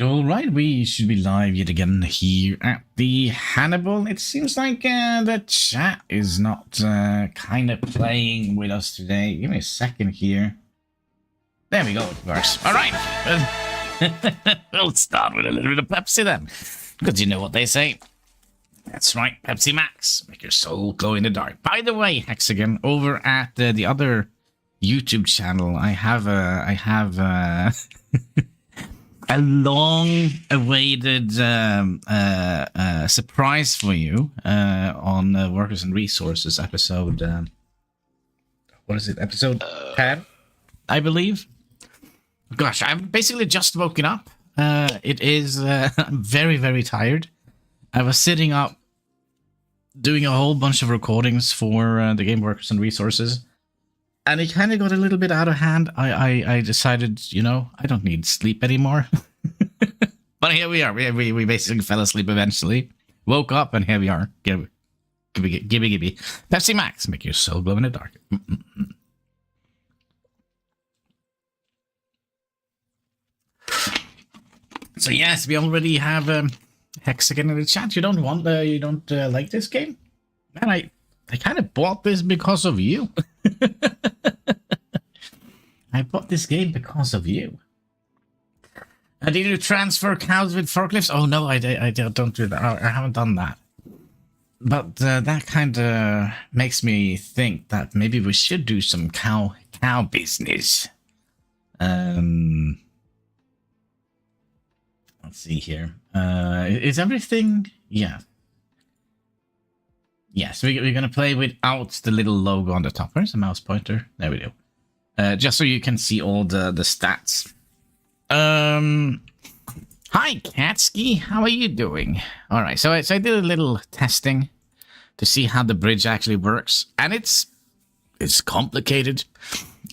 all right. We should be live yet again here at the Hannibal. It seems like the chat is not kind of playing with us today. Give me a second here. There we go, it works. All right. We'll start with a little bit of Pepsi then. Because you know what they say. That's right, Pepsi Max. Make your soul glow in the dark. By the way, Hexagon, over at the other YouTube channel, I have a long-awaited surprise for you on Workers and Resources episode. What is it? Episode 10, I believe. Gosh, I've basically just woken up. It is. I'm very, very tired. I was sitting up doing a whole bunch of recordings for the game Workers and Resources. And it kind of got a little bit out of hand. I decided, you know, I don't need sleep anymore. But here we are. We basically fell asleep eventually. Woke up and here we are. Gibby. Pepsi Max. Make your soul glow in the dark. So yes, we already have Hexagon in the chat. You don't want like this game? Man, I kind of bought this because of you. I bought this game because of you. Did you transfer cows with forklifts? Oh no, I don't do that. I haven't done that. But that kind of makes me think that maybe we should do some cow business. Let's see here. Is everything? Yeah. Yes, we're going to play without the little logo on the top. Where's the mouse pointer? There we go. Just so you can see all the stats. Hi, Katsky. How are you doing? All right, so I did a little testing to see how the bridge actually works. And it's complicated.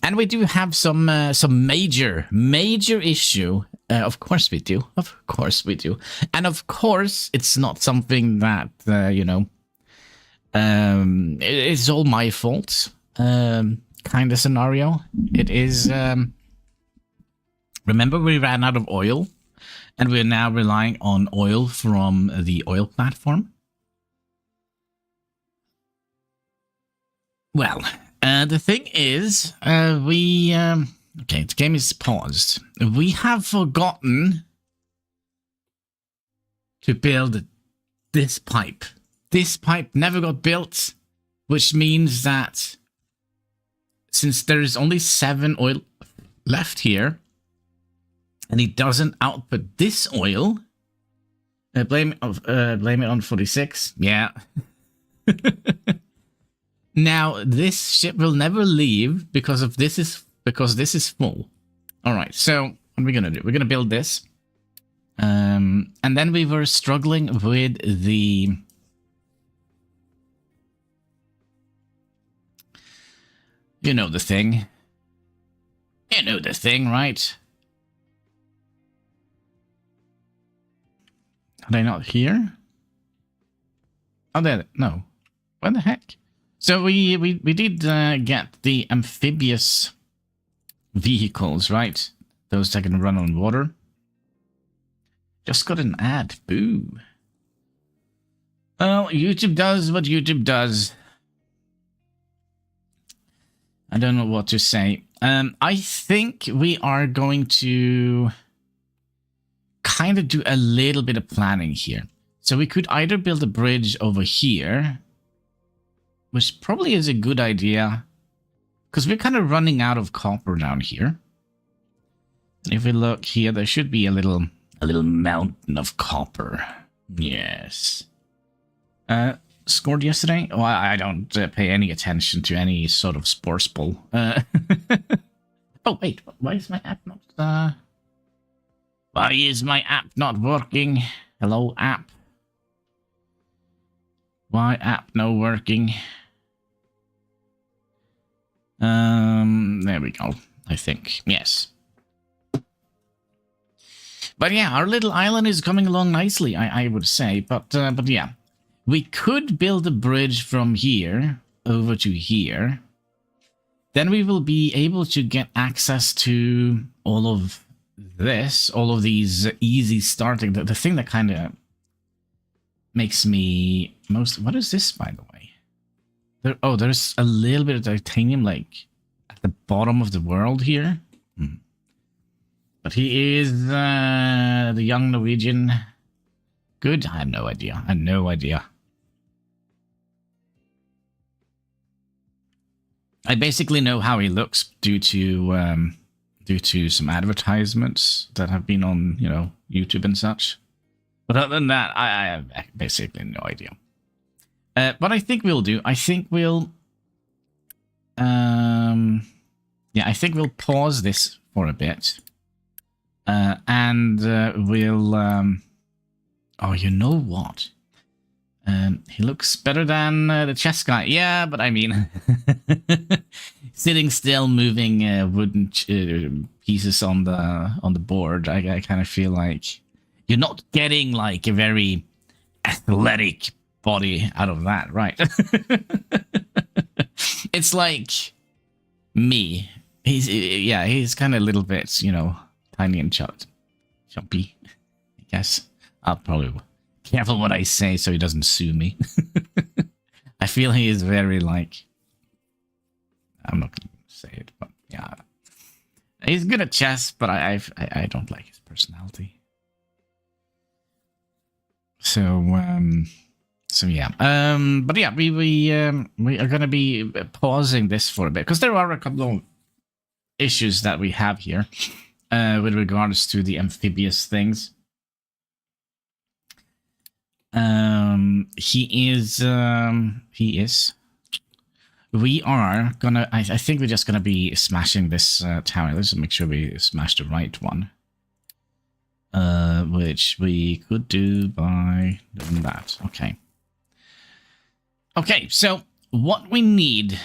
And we do have some major issue. Of course we do. Of course we do. And of course, it's not something that, you know, it's all my fault, kind of scenario. It is, remember we ran out of oil, and we're now relying on oil from the oil platform. Well, the thing is, okay, the game is paused. We have forgotten to build this pipe. This pipe never got built, which means that since there is only 7 oil left here, and it doesn't output this oil, blame it on 46. Yeah. Now this ship will never leave because this is full. All right. So what are we gonna do? We're gonna build this, and then we were struggling with the. You know the thing. You know the thing, right? Are they not here? Oh, they no. What the heck? So we did get the amphibious vehicles, right? Those that can run on water. Just got an ad. Boo. Well, YouTube does what YouTube does. I don't know what to say. I think we are going to kind of do a little bit of planning here. So we could either build a bridge over here, which probably is a good idea, because we're kind of running out of copper down here. And if we look here, there should be a little mountain of copper. Yes. Scored yesterday? Oh, I don't pay any attention to any sort of sports ball. Oh, wait. Why is my app not... Why is my app not working? Hello, app. Why app no working? There we go. I think. Yes. But yeah, our little island is coming along nicely, I would say. But yeah. We could build a bridge from here over to here. Then we will be able to get access to all of this, all of these easy starting, the thing that kind of makes me most... What is this, by the way? There's a little bit of titanium, like, at the bottom of the world here. But he is the young Norwegian. Good? I have no idea. I have no idea. I basically know how he looks due to some advertisements that have been on, you know, YouTube and such. But other than that, I have basically no idea. What I think we'll do, I think we'll... yeah, I think we'll pause this for a bit. And we'll... oh, you know what? He looks better than the chess guy. Yeah, but I mean... sitting still, moving wooden pieces on the board, I kind of feel like you're not getting like a very athletic body out of that, right? It's like me. He's kind of a little bit, you know, tiny and chubby, I guess. I'll probably be careful what I say so he doesn't sue me. I feel he is very like... I'm not going to say it, but yeah. He's good at chess, but I don't like his personality. So yeah. But yeah, we are going to be pausing this for a bit because there are a couple of issues that we have here with regards to the amphibious things. He is. We are gonna... I think we're just gonna be smashing this tower. Let's make sure we smash the right one. Which we could do by doing that. Okay. Okay, so what we need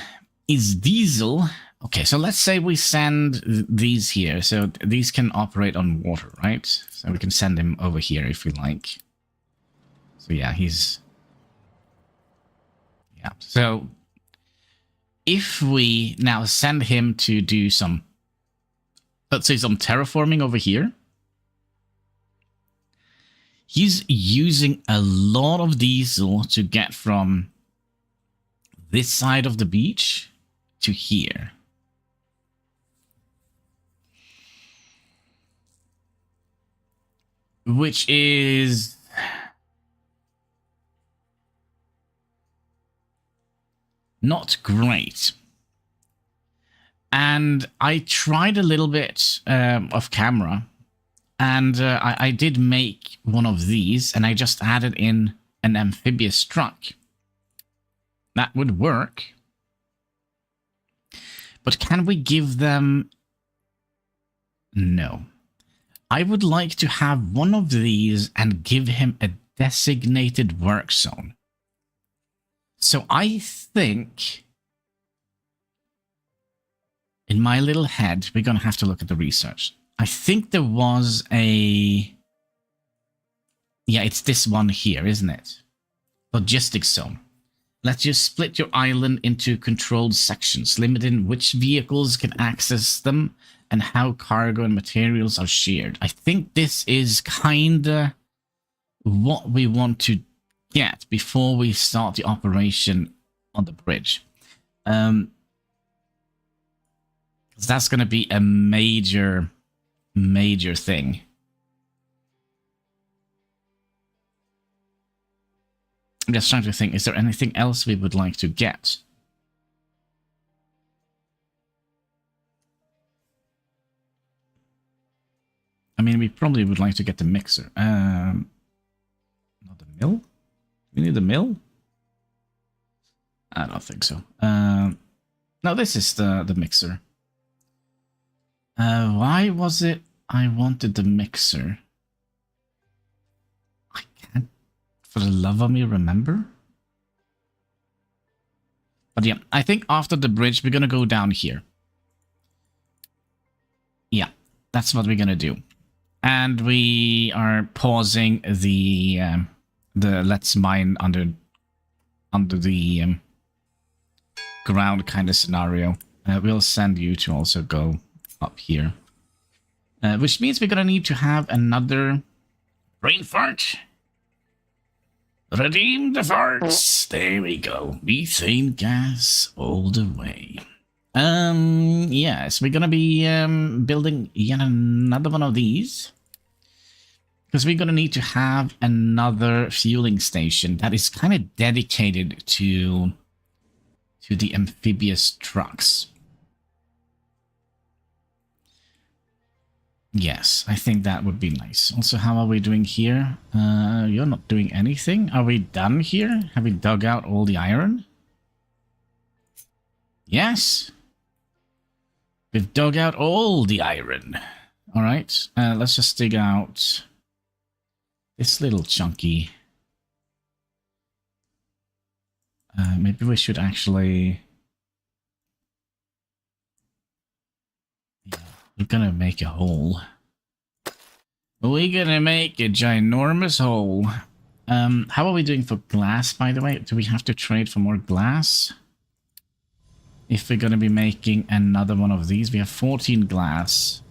is diesel. Okay, so let's say we send these here. So these can operate on water, right? So we can send him over here if we like. So yeah, he's... Yeah, so... If we now send him to do some, let's say some terraforming over here, he's using a lot of diesel to get from this side of the beach to here. Which is... not great. And I tried a little bit off camera, and I did make one of these, and I just added in an amphibious truck. That would work. But can we give them... No. I would like to have one of these and give him a designated work zone. So I think, in my little head, we're going to have to look at the research. I think there was a... Yeah, it's this one here, isn't it? Logistics zone. Let's just split your island into controlled sections, limiting which vehicles can access them and how cargo and materials are shared. I think this is kinda what we want to get before we start the operation on the bridge. That's going to be a major thing. I'm just trying to think, is there anything else we would like to get? I mean, we probably would like to get the mixer. Not the mill? We need the mill? I don't think so. No, this is the mixer. Why was it I wanted the mixer? I can't, for the love of me, remember. But yeah, I think after the bridge, we're gonna go down here. Yeah, that's what we're gonna do. And we are pausing the let's mine under the ground kind of scenario. We'll send you to also go up here. Which means we're gonna need to have another brain fart. Redeem the farts. There we go. Methane gas all the way. Yes, we're gonna be building yet another one of these. Because we're gonna need to have another fueling station that is kind of dedicated to the amphibious trucks. Yes, I think that would be nice. Also, how are we doing here? You're not doing anything. Are we done here? Have we dug out all the iron? Yes. We've dug out all the iron. All right, let's just dig out this little chunky. Maybe we should actually... Yeah, we're gonna make a hole. We're gonna make a ginormous hole. How are we doing for glass, by the way? Do we have to trade for more glass? If we're gonna be making another one of these, we have 14 glass.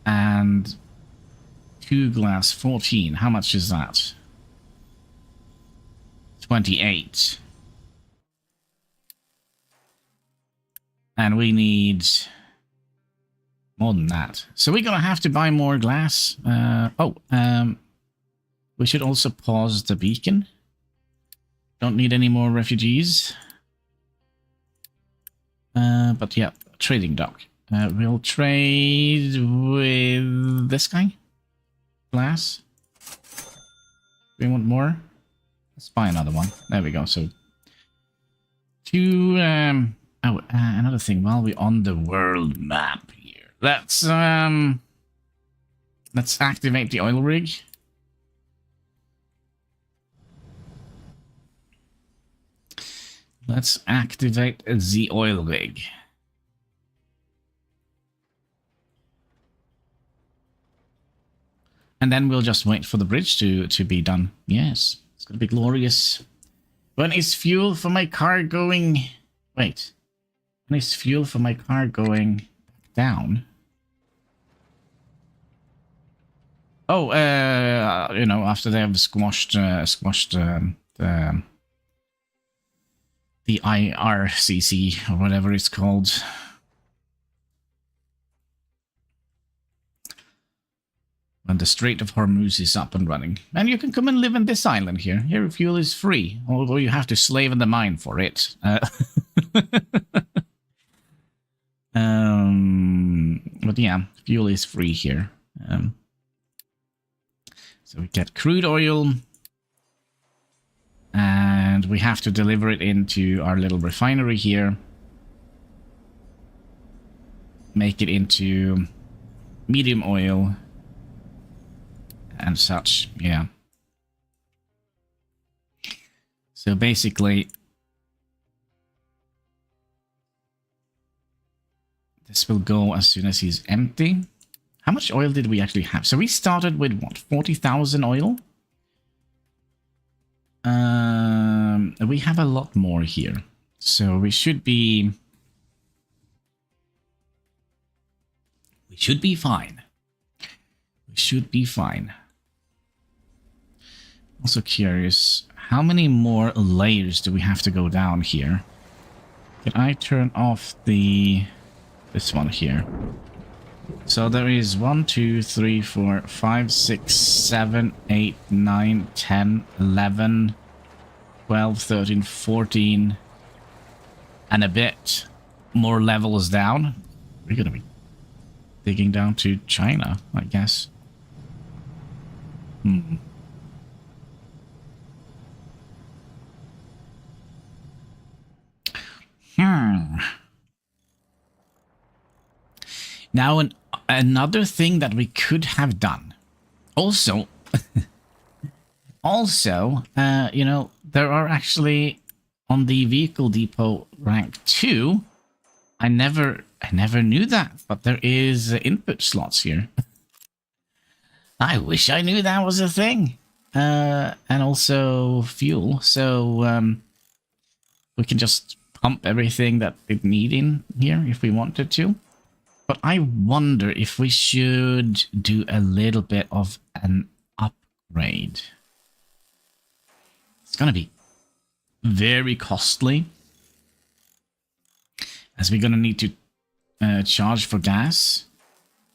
And 2 glass, 14. How much is that? 28. And we need more than that. So we're gonna have to buy more glass. We should also pause the beacon. Don't need any more refugees. But yeah, trading dock. We'll trade with this guy. Glass. We want more. Let's buy another one. There we go. So, another thing. While we're on the world map here, let's activate the oil rig. Let's activate the oil rig. And then we'll just wait for the bridge to be done. Yes, it's gonna be glorious. When is fuel for my car going... Wait. When is fuel for my car going down? Oh, you know, after they have squashed the IRCC, or whatever it's called. When the Strait of Hormuz is up and running. And you can come and live in this island here. Here fuel is free, although you have to slave in the mine for it. But yeah, fuel is free here. So we get crude oil. And we have to deliver it into our little refinery here. Make it into medium oil. And such, yeah. So basically, this will go as soon as he's empty. How much oil did we actually have? So we started with what, 40,000 oil? We have a lot more here. So we should be fine. We should be fine. Also curious, how many more layers do we have to go down here? Can I turn off this one here? So there is 1, 2, 3, 4, 5, 6, 7, 8, 9, 10, 11, 12, 13, 14, and a bit more levels down. We're gonna be digging down to China, I guess. Now, another thing that we could have done. Also, you know, there are actually on the vehicle depot rank 2. I never knew that, but there is input slots here. I wish I knew that was a thing. And also fuel, so we can just pump everything that we need in here if we wanted to. But I wonder if we should do a little bit of an upgrade. It's going to be very costly, as we're going to need to charge for gas.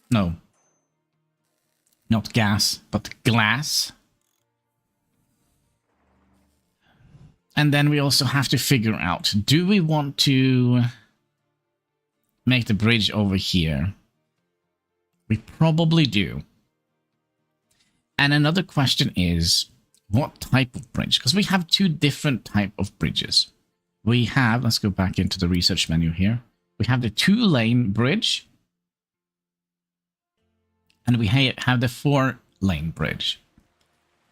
No. Not gas, but glass. And then we also have to figure out, do we want to make the bridge over here? We probably do. And another question is, what type of bridge? Because we have two different type of bridges. We have, let's go back into the research menu here. We have the 2-lane bridge. And we have the 4-lane bridge.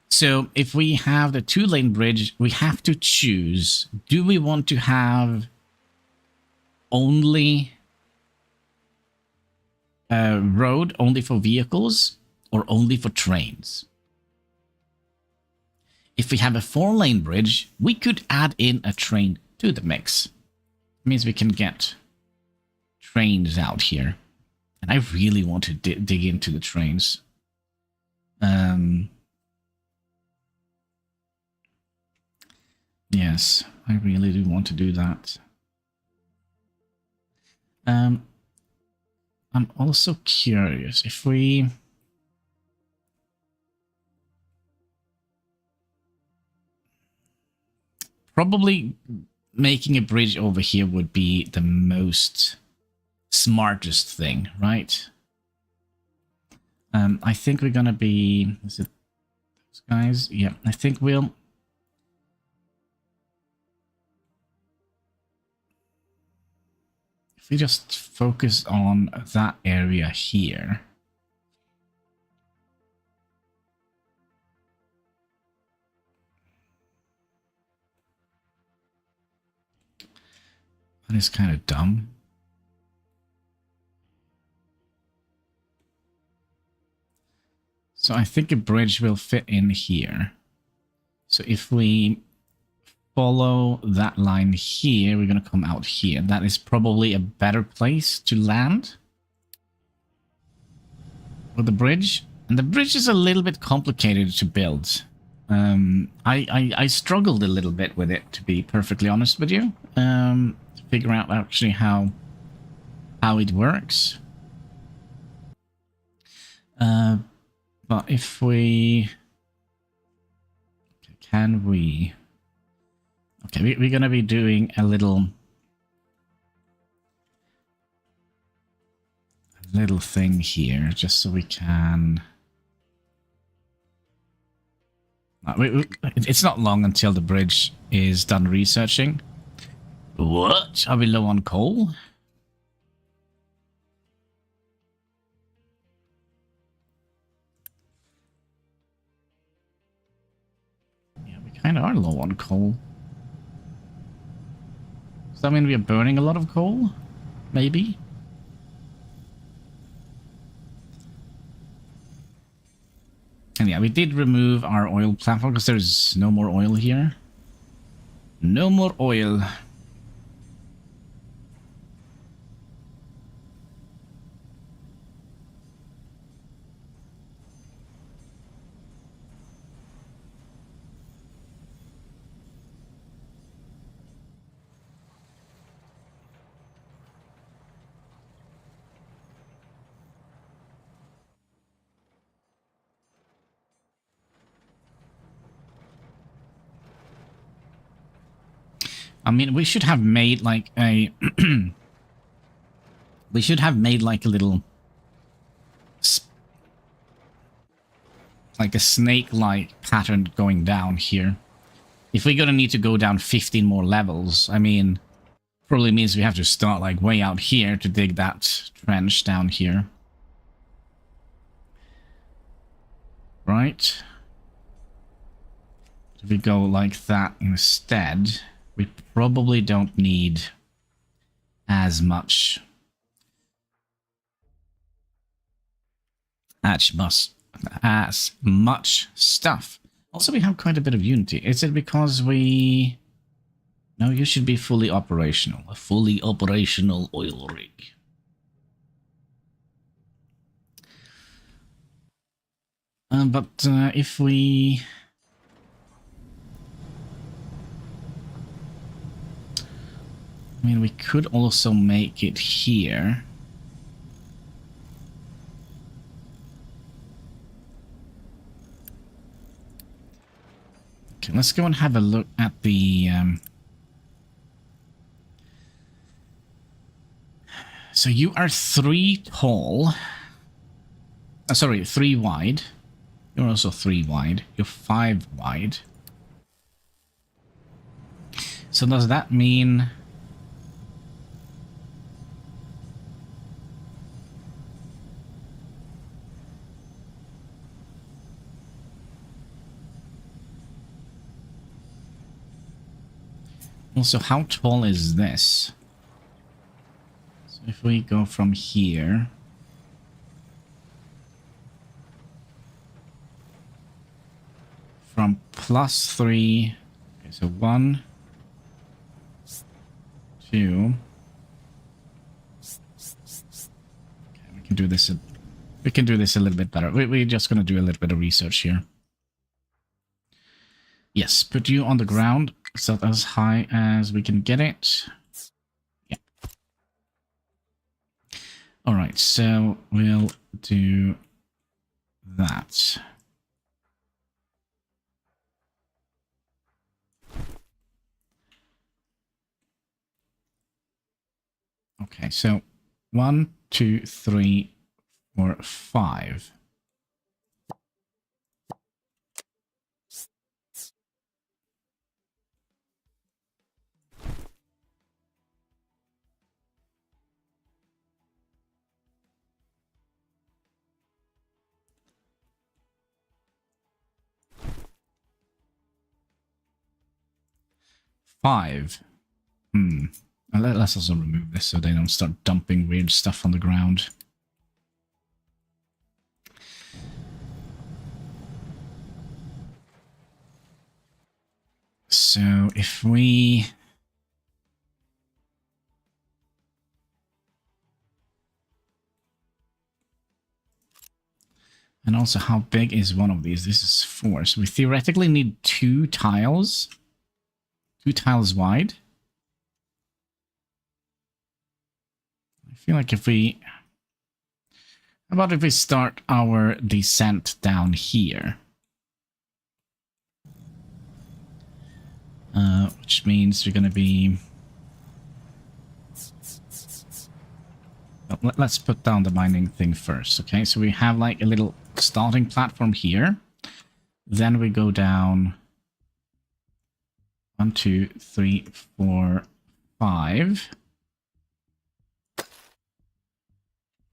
So if we have the 2-lane bridge, we have to choose, do we want to have only a road only for vehicles or only for trains? If we have a 4-lane bridge, we could add in a train to the mix. It means we can get trains out here. And I really want to dig into the trains. Yes, I really do want to do that. I'm also curious if we... Probably making a bridge over here would be the most smartest thing, right? I think we're gonna be... Is it those guys? Yeah, I think we'll... If we just focus on that area here... That is kind of dumb. So I think a bridge will fit in here. So if we follow that line here, we're going to come out here. That is probably a better place to land with the bridge. And the bridge is a little bit complicated to build. I struggled a little bit with it, to be perfectly honest with you. To figure out actually how it works. But if we... Can we... Okay, we're going to be doing a little thing here, just so we can... It's not long until the bridge is done researching. What? Are we low on coal? Yeah, we kind of are low on coal. Does that mean we are burning a lot of coal? Maybe? And yeah, we did remove our oil platform because there's no more oil here. No more oil. I mean, we should have made like a... we should have made like a little... like a snake-like pattern going down here. If we're gonna need to go down 15 more levels, I mean... Probably means we have to start like way out here to dig that trench down here. Right? If we go like that instead... We probably don't need as much stuff. Also, we have quite a bit of unity. Is it because we... No, you should be fully operational. A fully operational oil rig. But if we... I mean, we could also make it here. Okay, let's go and have a look at the... So you are 3 tall. Sorry, 3 wide. You're also 3 wide. You're 5 wide. So does that mean... Also, how tall is this? So if we go from here... From +3... Okay, so 1... 2... Okay, we can do this... We can do this a little bit better. We're just going to do a little bit of research here. Yes, put you on the ground. Set as high as we can get it. Yeah. Alright, so we'll do that. Okay, so 1, 2, 3, 4, 5. Five. Let's also remove this so they don't start dumping weird stuff on the ground. So if we... And also, how big is one of these? This is 4. So we theoretically need 2 tiles. 2 tiles wide. I feel like if we... How about if we start our descent down here? Which means we're going to be... Well, let's put down the mining thing first, okay? So we have like a little starting platform here. Then we go down 1, 2, 3, 4, 5.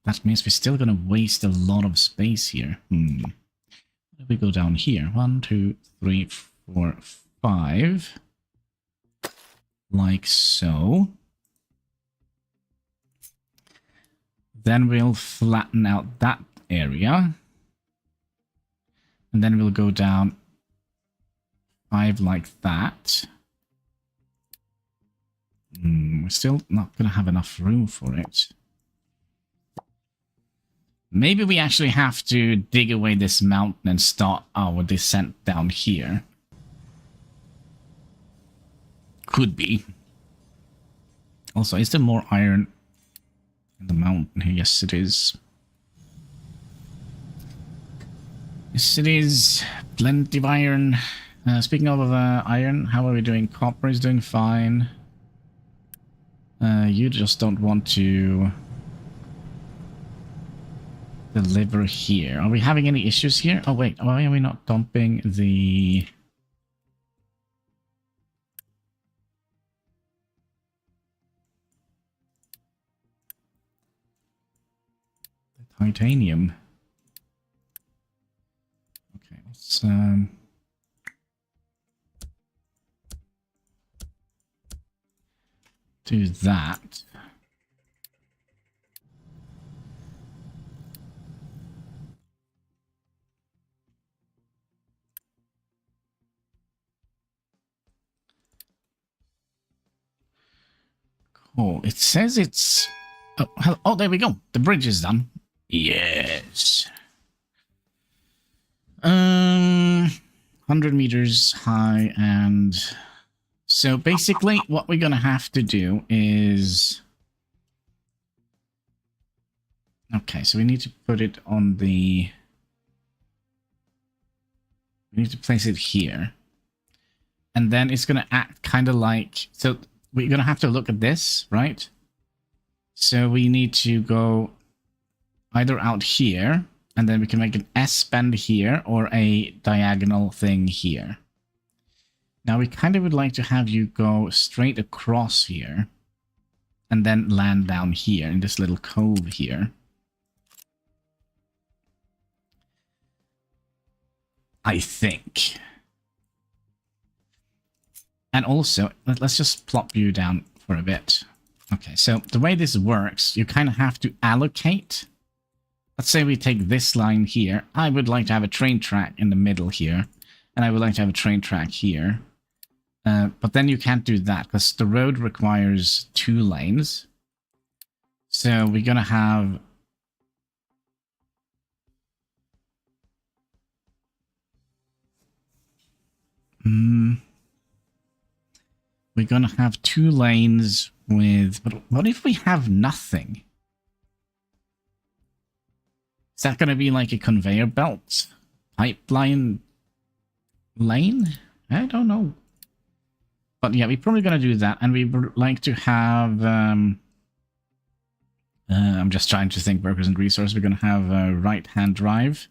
That means we're still going to waste a lot of space here. We go down here. 1, 2, 3, 4, 5. Like so. Then we'll flatten out that area. And then we'll go down 5 like that. We're still not going to have enough room for it. Maybe we actually have to dig away this mountain and start our descent down here. Could be. Also, is there more iron in the mountain here? Yes, it is. Yes, it is. Plenty of iron. Speaking of iron, how are we doing? Copper is doing fine. You just don't want to deliver here. Are we having any issues here? Oh, wait. Why are we not dumping the... titanium? Okay, let's... do that. Cool. It says it's... Oh, there we go. The bridge is done. Yes. 100 meters high, and so basically what we're gonna have to do is... Okay, so we need to put it on the... We need to place it here. And then it's gonna act kind of like... So we're gonna have to look at this, right? So we need to go either out here, and then we can make an S bend here, or a diagonal thing here. Now we kind of would like to have you go straight across here, and then land down here in this little cove here. I think. And also, let's just plop you down for a bit. Okay, so the way this works, you kind of have to allocate. Let's say we take this line here. I would like to have a train track in the middle here. And I would like to have a train track here. But then you can't do that, because the road requires 2 lanes. So we're going to have... We're going to have 2 lanes with... But what if we have nothing? Is that going to be like a conveyor belt? Pipeline lane? I don't know. But yeah, we're probably going to do that. And we would like to have... I'm just trying to think workers and resources. We're going to have a right-hand drive.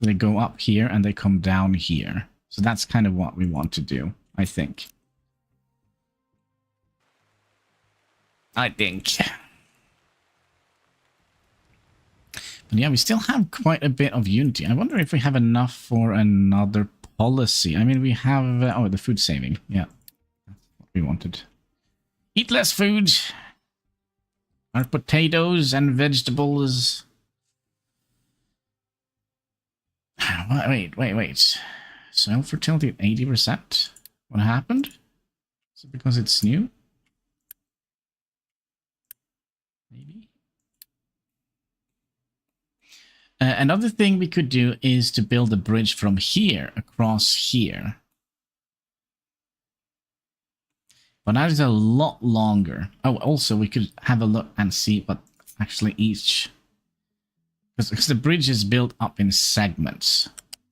They go up here and they come down here. So that's kind of what we want to do, I think. But yeah, we still have quite a bit of unity. I wonder if we have enough for another policy. I mean, we have... oh, the food saving. Yeah, that's what we wanted. Eat less food. Our potatoes and vegetables. Wait. Soil fertility at 80%? What happened? Is it because it's new? Maybe. Another thing we could do is to build a bridge from here across here. But that is a lot longer. Oh, also we could have a look and see what actually each... Because the bridge is built up in segments.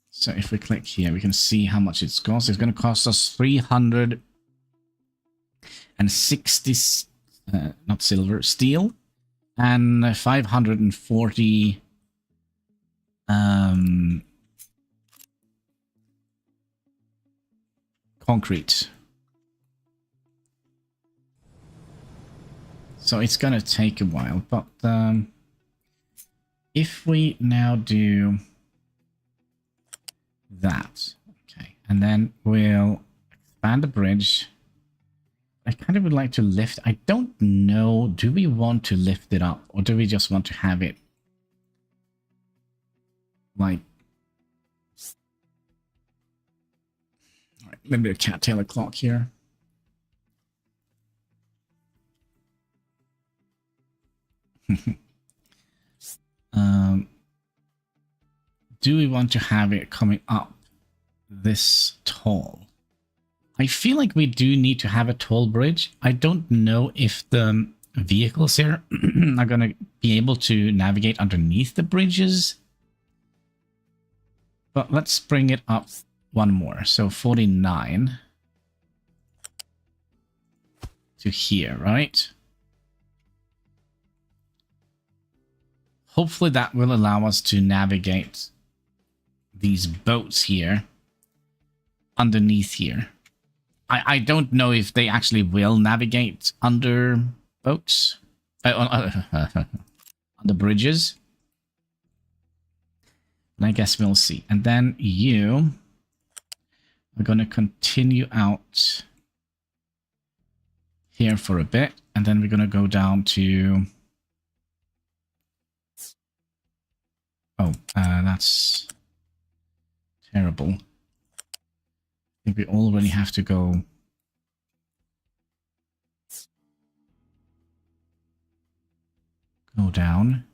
So if we click here, we can see how much it's cost. It's going to cost us 360, not silver, steel, and 540 concrete. So it's going to take a while, but if we now do that, okay, and then we'll expand the bridge. I kind of would like to lift. I don't know. Do we want to lift it up, or do we just want to have it like... All right, maybe a cattail clock here. Do we want to have it coming up this tall? I feel like we do need to have a tall bridge. I don't know if the vehicles here are going to be able to navigate underneath the bridges. But let's bring it up one more. So 49 to here, right? Hopefully that will allow us to navigate these boats here underneath here. I don't know if they actually will navigate under boats, on the bridges. And I guess we'll see. And then you are going to continue out here for a bit. And then we're going to go down to... Oh, that's terrible. I think we already have to go... Go down.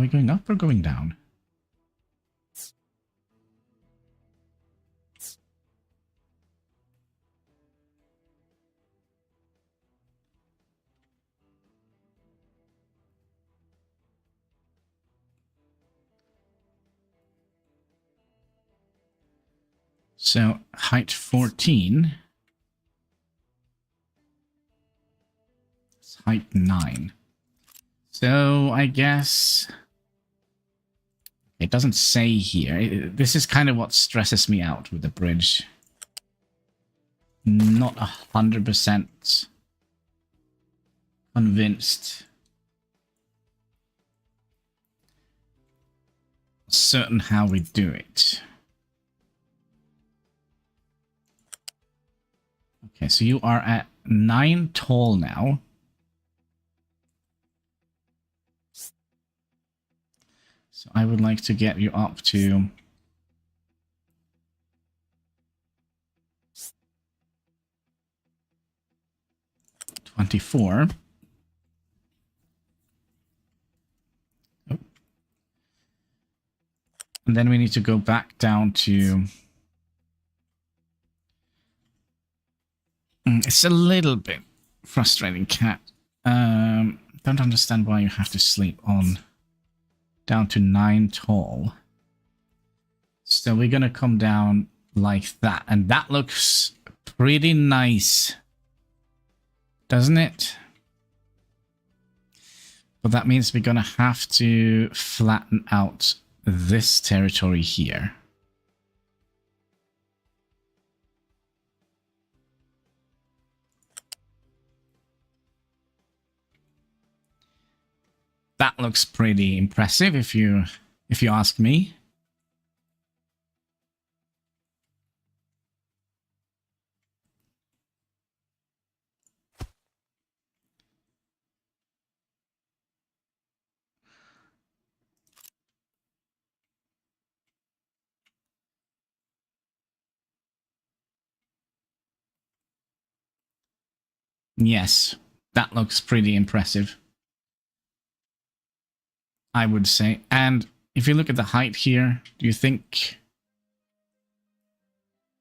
Are we going up or going down? So, height 14. It's height 9. So, I guess... It doesn't say here. This is kind of what stresses me out with the bridge. Not 100% convinced. Certain how we do it. Okay, so you are at 9 tall now. So I would like to get you up to 24. Oh. And then we need to go back down to... It's a little bit frustrating, cat. Don't understand why you have to sleep on down to 9 tall. So we're gonna come down like that, and that looks pretty nice, doesn't it? But that means we're gonna have to flatten out this territory here. That looks pretty impressive if you ask me. Yes, that looks pretty impressive, I would say. And if you look at the height here, do you think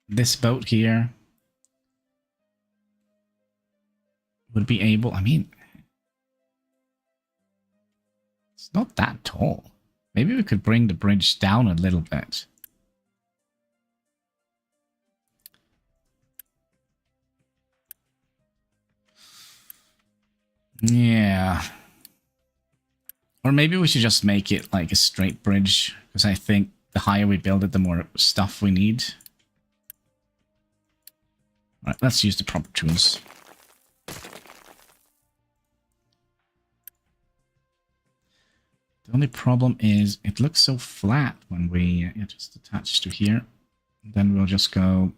this boat here would be able... I mean, it's not that tall. Maybe we could bring the bridge down a little bit. Yeah. Or maybe we should just make it like a straight bridge, because I think the higher we build it, the more stuff we need. Right, let's use the proper tools. The only problem is it looks so flat when we just attach to here. Then we'll just go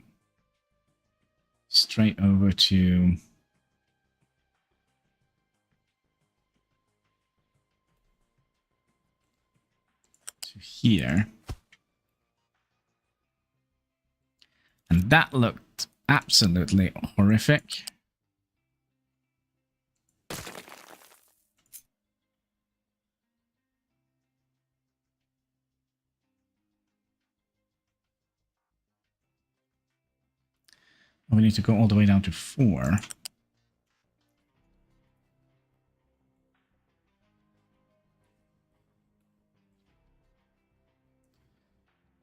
straight over to here. And that looked absolutely horrific. We need to go all the way down to 4.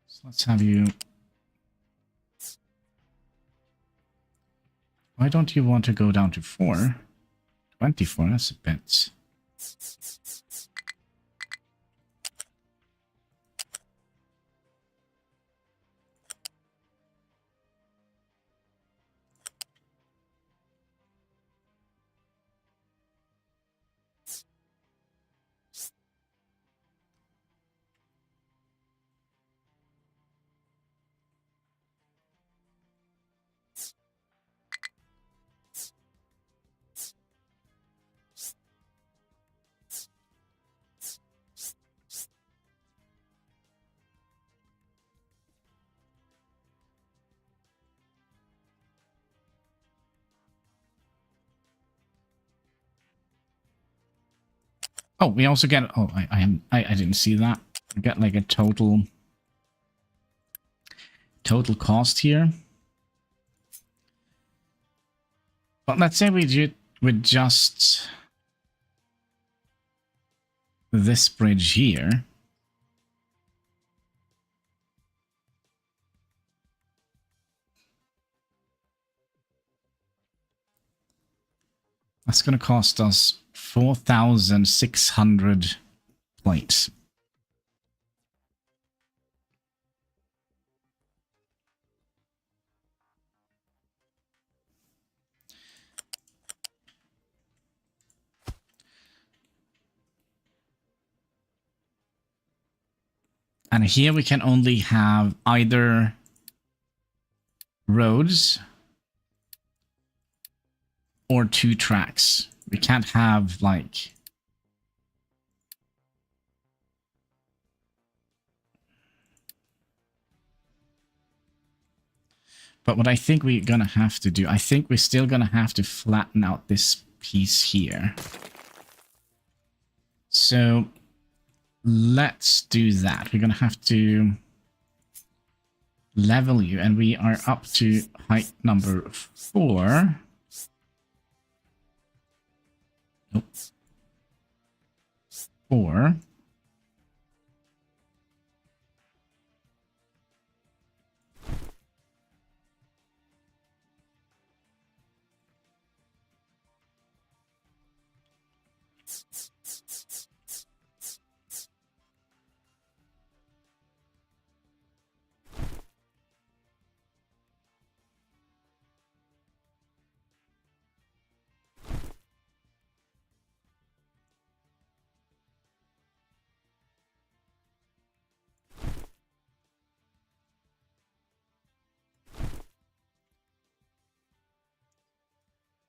So let's have you... Why don't you want to go down to 4? 24, that's a bit... Oh, we also get... Oh, I didn't see that. We get like a total cost here. But let's say we do with just this bridge here. That's going to cost us 4,600 plates. And here we can only have either roads or 2 tracks. We can't have like... But what I think we're going to have to do, I think we're still going to have to flatten out this piece here. So let's do that. We're going to have to level you, and we are up to height number 4. Nope. 4.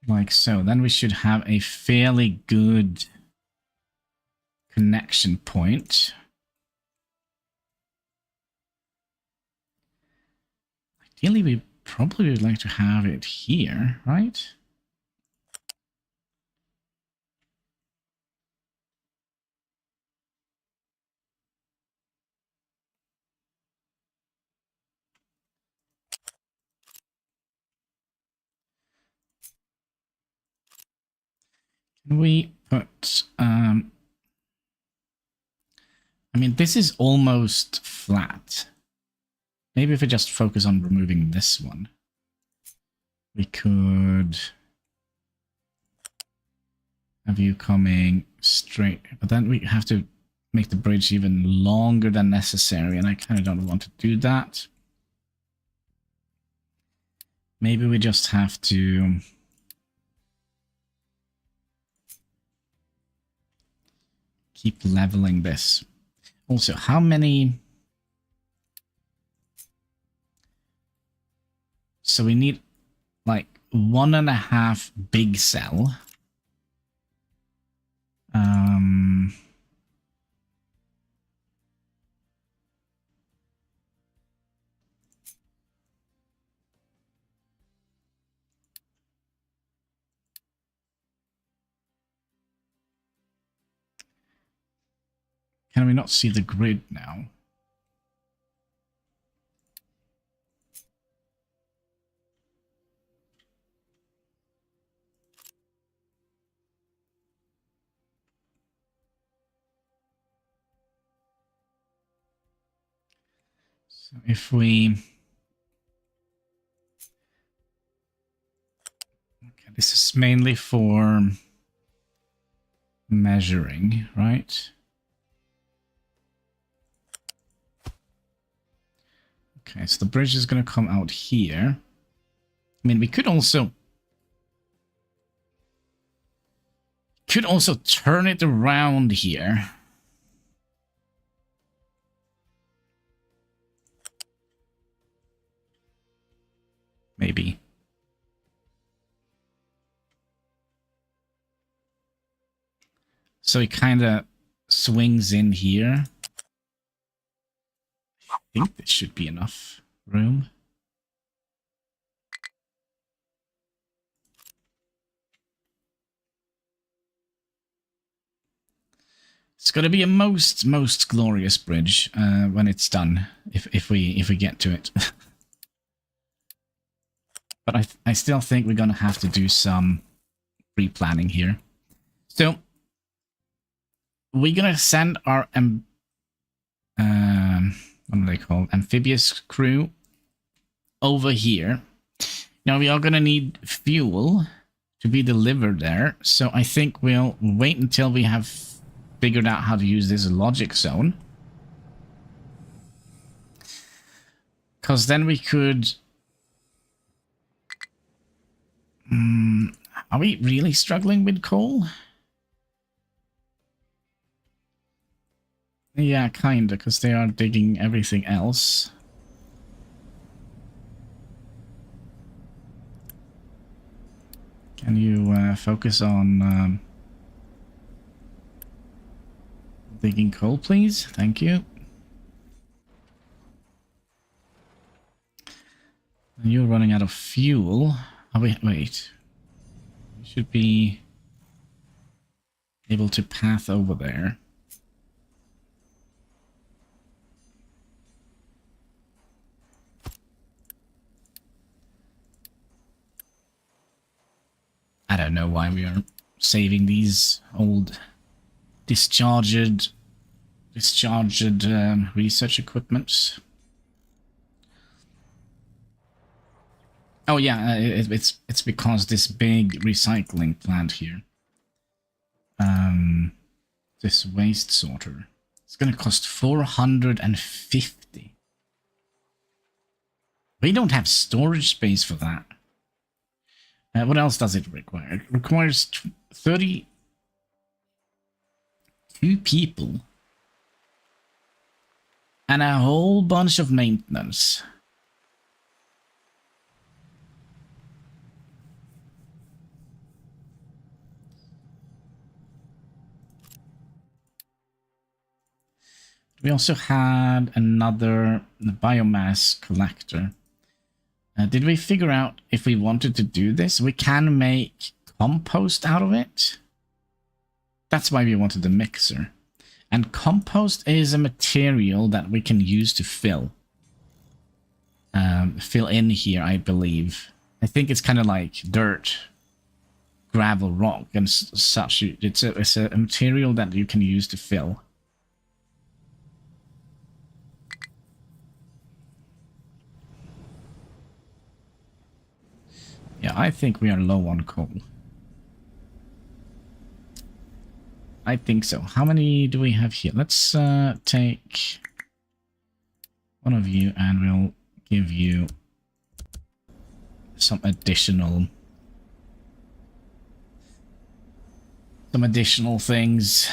Like so. Then we should have a fairly good connection point. Ideally, we probably would like to have it here, right? Can we put... I mean, this is almost flat. Maybe if we just focus on removing this one, we could have you coming straight. But then we have to make the bridge even longer than necessary, and I kind of don't want to do that. Maybe we just have to... keep leveling this. Also, how many... So we need like 1.5 big cell. Can we not see the grid now? So if we... Okay, this is mainly for measuring, right? Okay, so the bridge is going to come out here. I mean, we could also turn it around here. Maybe. So it kind of swings in here. I think this should be enough room. It's going to be a most glorious bridge when it's done, if we get to it. But I still think we're going to have to do some pre-planning here. So we're going to send our what are they called? Amphibious crew over here. Now we are going to need fuel to be delivered there. So I think we'll wait until we have figured out how to use this logic zone. Because then we could... are we really struggling with coal? Yeah, kinda, because they are digging everything else. Can you focus on digging coal, please? Thank you. You're running out of fuel. Oh, wait. You should be able to path over there. I don't know why we are saving these old discharged research equipments. Oh yeah, it's because this big recycling plant here, this waste sorter, it's gonna cost 450. We don't have storage space for that. What else does it require? It requires 32 people and a whole bunch of maintenance. We also had another biomass collector. Did we figure out if we wanted to do this? We can make compost out of it. That's why we wanted the mixer. And compost is a material that we can use to fill in here, I believe. I think it's kind of like dirt, gravel, rock, and such. It's a material that you can use to fill. Yeah, I think we are low on coal. I think so. How many do we have here? Let's take one of you and we'll give you some additional things.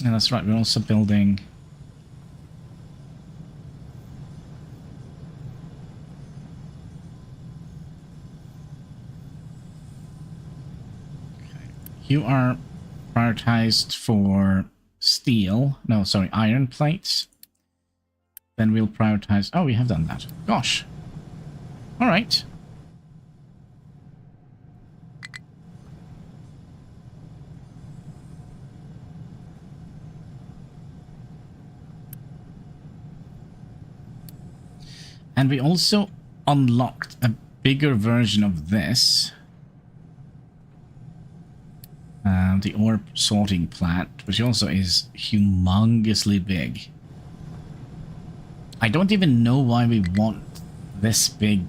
And that's right, we're also building you are prioritized for steel. No, sorry, iron plates. Then we'll prioritize... Oh, we have done that. Gosh. All right. And we also unlocked a bigger version of this. The ore sorting plant, which also is humongously big. I don't even know why we want this big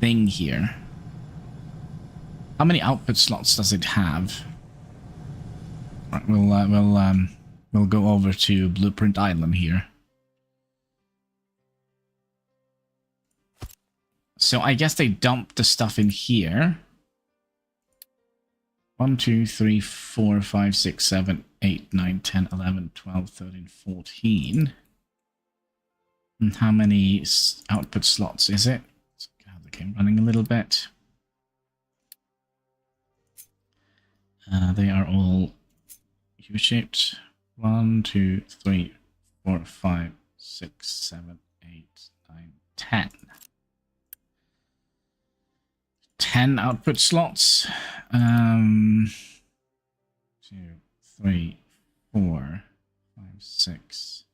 thing here. How many output slots does it have? Right, we'll go over to Blueprint Island here. So I guess they dumped the stuff in here. 1, 2, 3, 4, 5, 6, 7, 8, 9, 10, 11, 12, 13, 14. And how many output slots is it? Let's have the game running a little bit. They are all U-shaped. 1, 2, 3, 4, 5, 6, 7, 8, 9, 10. 10 output slots. 2, 3, 4, 5, 6,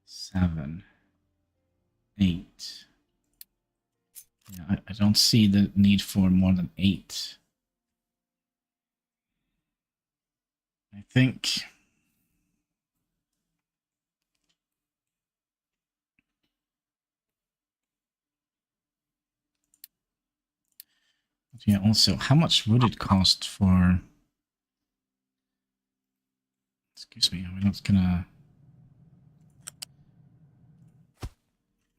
7, 8. Yeah, I don't see the need for more than 8. I think... Yeah, also, how much would it cost for... Excuse me, we're not gonna...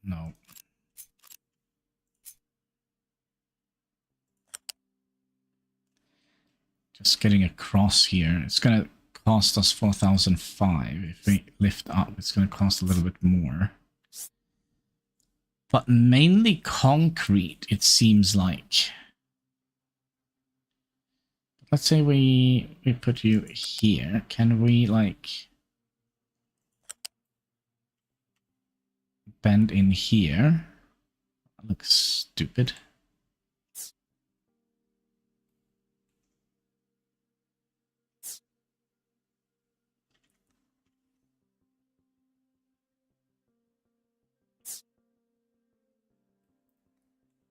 No. Just getting across here. It's gonna cost us 4,005. If we lift up, it's gonna cost a little bit more. But mainly concrete, it seems like. Let's say we put you here. Can we, like, bend in here? That looks stupid.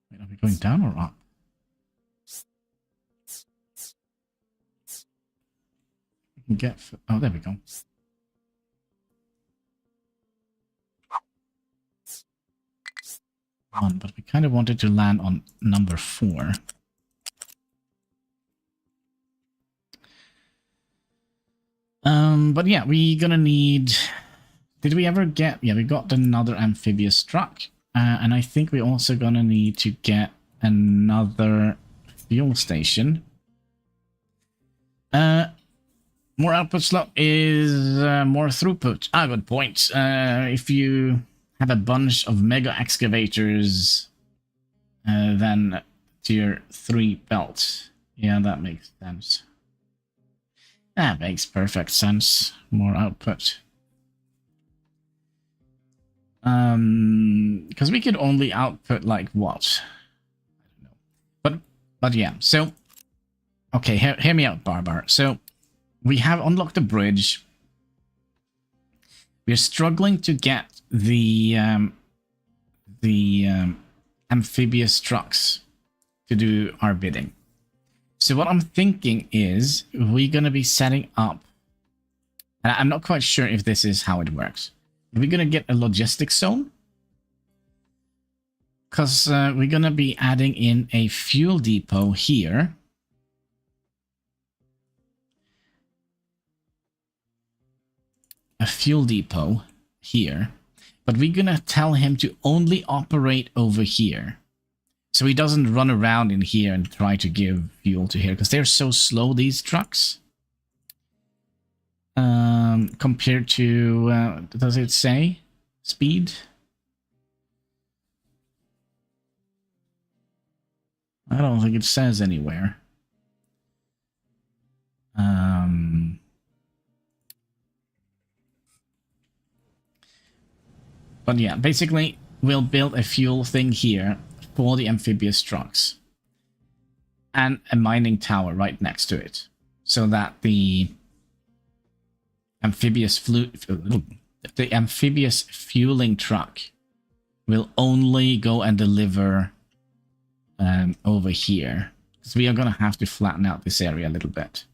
Wait, are we going down or up? We can get... Oh, there we go. But we kind of wanted to land on number 4. But yeah, we're gonna need... Did we ever get... Yeah, we got another amphibious truck. And I think we're also gonna need to get another fuel station. More output slot is more throughput. Ah, good point. If you have a bunch of mega excavators, then tier 3 belt. Yeah, that makes sense. That makes perfect sense. More output. Because we could only output like what? I don't know. But yeah, so okay, hear me out, Barbar. So we have unlocked the bridge. We're struggling to get the amphibious trucks to do our bidding. So what I'm thinking is we're going to be setting up, and I'm not quite sure if this is how it works. We're going to get a logistics zone, because we're going to be adding in a fuel depot here. A fuel depot here, but we're going to tell him to only operate over here. So he doesn't run around in here and try to give fuel to here, because they're so slow, these trucks. Compared to, does it say speed? I don't think it says anywhere. But yeah, basically, we'll build a fuel thing here for the amphibious trucks. And a mining tower right next to it. So that the amphibious fueling truck will only go and deliver over here. Because we are going to have to flatten out this area a little bit.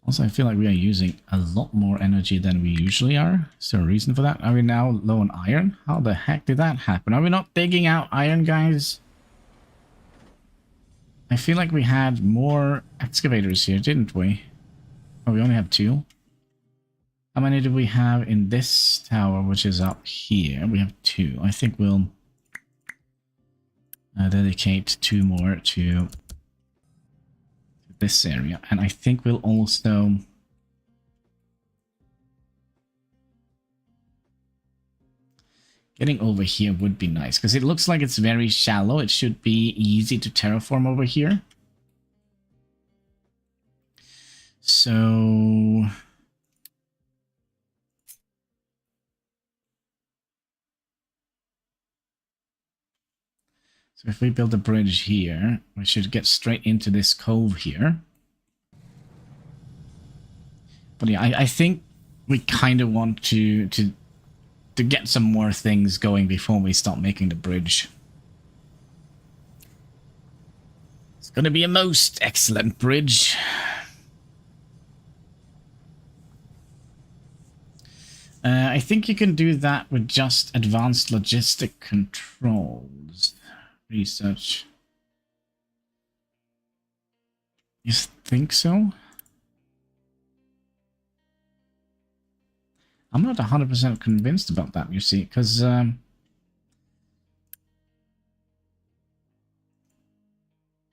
Also, I feel like we are using a lot more energy than we usually are. Is there a reason for that? Are we now low on iron? How the heck did that happen? Are we not digging out iron, guys? I feel like we had more excavators here, didn't we? Oh, we only have 2. How many do we have in this tower, which is up here? We have 2. I think we'll dedicate 2 more to this area, and I think we'll also getting over here would be nice, because it looks like it's very shallow. It should be easy to terraform over here. So So if we build a bridge here, we should get straight into this cove here. But yeah, I think we kind of want to get some more things going before we start making the bridge. It's going to be a most excellent bridge. I think you can do that with just advanced logistic controls. Research. You think so? I'm not 100% convinced about that, you see, because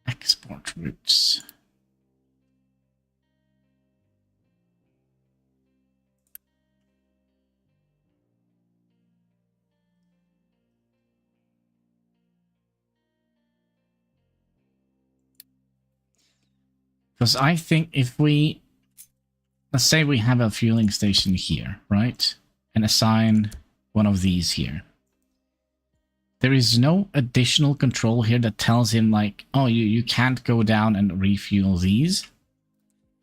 export routes. Because I think if we, let's say we have a fueling station here, right? And assign one of these here. There is no additional control here that tells him like, oh, you can't go down and refuel these.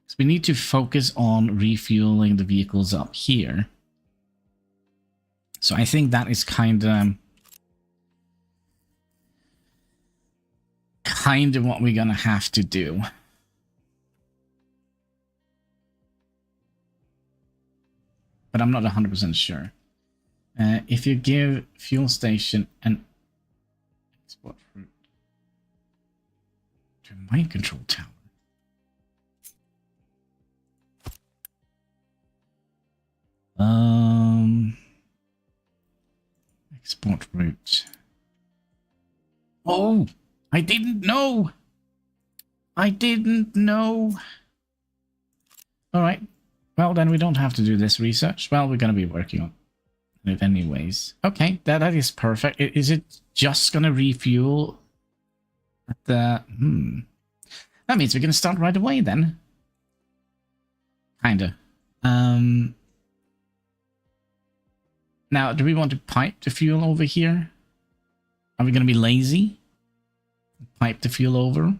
So we need to focus on refueling the vehicles up here. So I think that is kind of what we're gonna have to do. But I'm not 100% sure. If you give fuel station an export route to mind control tower. Export route. Oh, I didn't know. I didn't know. All right. Well, then we don't have to do this research. Well, we're going to be working on it anyways. Okay, that is perfect. Is it just going to refuel at the... That means we're going to start right away then. Kinda. Now, do we want to pipe the fuel over here? Are we going to be lazy? Pipe the fuel over?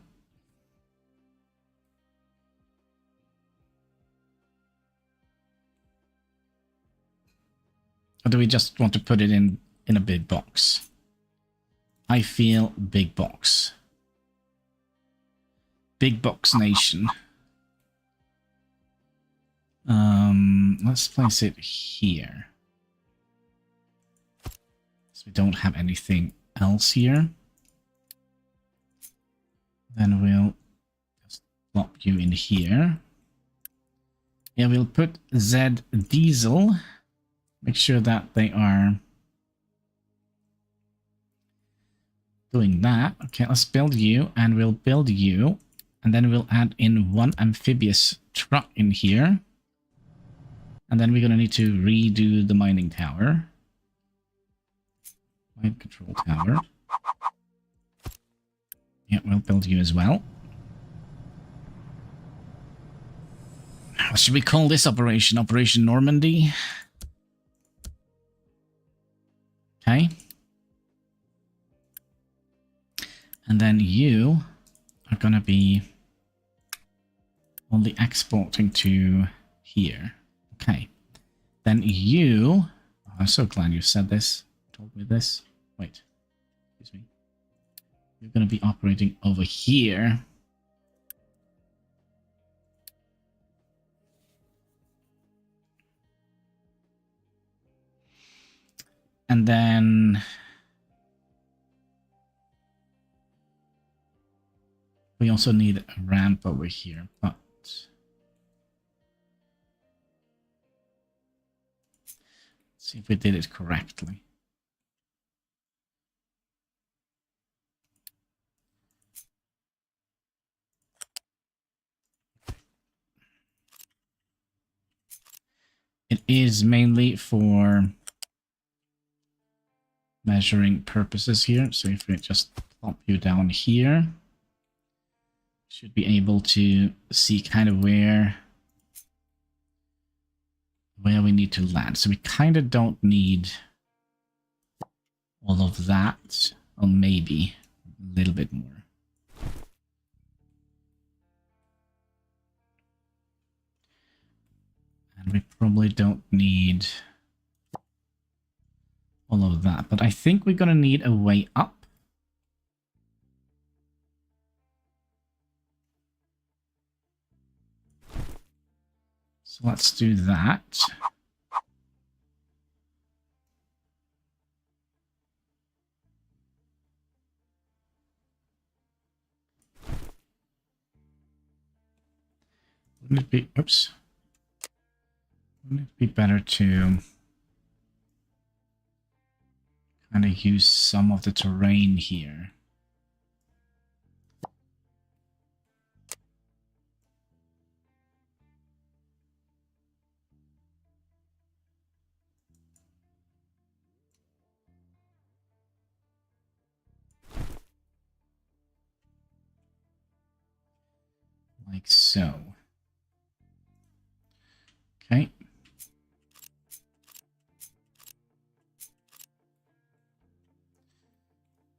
Or do we just want to put it in a big box? I feel big box. Big box nation. Let's place it here. So we don't have anything else here. Then we'll just plop you in here. Yeah, we'll put Z diesel. Make sure that they are doing that. Okay, let's build you, and we'll build you, and then we'll add in one amphibious truck in here. And then we're going to need to redo the mining tower. Mine control tower. Yeah, we'll build you as well. What should we call this operation? Operation Normandy? Okay. And then you are going to be only exporting to here. Okay. Then you... Oh, I'm so glad you said this. Told me this. Wait. Excuse me. You're going to be operating over here. And then we also need a ramp over here, but let's see if we did it correctly. It is mainly for measuring purposes here. So if we just plop you down here, should be able to see kind of where we need to land. So we kind of don't need all of that. Or maybe. a little bit more. And we probably don't need all of that, but I think we're gonna need a way up. So let's do that. Wouldn't it be, oops. Wouldn't it be better to kind of use some of the terrain here? Like so. Okay.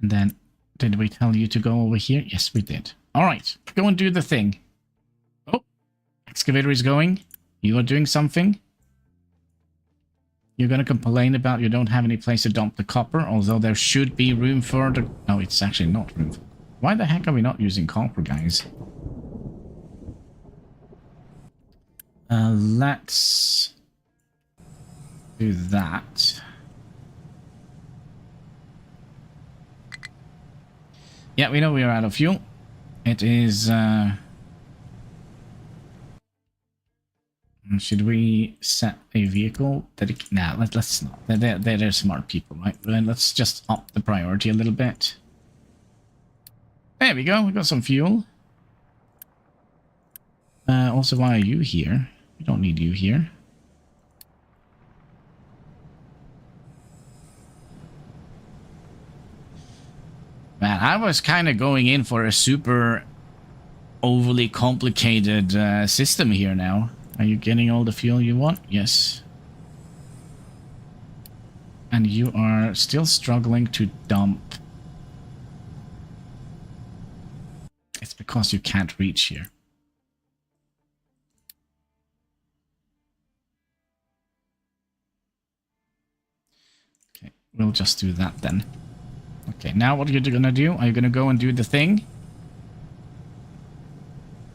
And then, did we tell you to go over here? Yes, we did. All right, go and do the thing. Oh, excavator is going. You are doing something. You're going to complain about you don't have any place to dump the copper, although there should be room for the... No, it's actually not room for... Why the heck are we not using copper, guys? Let's do that. Yeah, we know we are out of fuel. It is... Should we set a vehicle? Nah, let's not. They're smart people, right? But let's just up the priority a little bit. There we go. We got some fuel. Also, why are you here? We don't need you here. Man, I was kind of going in for a super overly complicated system here now. Are you getting all the fuel you want? Yes. And you are still struggling to dump. It's because you can't reach here. Okay, we'll just do that then. Okay, now what are you gonna do? Are you gonna go and do the thing?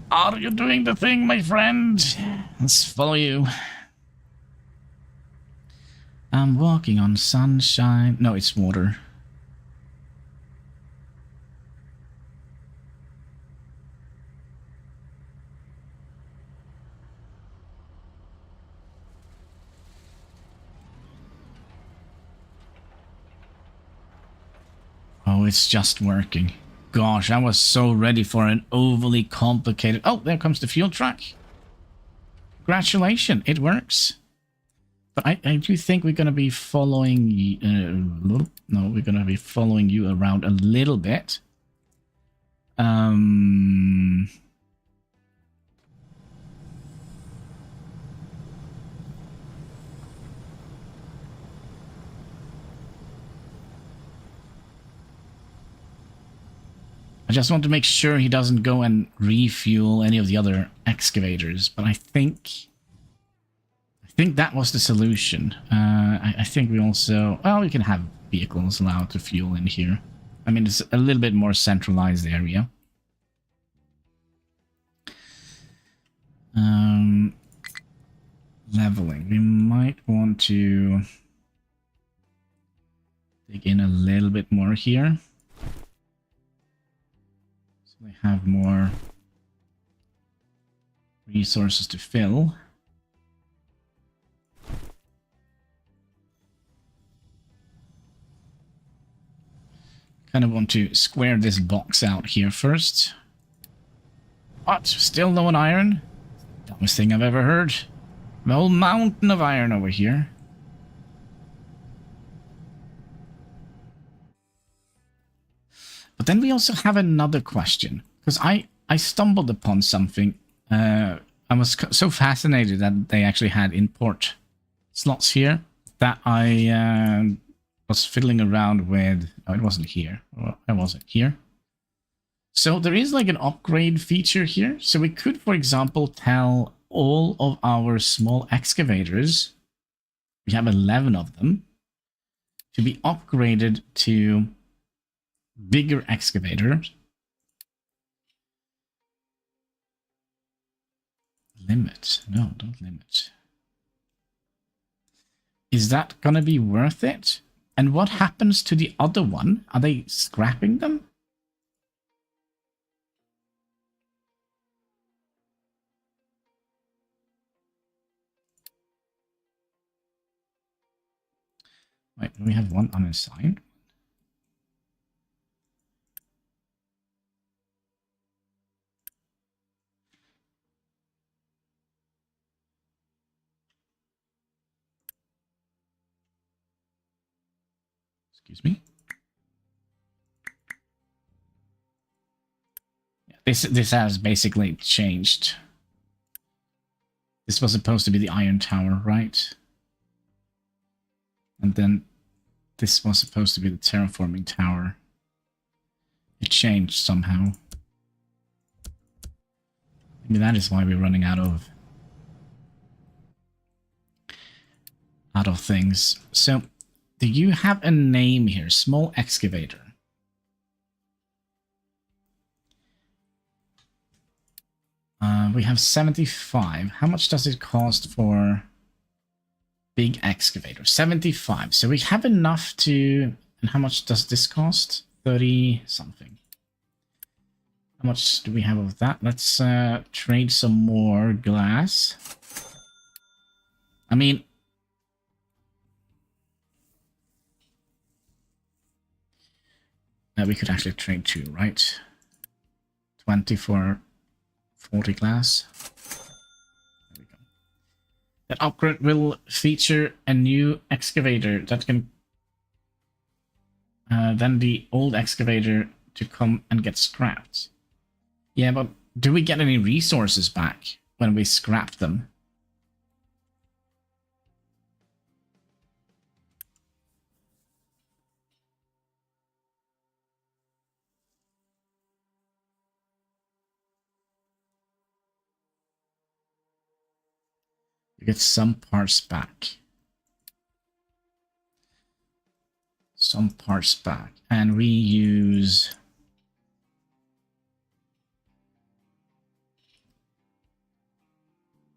Are you doing the thing, my friend? Let's follow you. I'm walking on sunshine. No, it's water. Oh, it's just working. Gosh, I was so ready for an overly complicated... Oh, there comes the fuel truck. Congratulations, it works. But I do think we're going to be following... no, we're going to be following you around a little bit. I just want to make sure he doesn't go and refuel any of the other excavators, but I think that was the solution. I think we also... Well, we can have vehicles allowed to fuel in here. I mean, it's a little bit more centralized area. Leveling. We might want to dig in a little bit more here. So they have more resources to fill. Kind of want to square this box out here first. What? Still no iron? Dumbest thing I've ever heard. The whole mountain of iron over here. But then we also have another question. Because I stumbled upon something. I was so fascinated that they actually had import slots here that I was fiddling around with... Oh, it wasn't here. Where was it? Here? So there is like an upgrade feature here. So we could, for example, tell all of our small excavators, we have 11 of them, to be upgraded to bigger excavators. Limit. No, don't limit. Is that gonna be worth it? And what happens to the other one? Are they scrapping them? Wait, we have one unassigned. Excuse me. Yeah, this has basically changed. This was supposed to be the Iron Tower, right? And then this was supposed to be the terraforming tower. It changed somehow. Maybe that is why we're running out of things. So, do you have a name here? Small excavator. We have 75. How much does it cost for big excavator? 75. So we have enough to... And how much does this cost? 30 something. How much do we have of that? Let's trade some more glass. I mean... we could actually trade 2, right? 20 for 40 glass. There we go. That upgrade will feature a new excavator that can then the old excavator to come and get scrapped. Yeah, but do we get any resources back when we scrap them? We get some parts back. Some parts back. And we use...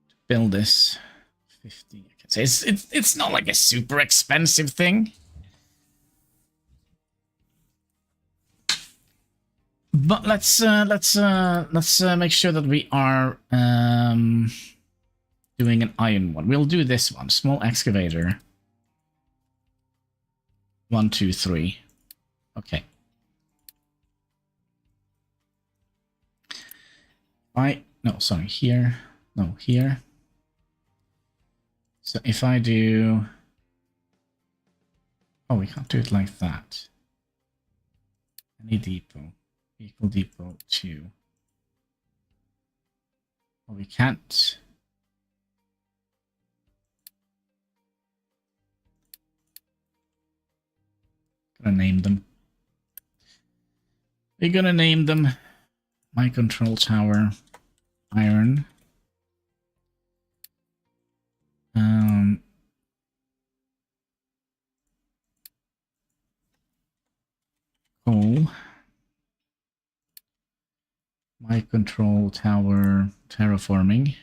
to build this 50. I can say it's not like a super expensive thing. But let's make sure that we are doing an iron one. We'll do this one. Small excavator. 1, 2, 3. Okay. No, sorry, here. No, here. So if I do... Oh, we can't do it like that. Any depot. Equal depot 2. Well, we can't... Gonna name them. We're gonna name them my control tower iron. Coal. My control tower terraforming.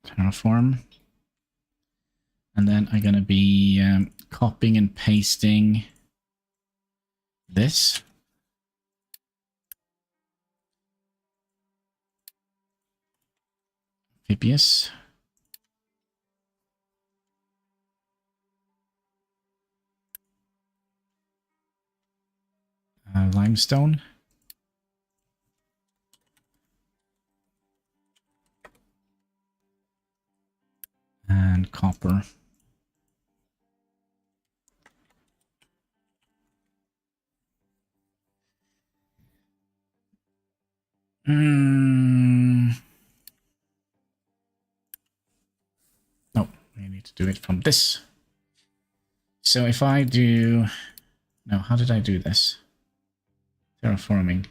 Terraform. And then I'm gonna be copying and pasting this. Amphibious. Limestone. And copper. No, we need to do it from this. So if I do... No, how did I do this? Terraforming.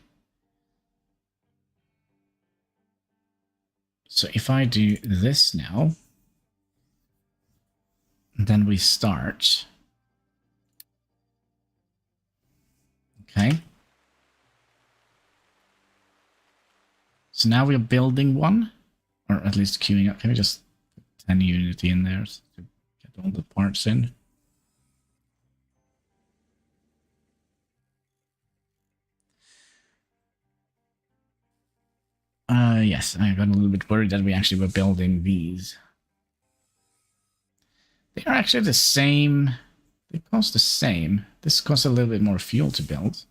So if I do this now, then we start. Okay. So now we're building one, or at least queuing up. Can we just put 10 Unity in there to get all the parts in? Yes, I got a little bit worried that we actually were building these. They are actually the same. They cost the same. This costs a little bit more fuel to build.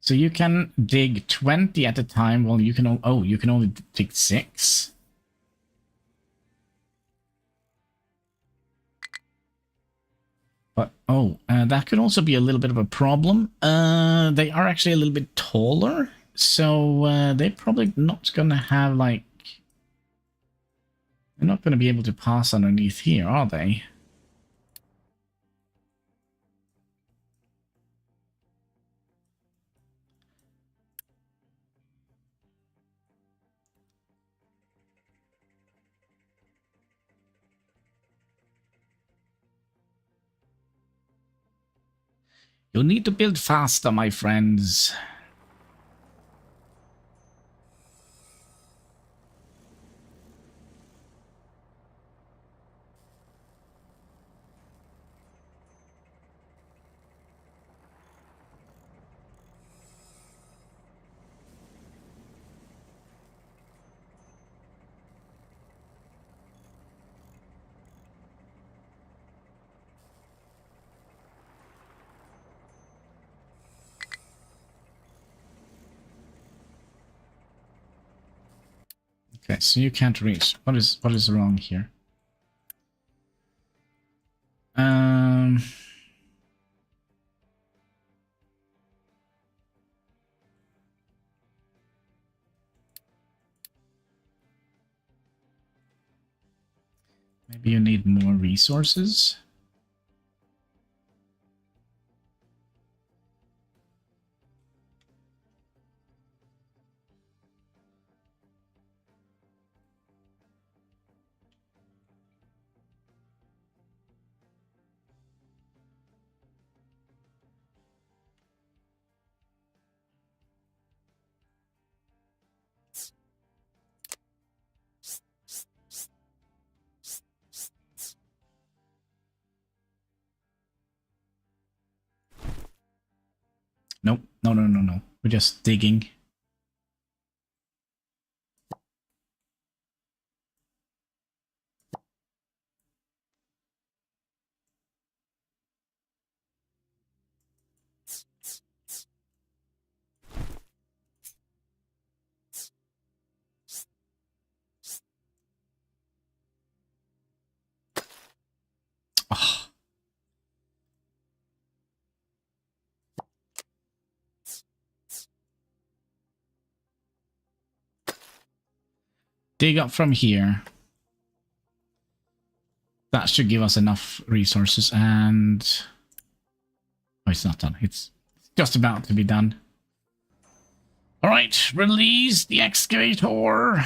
So you can dig 20 at a time. Well, you can you can only dig 6. But that could also be a little bit of a problem. They are actually a little bit taller, so they're probably not gonna have like. They're not gonna be able to pass underneath here, are they? You'll need to build faster, my friends. Okay, so you can't reach. What is wrong here? Maybe you need more resources. Nope. No. We're just digging. Oh. Dig up from here. That should give us enough resources, and... Oh, it's not done. It's just about to be done. Alright, release the excavator.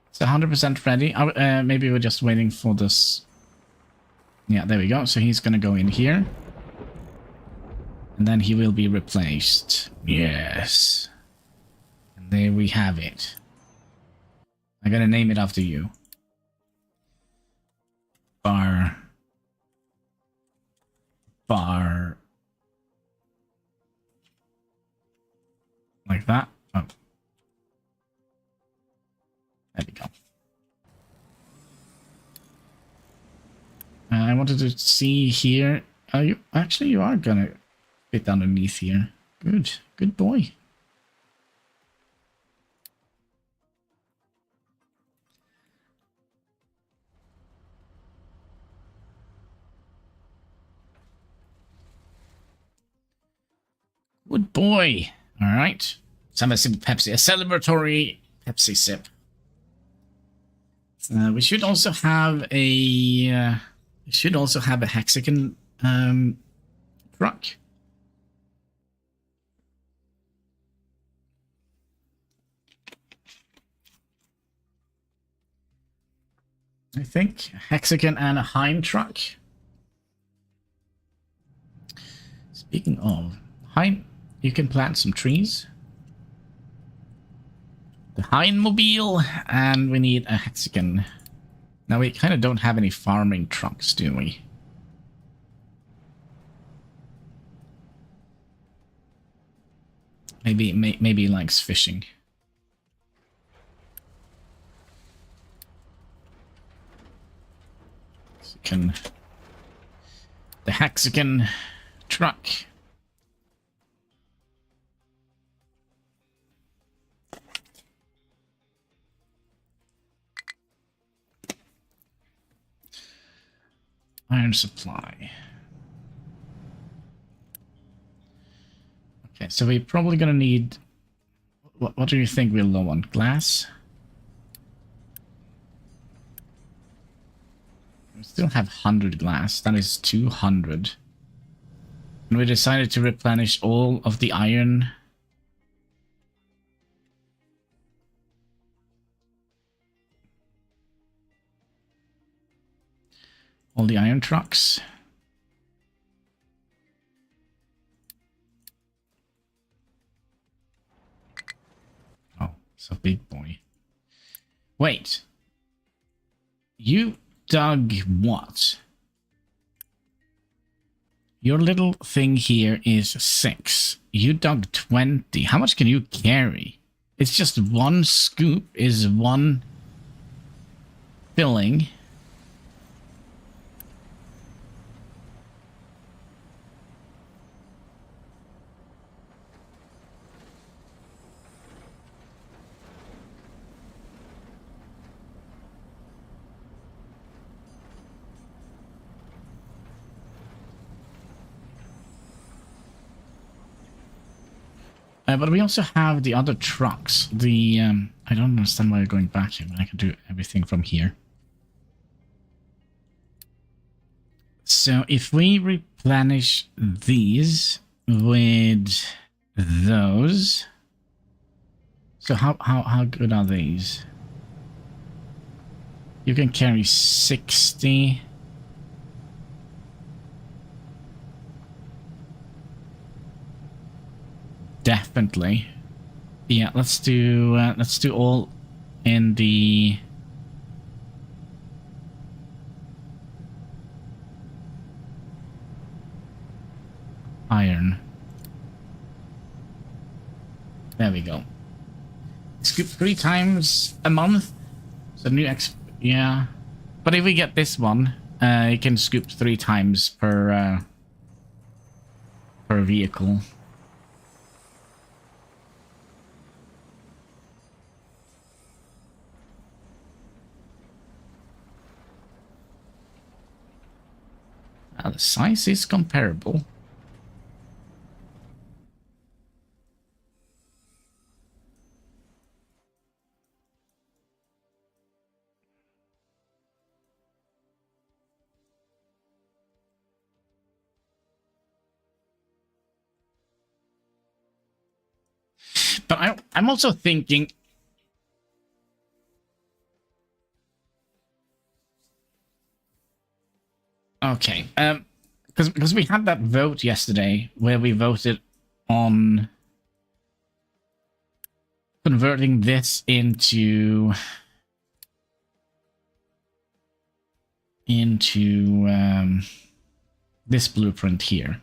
It's 100% ready. Maybe we're just waiting for this. Yeah, there we go. So he's gonna go in here. And then he will be replaced. Yes. And there we have it. I'm gonna name it after you. Bar. Like that. Oh. There we go. I wanted to see here. You are gonna fit underneath here. Good boy. Good boy. All right. Let's have a sip of Pepsi. A celebratory Pepsi sip. We should also have a hexagon truck. I think hexagon and a hind truck. Speaking of hind, you can plant some trees. The hindmobile, and we need a hexagon. Now we kind of don't have any farming trucks, do we? Maybe he likes fishing. The hexagon truck. Iron supply. Okay, so we're probably gonna need... What do you think we're low on? Glass? We still have 100 glass. That is 200. And we decided to replenish all of the iron. All the iron trucks. Oh, it's a big boy. Wait. You dug what? Your little thing here is 6. You dug 20. How much can you carry? It's just one scoop is one filling. But we also have the other trucks. The I don't understand why you're going back here, but I can do everything from here. So if we replenish these with those, so how good are these? You can carry 60. Definitely. Yeah, let's do all in the iron. There we go. Scoop 3 times a month. So new yeah. But if we get this one, you can scoop 3 times per vehicle. The size is comparable. But I'm also thinking... Okay, because we had that vote yesterday where we voted on converting this into this blueprint here.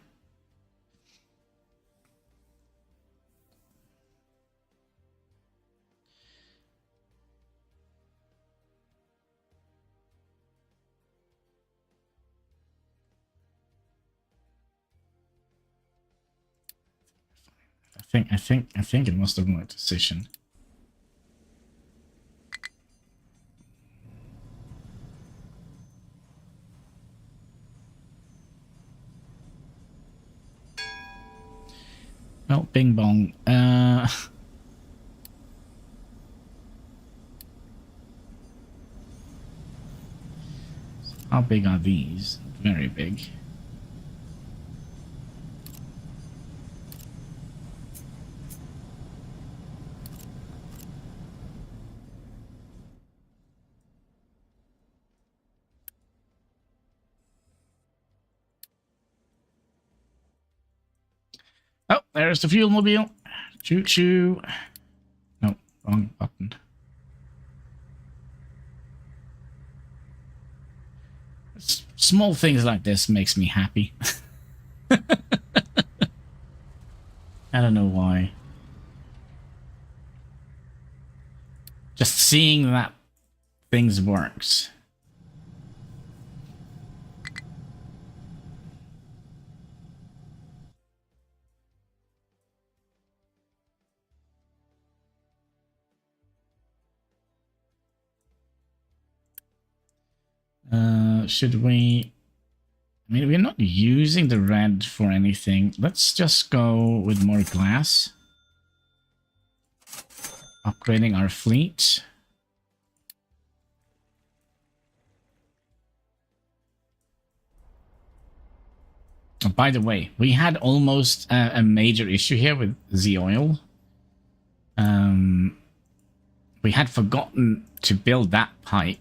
I think it must have been a decision. Well, bing bong. How big are these? Very big. Oh, there's the fuel mobile. Choo choo. No, wrong button. Small things like this makes me happy. I don't know why. Just seeing that things works. Should we... I mean, we're not using the red for anything. Let's just go with more glass. Upgrading our fleet. Oh, by the way, we had almost a major issue here with the oil. We had forgotten to build that pipe.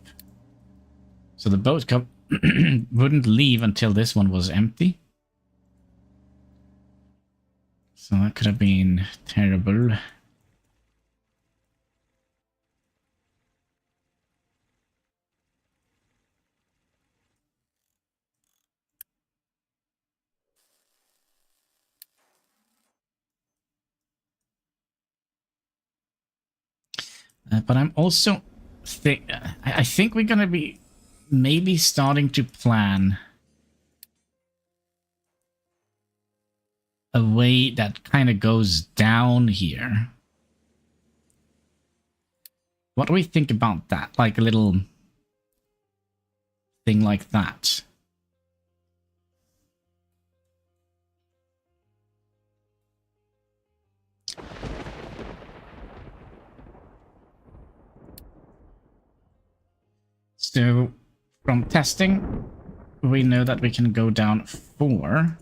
So the boat wouldn't leave until this one was empty. So that could have been terrible. But I'm also... I think we're going to be maybe starting to plan a way that kind of goes down here. What do we think about that? Like a little thing like that. So, from testing, we know that we can go down 4.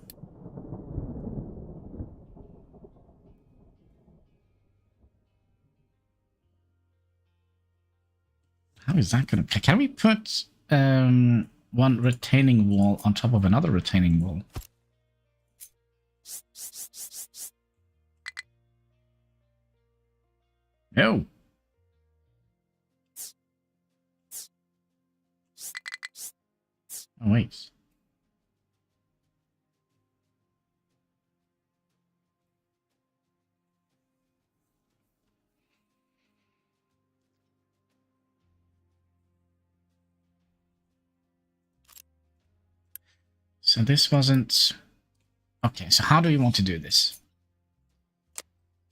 How is that going to... Can we put one retaining wall on top of another retaining wall? No. Oh, wait. So this wasn't... Okay, so how do we want to do this?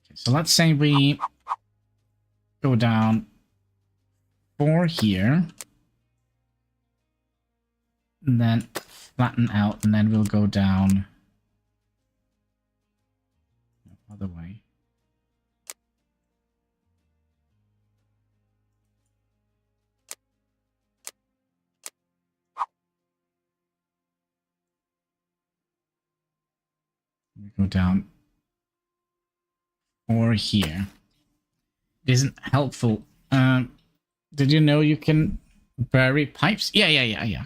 Okay, so let's say we go down 4 here. And then flatten out, and then we'll go down the other way. We go down 4 here. It isn't helpful. Did you know you can bury pipes? Yeah.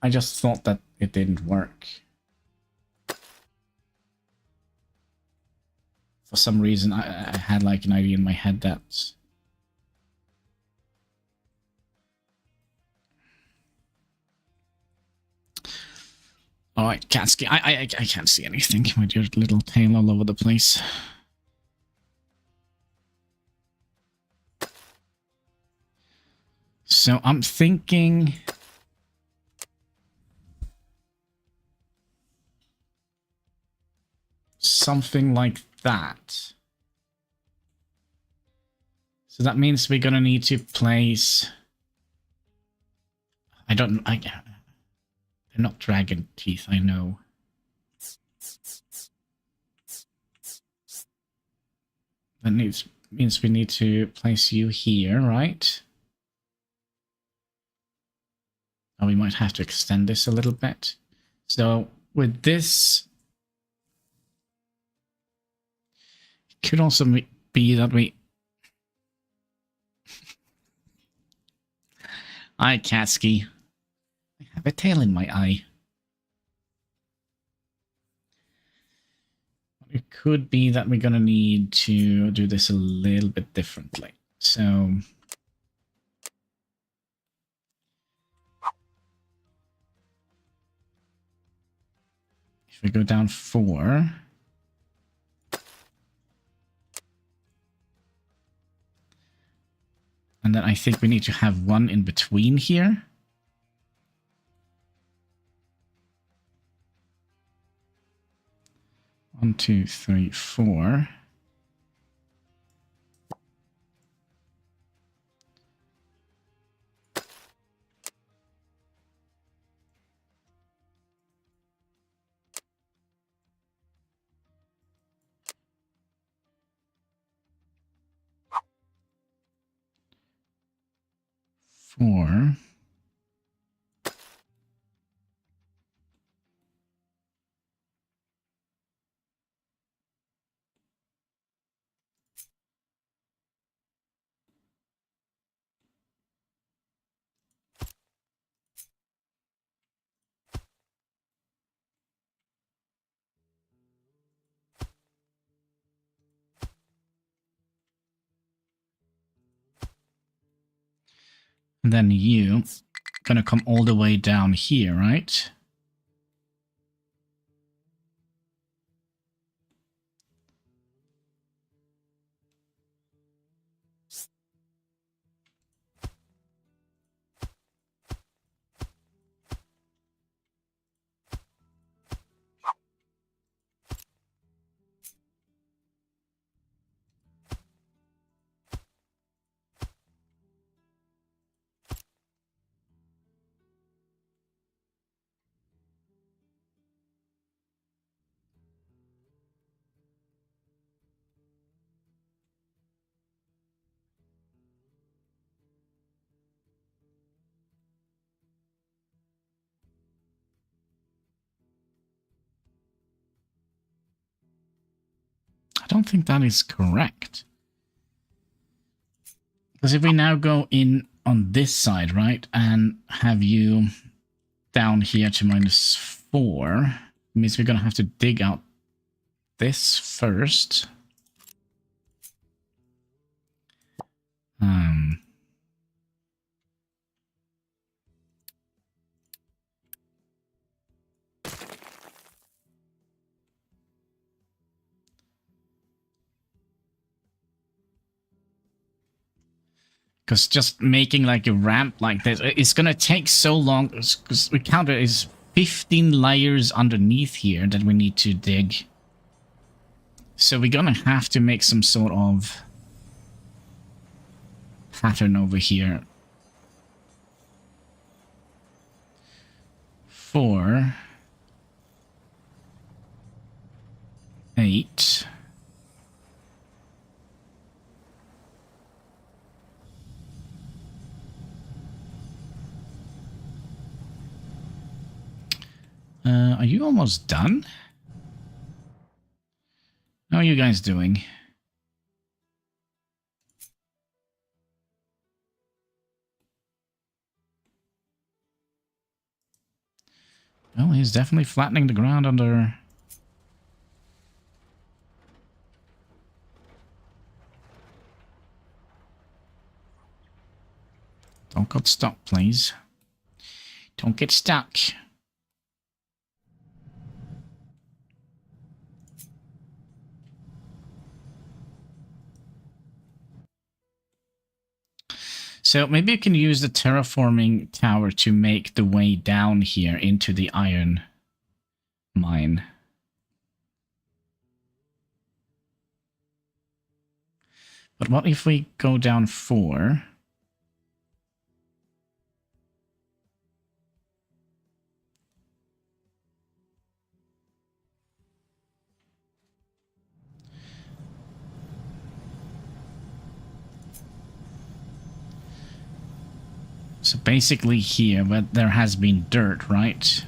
I just thought that it didn't work. For some reason, I had like an idea in my head that... Alright, Katsky, I can't see anything with your little tail all over the place. So I'm thinking... something like that. So that means we're gonna need to place... they're not dragon teeth, I know. That means we need to place you here, right? Oh, we might have to extend this a little bit. So with this, it could also be that we... Eye Katsuki. I have a tail in my eye. It could be that we're going to need to do this a little bit differently. So if we go down 4, and then I think we need to have one in between here. One, 2, 3, 4. Four. And then you gonna come all the way down here, right? I don't think that is correct. Because if we now go in on this side, right, and have you down here to -4, it means we're going to have to dig out this first. Because just making like a ramp like this, it's going to take so long. Because we counted is 15 layers underneath here that we need to dig. So we're going to have to make some sort of pattern over here. 4, 8. Are you almost done? How are you guys doing? Well, he's definitely flattening the ground under... Don't get stuck, please. Don't get stuck. So maybe you can use the terraforming tower to make the way down here into the iron mine. But what if we go down 4? So basically here, where there has been dirt, right?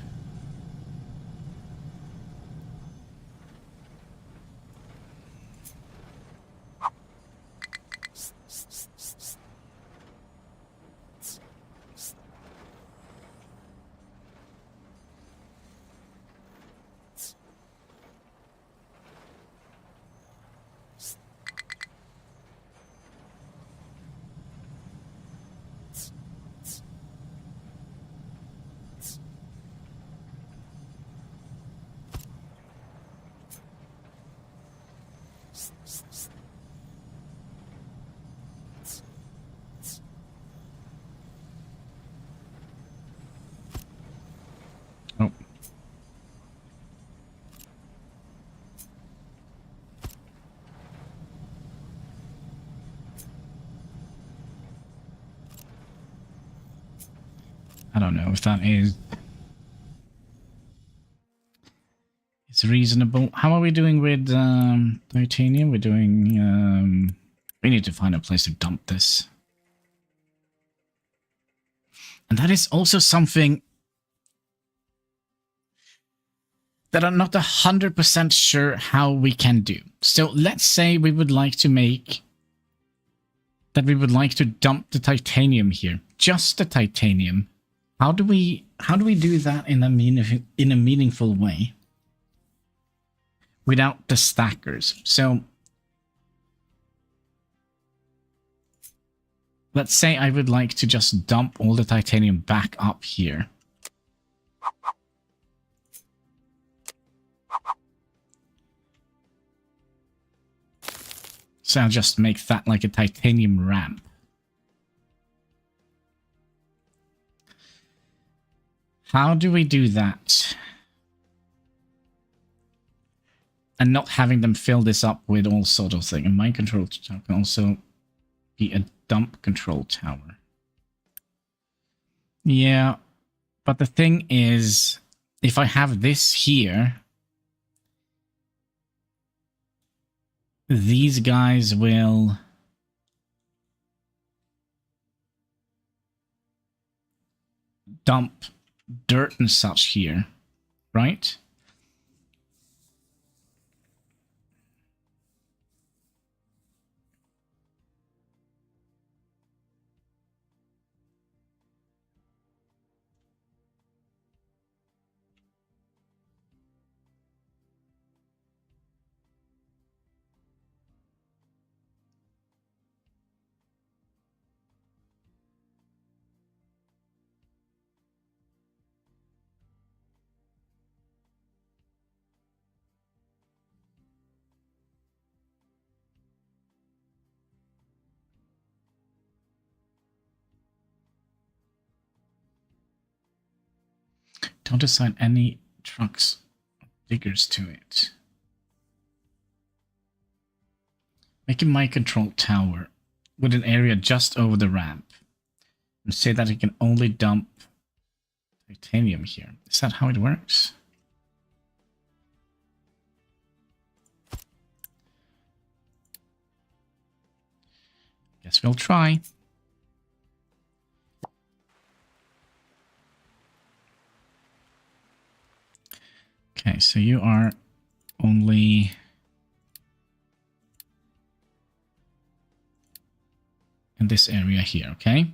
Oh. I don't know if that is... It's reasonable. How are we doing with titanium? We're doing... we need to find a place to dump this. And that is also something that I'm not 100% sure how we can do. So let's say we would like to make... that we would like to dump the titanium here. Just the titanium. How do we do that in a meaningful way? Without the stackers. So let's say I would like to just dump all the titanium back up here. So I'll just make that like a titanium ramp. How do we do that? And not having them fill this up with all sort of thing. And my control tower can also be a dump control tower. Yeah, but the thing is, if I have this here, these guys will dump dirt and such here, right? Don't assign any trucks or diggers to it. Make a my control tower with an area just over the ramp. And say that it can only dump titanium here. Is that how it works? Guess we'll try. Okay, so you are only in this area here, okay? Make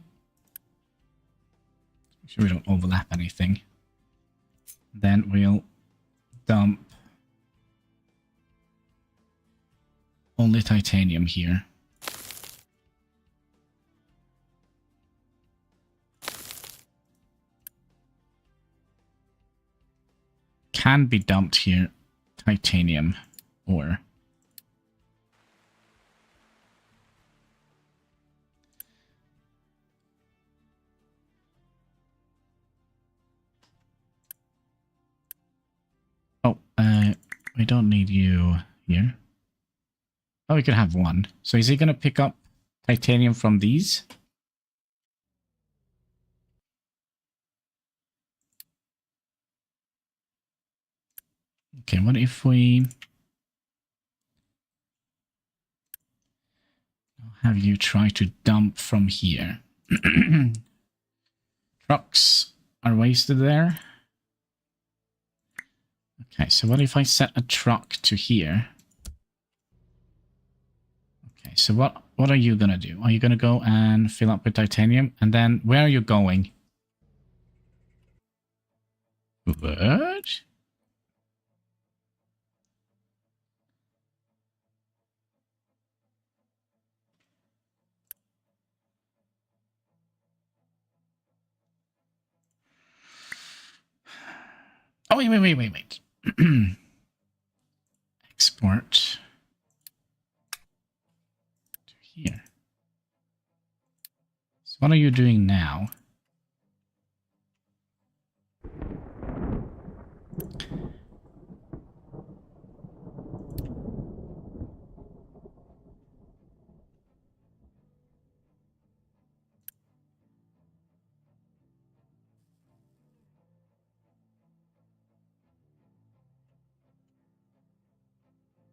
sure we don't overlap anything. Then we'll dump only titanium here. Can be dumped here, titanium ore. Oh, we don't need you here. Oh, we can have one. So is he going to pick up titanium from these? Okay, what if we have you try to dump from here? Trucks are wasted there. Okay, so what if I set a truck to here? Okay, so what are you gonna do? Are you gonna go and fill up with titanium? And then where are you going? What? Oh, wait. Export to here. So what are you doing now?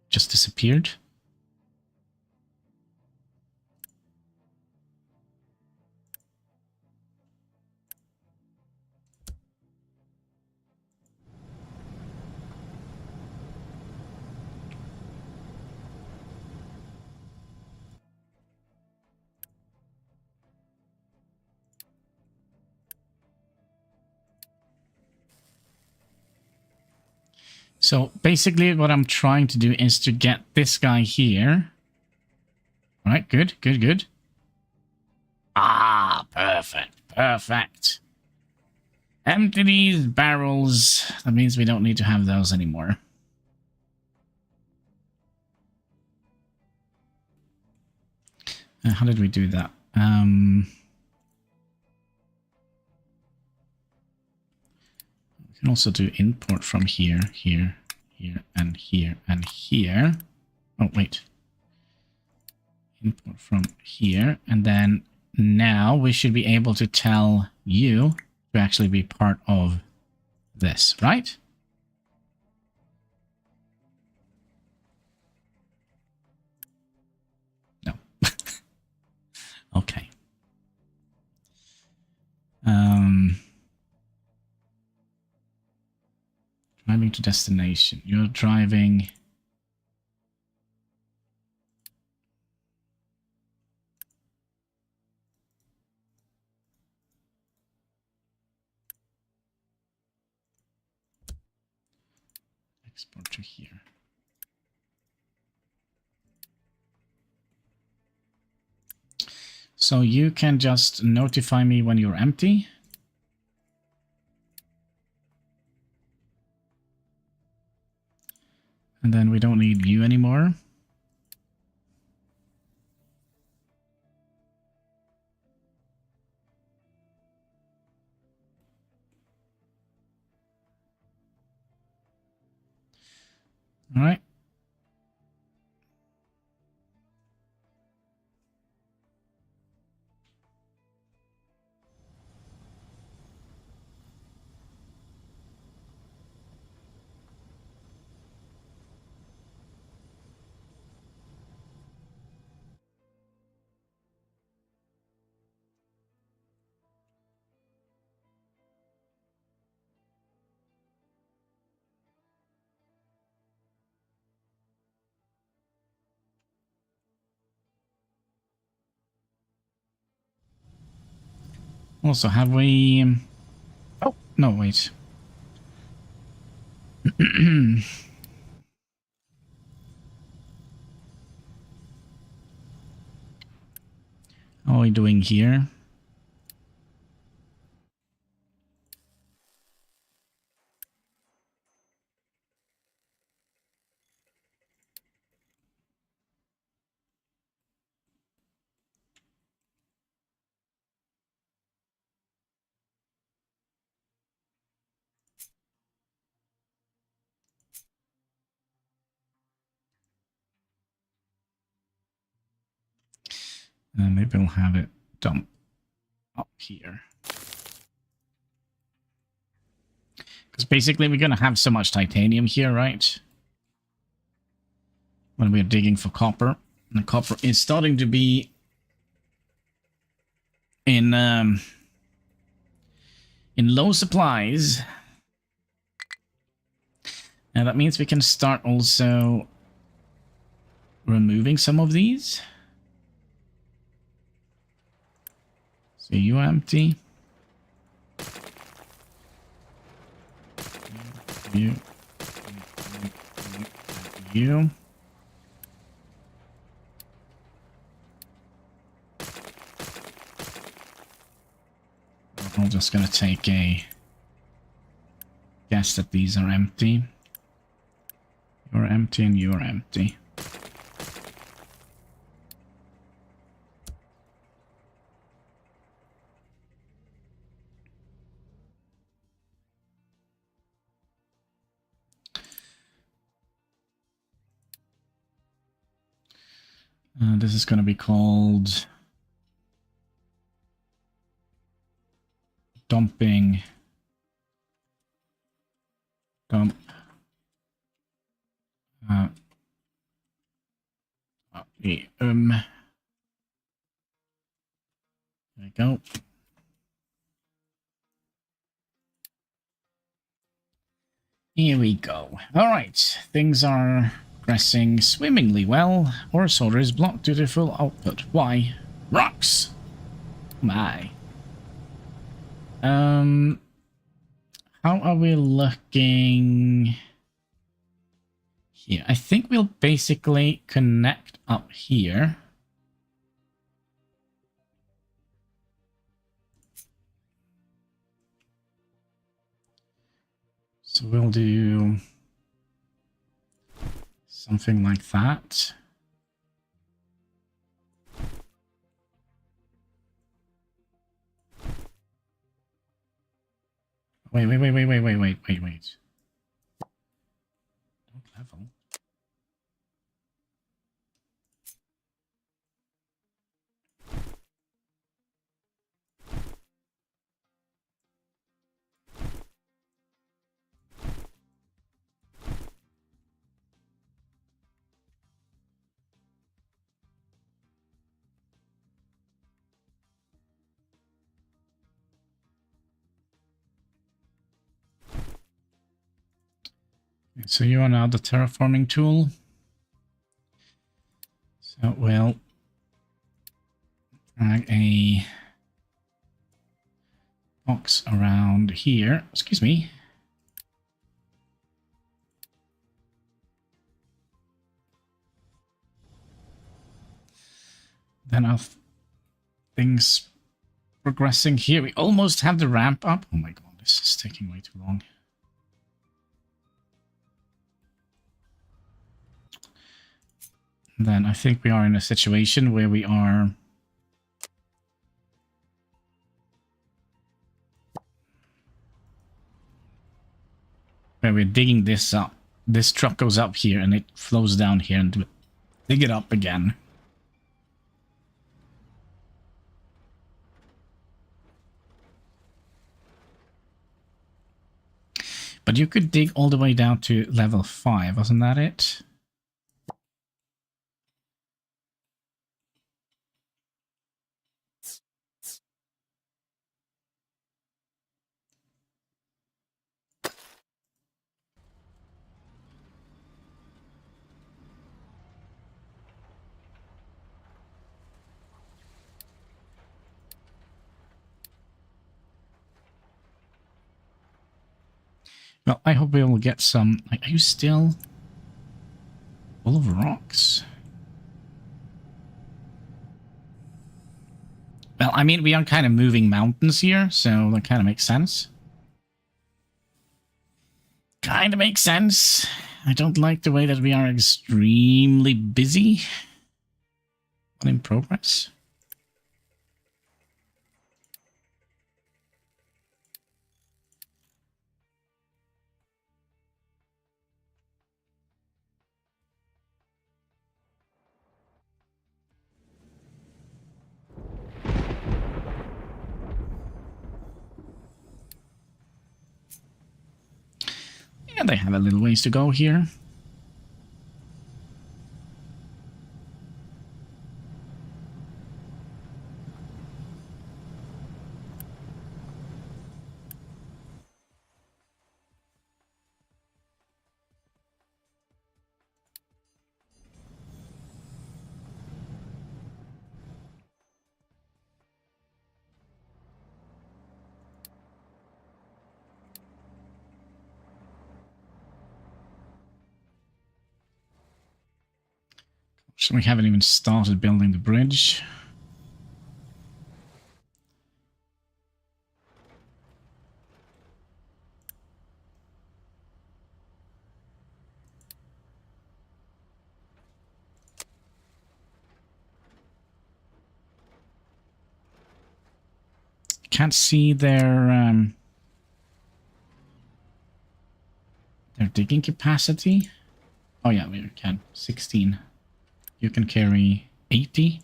Just disappeared? So basically what I'm trying to do is to get this guy here. All right, good. Ah, perfect. Empty these barrels. That means we don't need to have those anymore. How did we do that? We can also do import from here, and here. Oh, wait. Import from here, and then now we should be able to tell you to actually be part of this, right? No. Okay. Driving to destination. You're driving... Export to here. So you can just notify me when you're empty. And then we don't need you anymore. All right. Also, have we... Oh, no, wait. How are we doing here? Maybe we'll have it dump up here. Because basically we're going to have so much titanium here, right? When we're digging for copper. And the copper is starting to be in in low supplies. And that means we can start also removing some of these. So you are empty. You. I'm just gonna take a guess that these are empty. You're empty and you're empty. This is going to be called dumping. Dump. There we go. Here we go. All right, things are progressing swimmingly well. Ore sorter is blocked due to full output. Why? Rocks! My. How are we looking here? I think we'll basically connect up here. So we'll do something like that. Wait. Don't level. So you are now the terraforming tool. So we'll drag a box around here. Excuse me. Then our things progressing here. We almost have the ramp up. Oh my god, this is taking way too long. Then I think we are in a situation where we are we're digging this up. This truck goes up here and it flows down here and we dig it up again. But you could dig all the way down to level 5, wasn't that it? Well, I hope we will get some... Are you still full of rocks? Well, I mean, we are kind of moving mountains here, so that kind of makes sense. Kind of makes sense. I don't like the way that we are extremely busy. But in progress. Yeah, they have a little ways to go here. We haven't even started building the bridge. Can't see their digging capacity. Oh yeah, we can. 16. You can carry 80.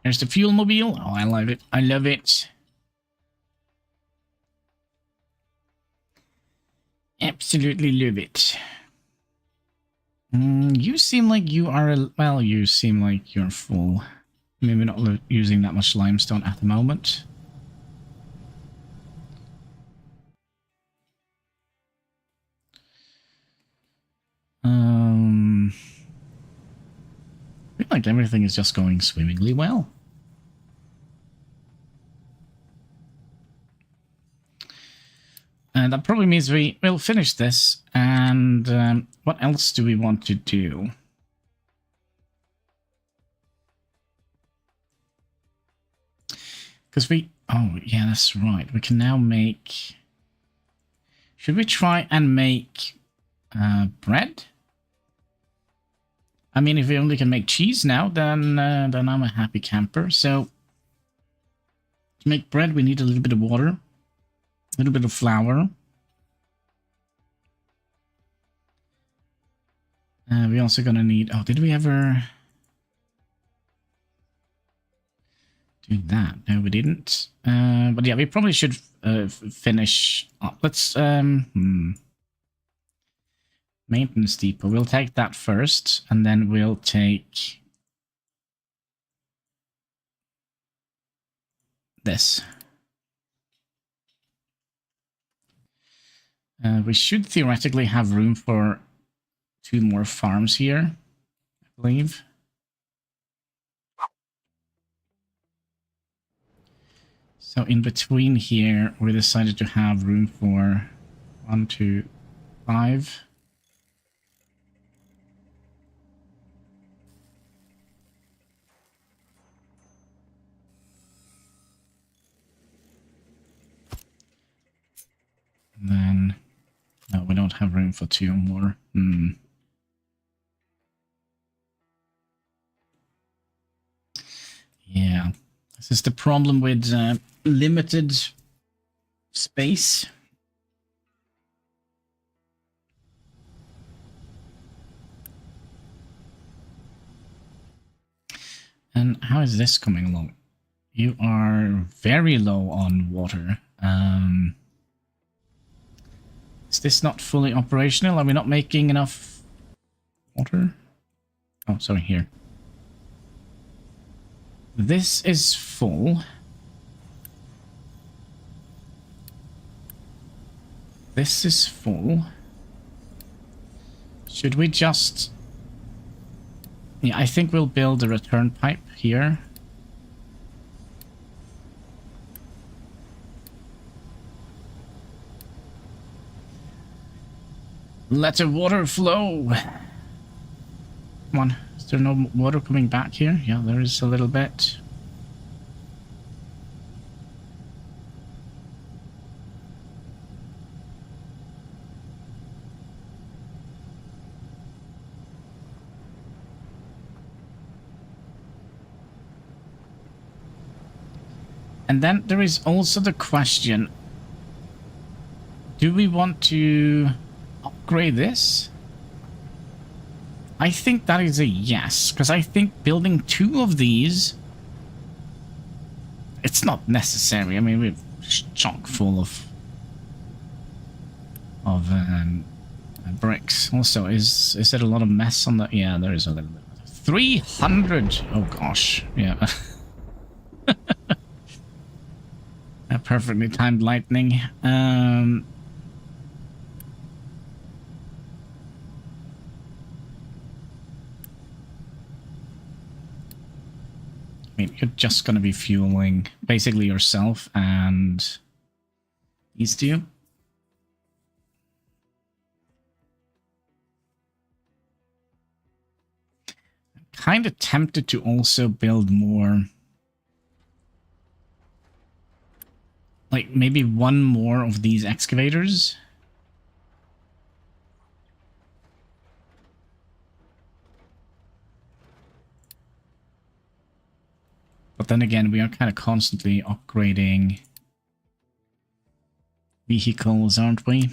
There's the fuel mobile. Oh, I love it. I love it. Absolutely love it. You seem like you are... Well, you seem like you're full. Maybe not using that much limestone at the moment. I feel like everything is just going swimmingly well. And that probably means we will finish this. And what else do we want to do? Because we... Oh, yeah, that's right. We can now make... Should we try and make bread? I mean, if we only can make cheese now, then I'm a happy camper. So, to make bread, we need a little bit of water. A little bit of flour. We're also going to need... Oh, did we ever... do that? No, we didn't. But yeah, we probably should finish up. Let's... Maintenance depot. We'll take that first, and then we'll take this. We should theoretically have room for 2 more farms here, I believe. So in between here, we decided to have room for 1, 2, 5. Then, no, we don't have room for 2 more. Yeah, this is the problem with limited space. And how is this coming along? You are very low on water. Is this not fully operational? Are we not making enough water? Oh, sorry, here. This is full. This is full. Should we just... Yeah, I think we'll build a return pipe here. Let the water flow. Come on. Is there no water coming back here? Yeah, there is a little bit. And then there is also the question, do we want to upgrade this? I think that is a yes, because I think building 2 of these, it's not necessary. I mean, we're chock full of bricks. Also, is there a lot of mess on the... Yeah, there is a little bit. 300! Oh gosh, yeah. A perfectly timed lightning. I mean, you're just going to be fueling basically yourself and these 2. kind of tempted to also build more, like maybe one more of these excavators. But then again, we are kind of constantly upgrading vehicles, aren't we?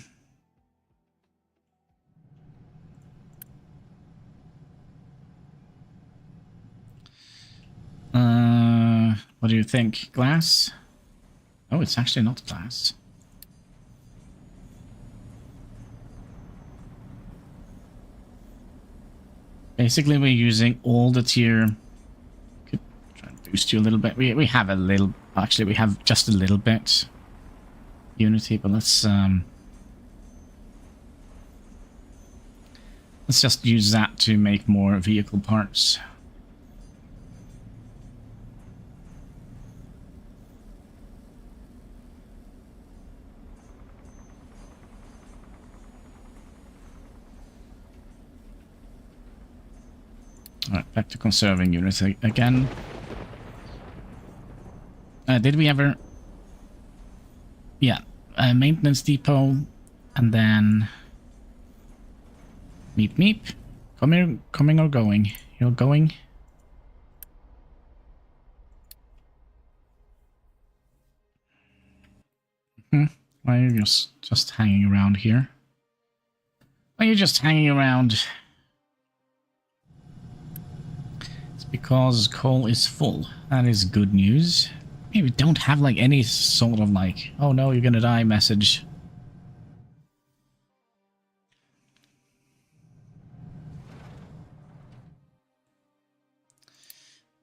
What do you think? Glass? Oh, it's actually not glass. Basically, we're using all the tier. Could try and boost you a little bit. We have a little. Actually, we have just a little bit unity, but let's just use that to make more vehicle parts. Alright, back to conserving units again. Did we ever... Yeah, maintenance depot, and then... Meep meep. Coming or going? You're going? Why are you just hanging around here? Why are you just hanging around? Because coal is full. That is good news. Maybe we don't have like any sort of like, oh no, you're gonna die message.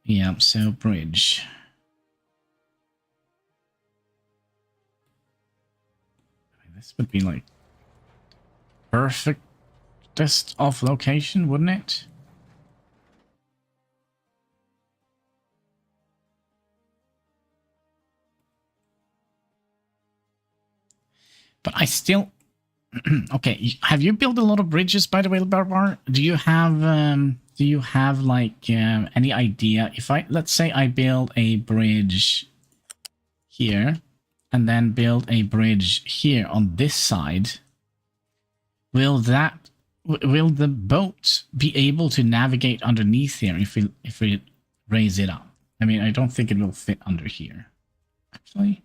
Yeah, so bridge. I mean, this would be like perfectest off location, wouldn't it? But I still... Okay, have you built a lot of bridges, by the way, Barbar? Do you have like any idea if let's say I build a bridge here and then build a bridge here on this side, will the boat be able to navigate underneath here if we raise it up? I mean, I don't think it will fit under here. Actually,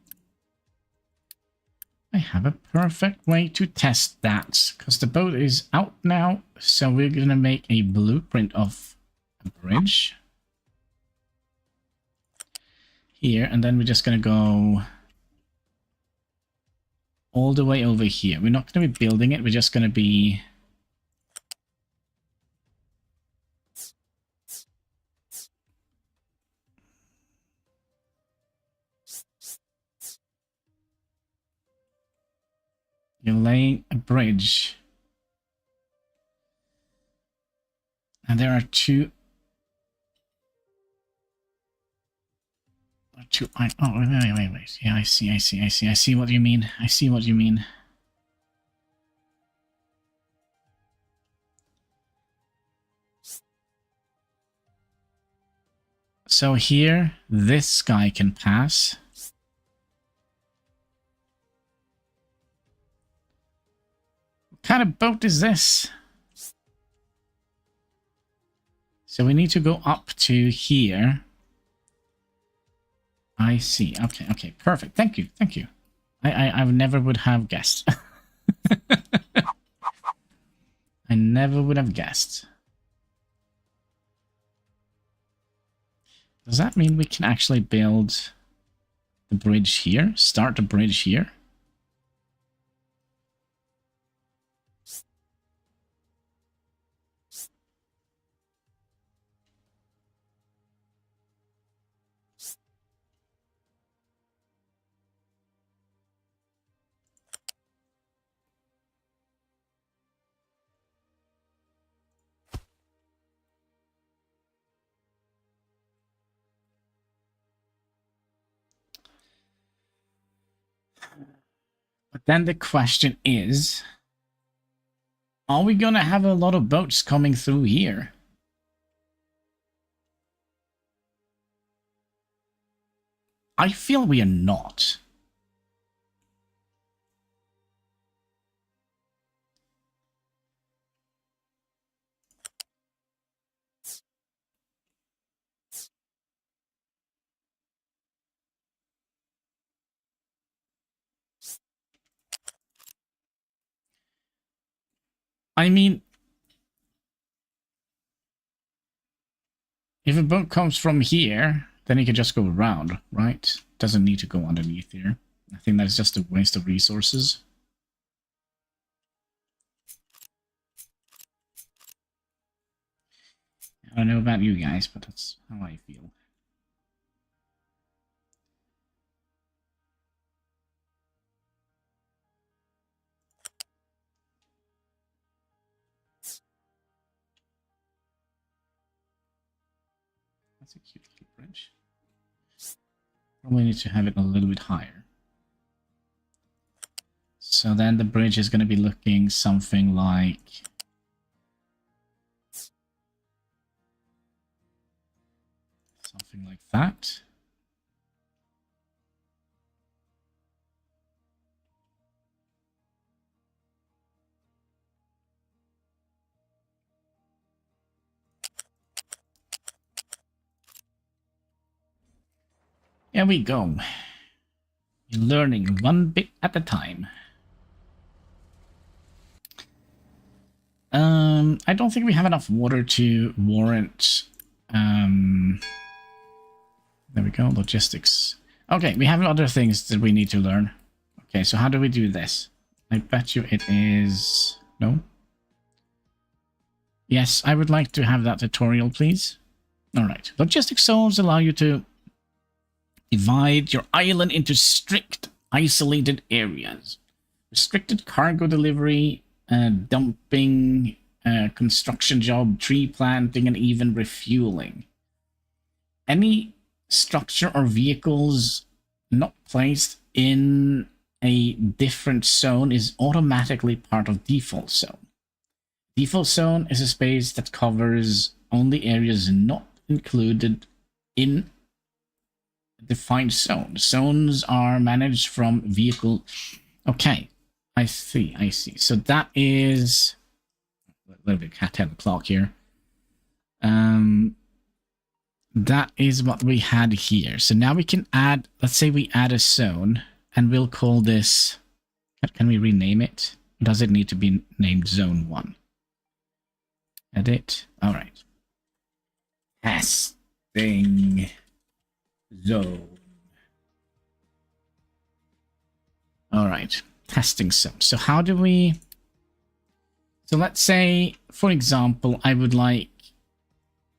I have a perfect way to test that, because the boat is out now, so we're going to make a blueprint of a bridge here, and then we're just going to go all the way over here. We're not going to be building it, we're just going to be... You're laying a bridge. And there are two... Oh, wait. Yeah, I see what you mean. I see what you mean. So here, this guy can pass. What kind of boat is this? So we need to go up to here. I see. Okay, perfect. Thank you. I never would have guessed. I never would have guessed. Does that mean we can actually build the bridge here? Start the bridge here? But then the question is, are we gonna have a lot of boats coming through here? I feel we are not. I mean, if a boat comes from here, then it can just go around, right? Doesn't need to go underneath here. I think that's just a waste of resources. I don't know about you guys, but that's how I feel. That's a cute little bridge. Probably need to have it a little bit higher. So then the bridge is going to be looking something like... something like that. There we go. You're learning one bit at a time. I don't think we have enough water to warrant... there we go, logistics. Okay, we have other things that we need to learn. Okay, so how do we do this? I bet you it is... No? Yes, I would like to have that tutorial, please. Alright, logistics zones allow you to divide your island into strict, isolated areas. Restricted cargo delivery, dumping, construction job, tree planting, and even refueling. Any structure or vehicles not placed in a different zone is automatically part of default zone. Default zone is a space that covers only areas not included in defined zone. Zones are managed from vehicle. Okay, I see. So that is a little bit cat tail clock here. That is what we had here. So now we can add, let's say we add a zone, and we'll call this, can we rename it? Does it need to be named Zone 1? Edit. All right. Testing zone. All right. Testing zone. So how do we... So let's say, for example, I would like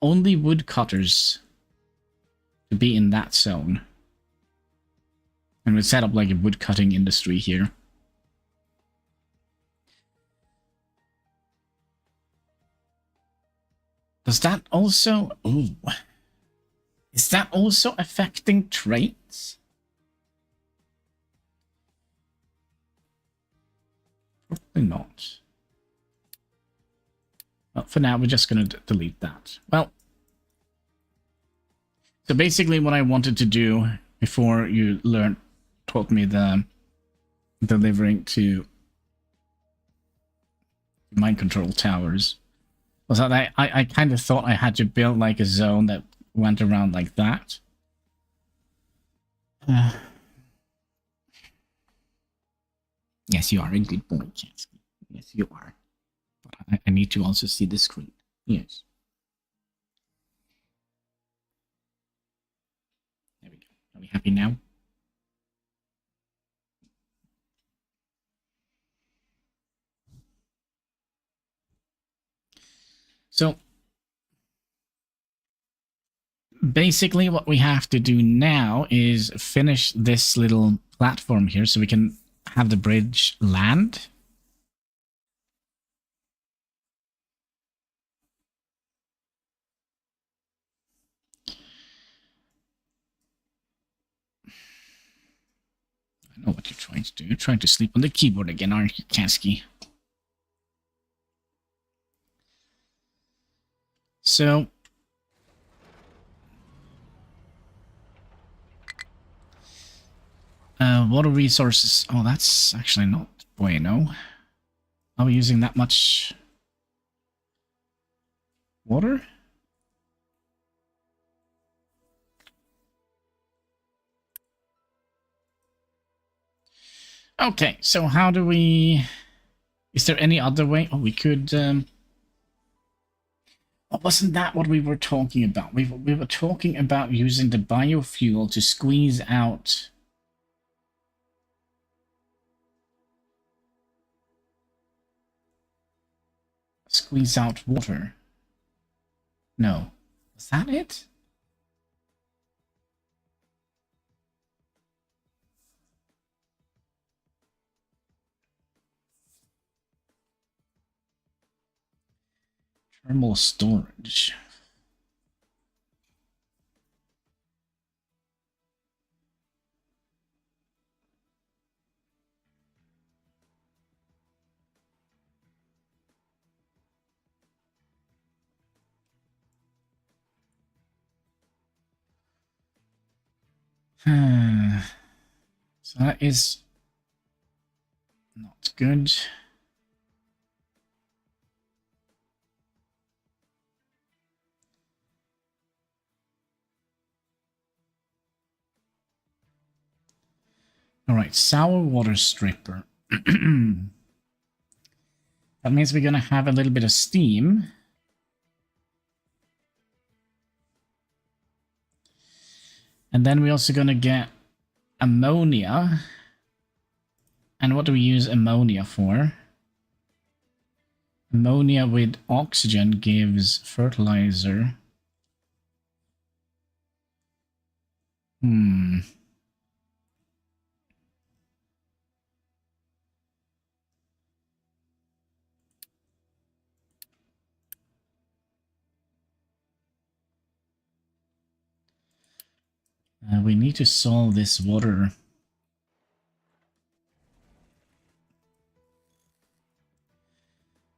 only woodcutters to be in that zone. And we'll set up like a woodcutting industry here. Does that also... Ooh. Is that also affecting traits? Probably not. Well, for now, we're just going to delete that. Well, so basically what I wanted to do before you taught me the delivering to mind control towers was that I kind of thought I had to build like a zone that went around like that. Yes, you are a good boy, Chansky. Yes, you are. But I need to also see the screen. Yes. There we go. Are we happy now? So basically what we have to do now is finish this little platform here so we can have the bridge land. I know what you're trying to do. You're trying to sleep on the keyboard again, aren't you, Kansky? So Water resources. Oh, that's actually not bueno. Are we using that much water? Okay, so how do we... Is there any other way? Oh, we could... Oh, wasn't that what we were talking about? We were talking about using the biofuel to squeeze out... Squeeze out water. No. Was that it? Thermal storage. So that is not good. All right, sour water stripper. That means we're going to have a little bit of steam. And then we're also going to get ammonia. And what do we use ammonia for? Ammonia with oxygen gives fertilizer. We need to solve this water.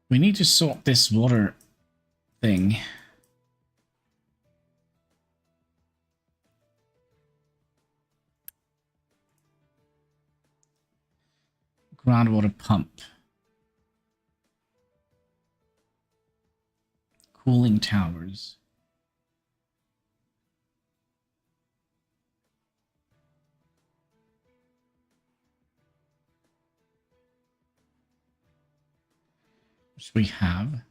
We need to sort this water thing. Groundwater pump. Cooling towers. Which we have.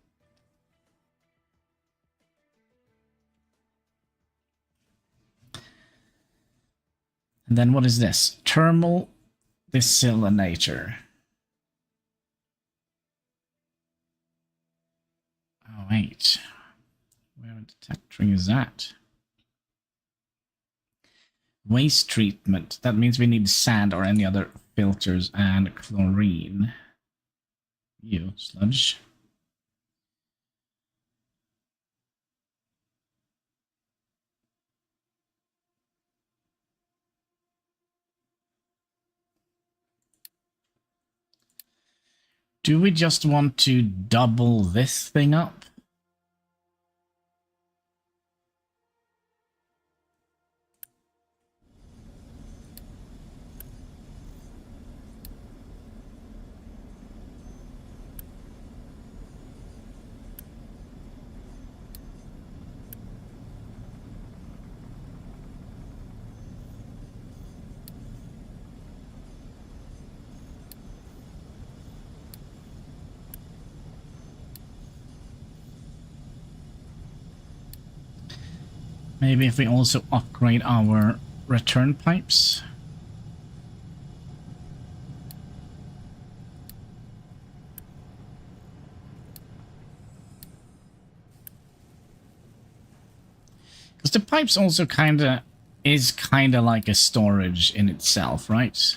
And then what is this? Thermal desalinator. Oh, wait. Where detecting is that? Waste treatment. That means we need sand or any other filters and chlorine. You sludge. Do we just want to double this thing up? Maybe if we also upgrade our return pipes. Because the pipes also is kind of like a storage in itself, right?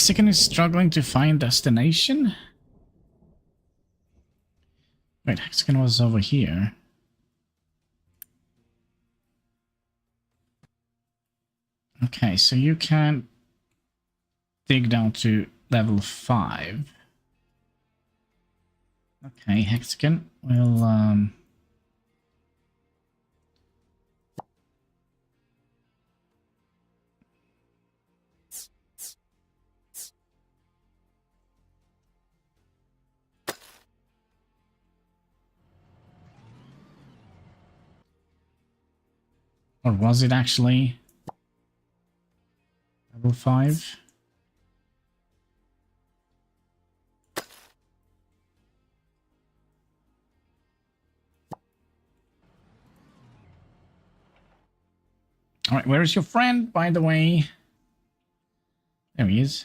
Hexagon is struggling to find destination. Wait, Hexagon was over here. Okay, so you can dig down to level 5. Okay, Hexagon will or was it actually level 5? All right, where is your friend, by the way? There he is.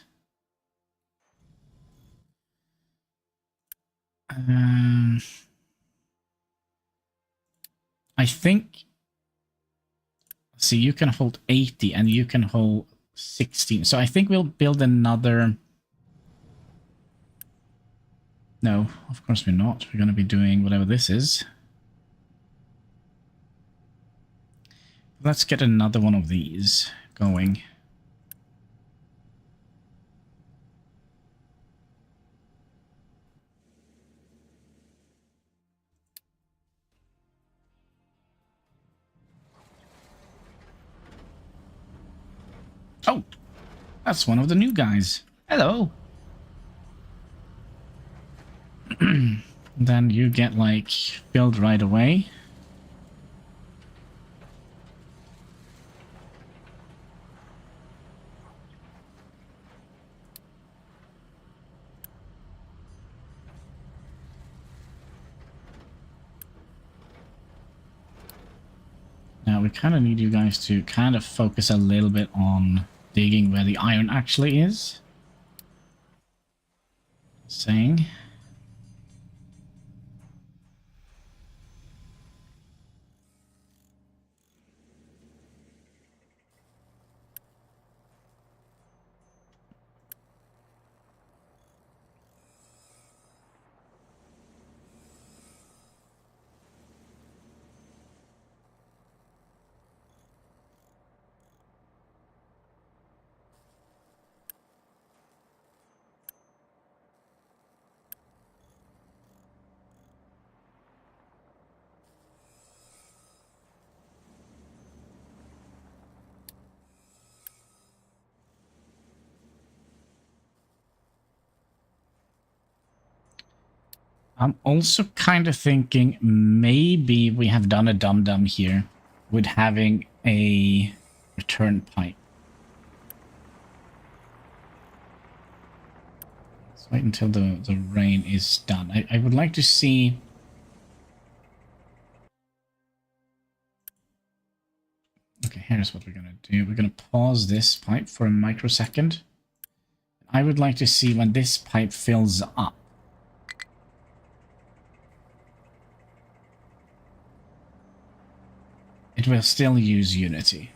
I think... See, you can hold 80 and you can hold 16. So I think we'll build another... No, of course we're not. We're going to be doing whatever this is. Let's get another one of these going. Oh, that's one of the new guys. Hello. Then you get, like, build right away. Now, we kind of need you guys to kind of focus a little bit on digging where the iron actually is. Saying. I'm also kind of thinking maybe we have done a dum-dum here with having a return pipe. Let's wait until the rain is done. I would like to see... Okay, here's what we're going to do. We're going to pause this pipe for a microsecond. I would like to see when this pipe fills up. It will still use Unity.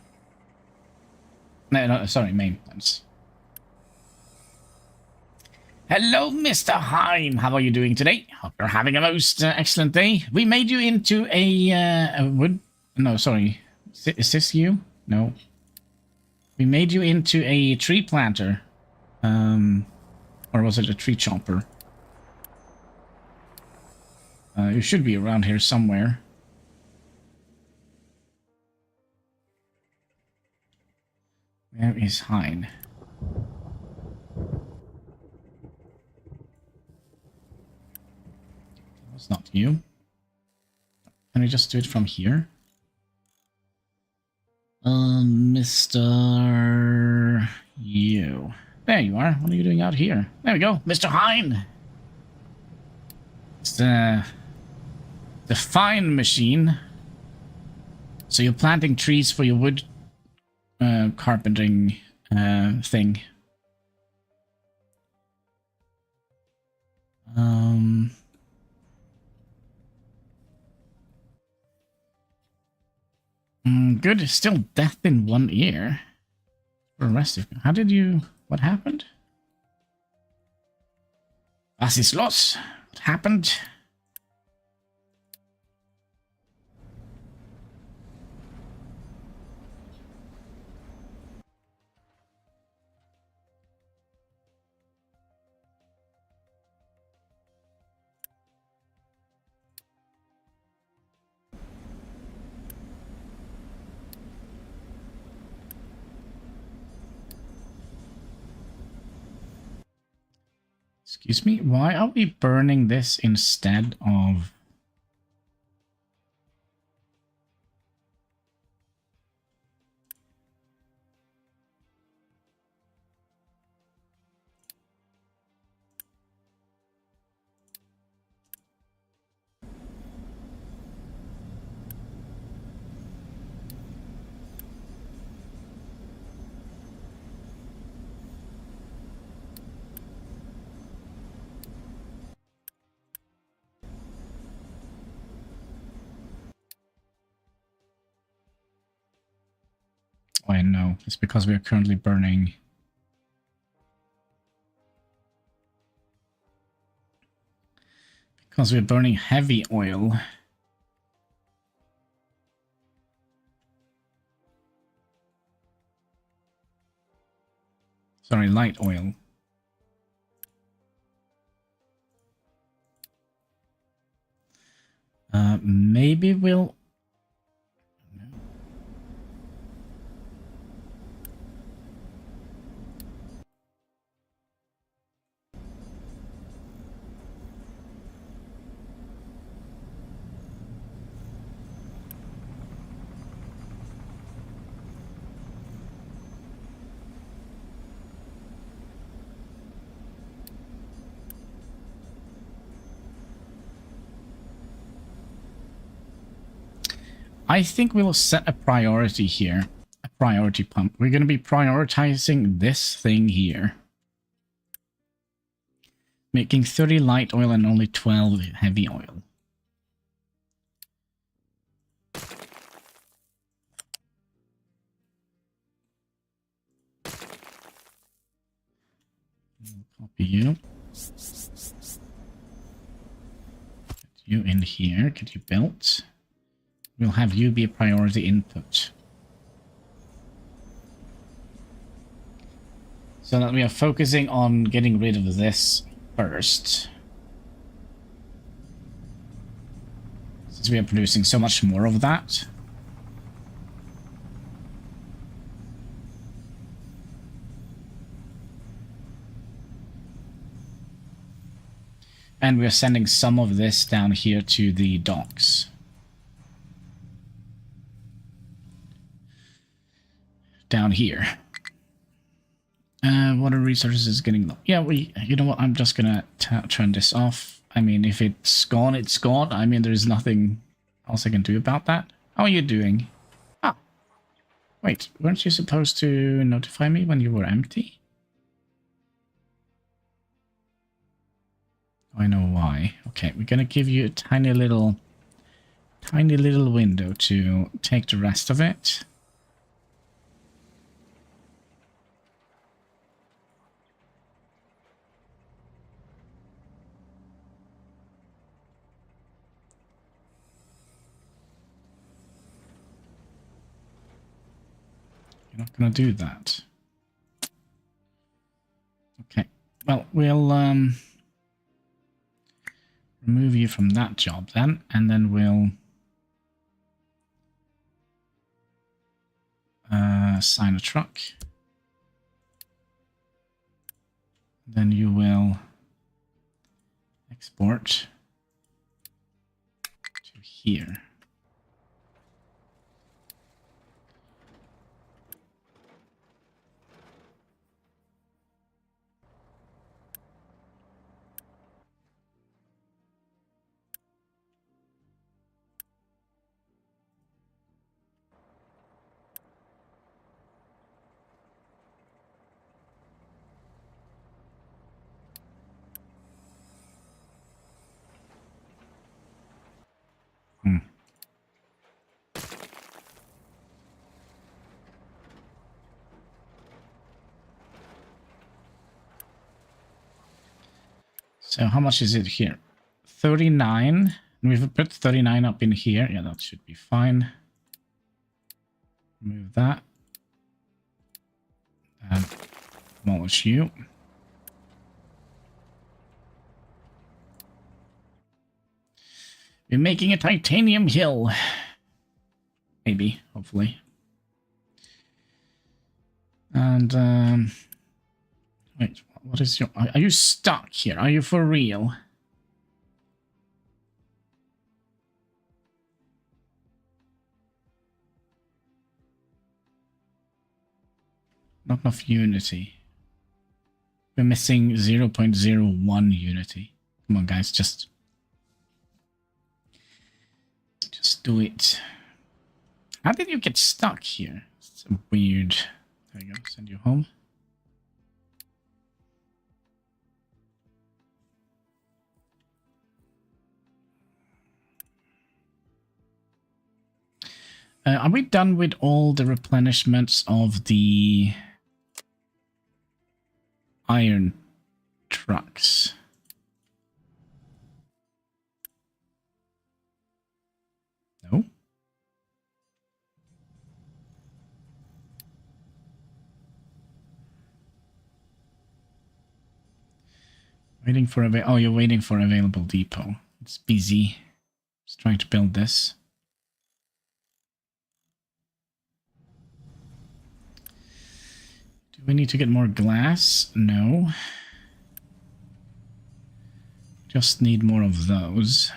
No, sorry, maintenance. Hello, Mr. Heim. How are you doing today? Hope you're having a most excellent day. We made you into a wood... No, sorry. Is this you? No. We made you into a tree planter. Or was it a tree chopper? You should be around here somewhere. Where is Hein? That's not you. Can we just do it from here? Mr. You. There you are. What are you doing out here? There we go. Mr. Hein! It's the fine machine. So you're planting trees for your wood carpenting thing. Good. Still death in one ear. For the rest of you. How did you... What happened? Was ist los? What happened? Excuse me, why are we burning this instead of... Oh, I know. It's because we are currently burning... Because we're burning heavy oil. Sorry, light oil. Maybe we'll... I think we'll set a priority here. A priority pump. We're going to be prioritizing this thing here. Making 30 light oil and only 12 heavy oil. Copy you. Get you in here. Get you built. We'll have you be a priority input. So that we are focusing on getting rid of this first. Since we are producing so much more of that. And we are sending some of this down here to the docks. Down here. Water resources is getting low. Yeah, you know what? I'm just gonna turn this off. I mean, if it's gone, it's gone. I mean, there's nothing else I can do about that. How are you doing? Ah, wait, weren't you supposed to notify me when you were empty? I know why. Okay, we're gonna give you a tiny little window to take the rest of it. You're not gonna do that. Okay. Well, we'll remove you from that job then, and then we'll assign a truck. Then you will export to here. So how much is it here? 39. We've put 39 up in here. Yeah, that should be fine. Move that. And demolish you. We're making a titanium hill. Maybe, hopefully. And, wait, what is your... Are you stuck here? Are you for real? Not enough unity. We're missing 0.01 unity. Come on, guys, just do it. How did you get stuck here? It's weird. There you go. Send you home. Are we done with all the replenishments of the iron trucks? No? Waiting for oh, you're waiting for available depot. It's busy. Just trying to build this. Do we need to get more glass? No. Just need more of those.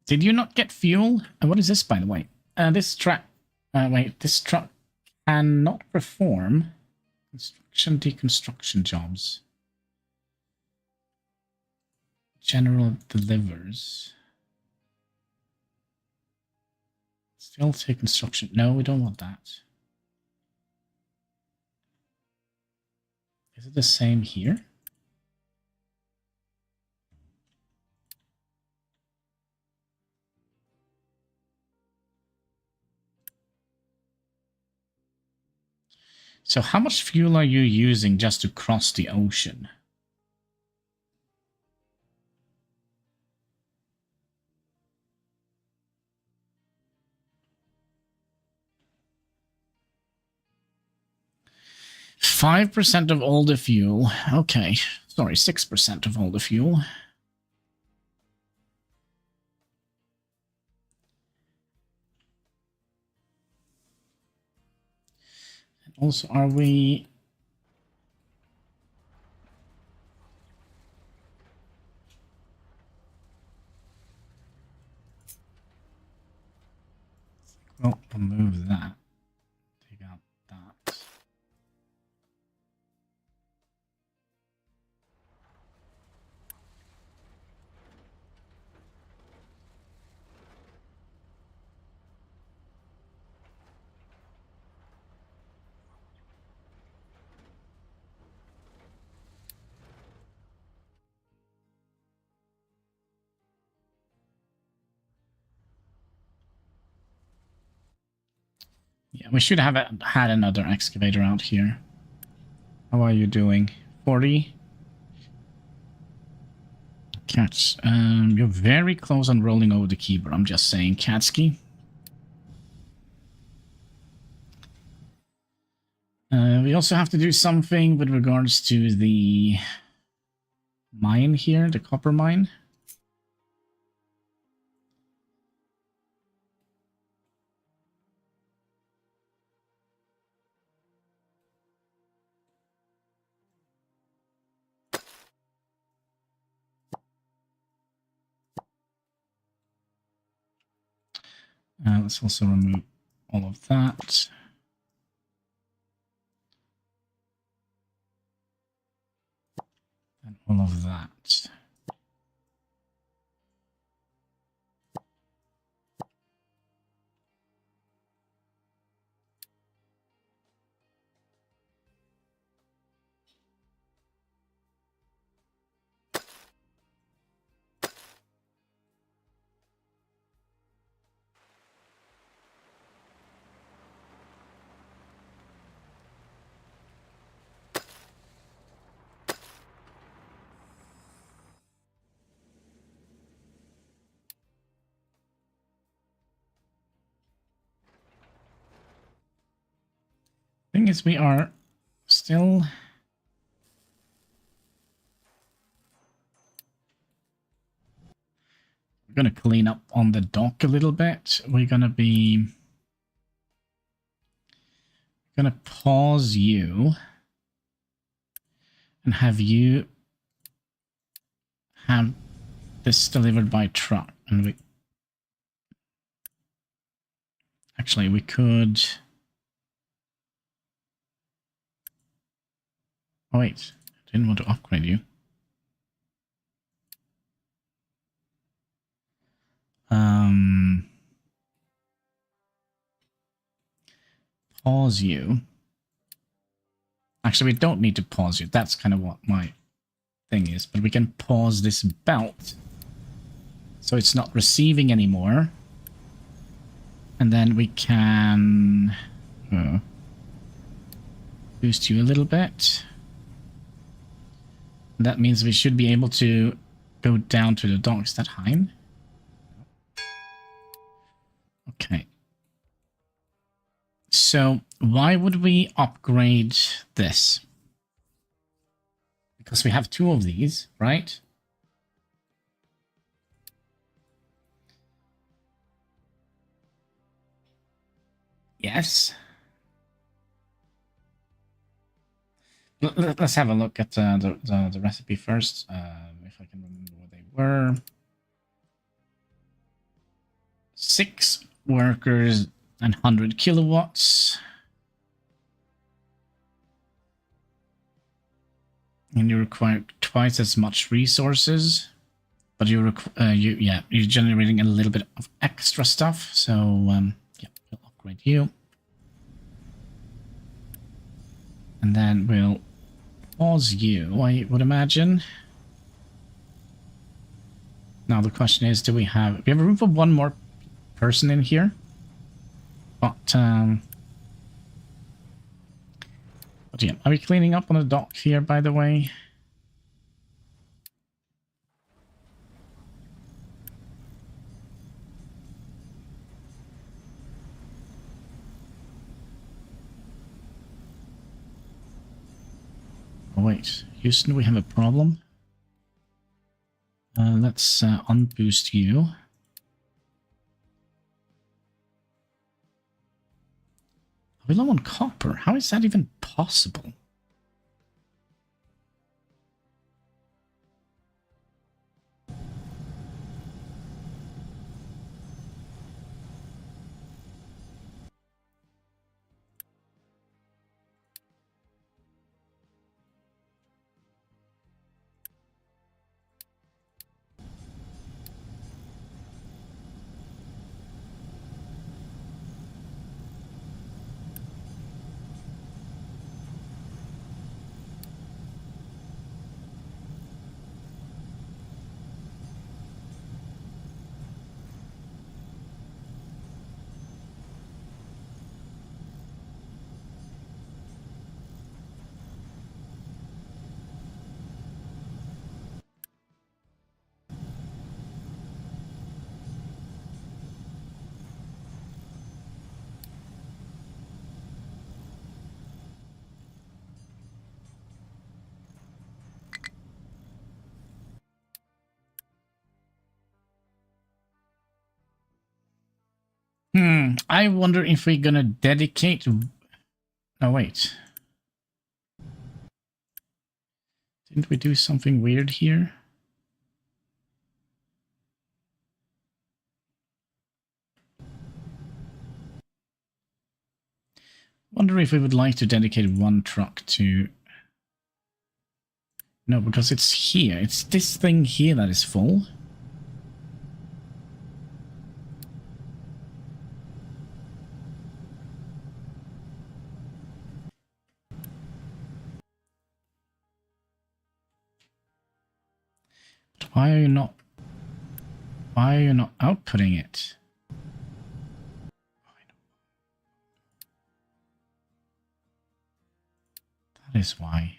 Did you not get fuel? What is this, by the way? This truck... wait, this truck cannot perform construction deconstruction jobs. General delivers. Still take construction. No, we don't want that. Is it the same here? So how much fuel are you using just to cross the ocean? %5 of all the fuel. Okay. Sorry, 6% of all the fuel. And also, are we... Well, we'll move that. Take out that. Yeah, we should have had another excavator out here. How are you doing? 40? Cats, you're very close on rolling over the keyboard. I'm just saying, Katsky. We also have to do something with regards to the mine here, the copper mine. Let's also remove all of that. And all of that. Thing is, we are still... We're going to clean up on the dock a little bit. We're going to be... going to pause you and have you have this delivered by truck. And we... Actually, we could... Oh, wait. I didn't want to upgrade you. Pause you. Actually, we don't need to pause you. That's kind of what my thing is. But we can pause this belt. So it's not receiving anymore. And then we can... boost you a little bit. That means we should be able to go down to the dock. Is that Hein? Okay. So why would we upgrade this? Because we have two of these, right? Yes. Let's have a look at the recipe first, if I can remember what they were. 6 workers and 100 kilowatts. And you require twice as much resources, but you're generating a little bit of extra stuff. So yeah, we'll upgrade you, and then we'll pause you. I would imagine. Now the question is, do we have room for one more person in here? But yeah, are we cleaning up on the dock here, by the way? Oh wait, Houston, we have a problem. Let's unboost you. Are we low on copper? How is that even possible? I wonder if we're gonna dedicate... Oh, wait. Didn't we do something weird here? Wonder if we would like to dedicate one truck to... No, because it's here. It's this thing here that is full. But why are you not... Why are you not outputting it? That is why.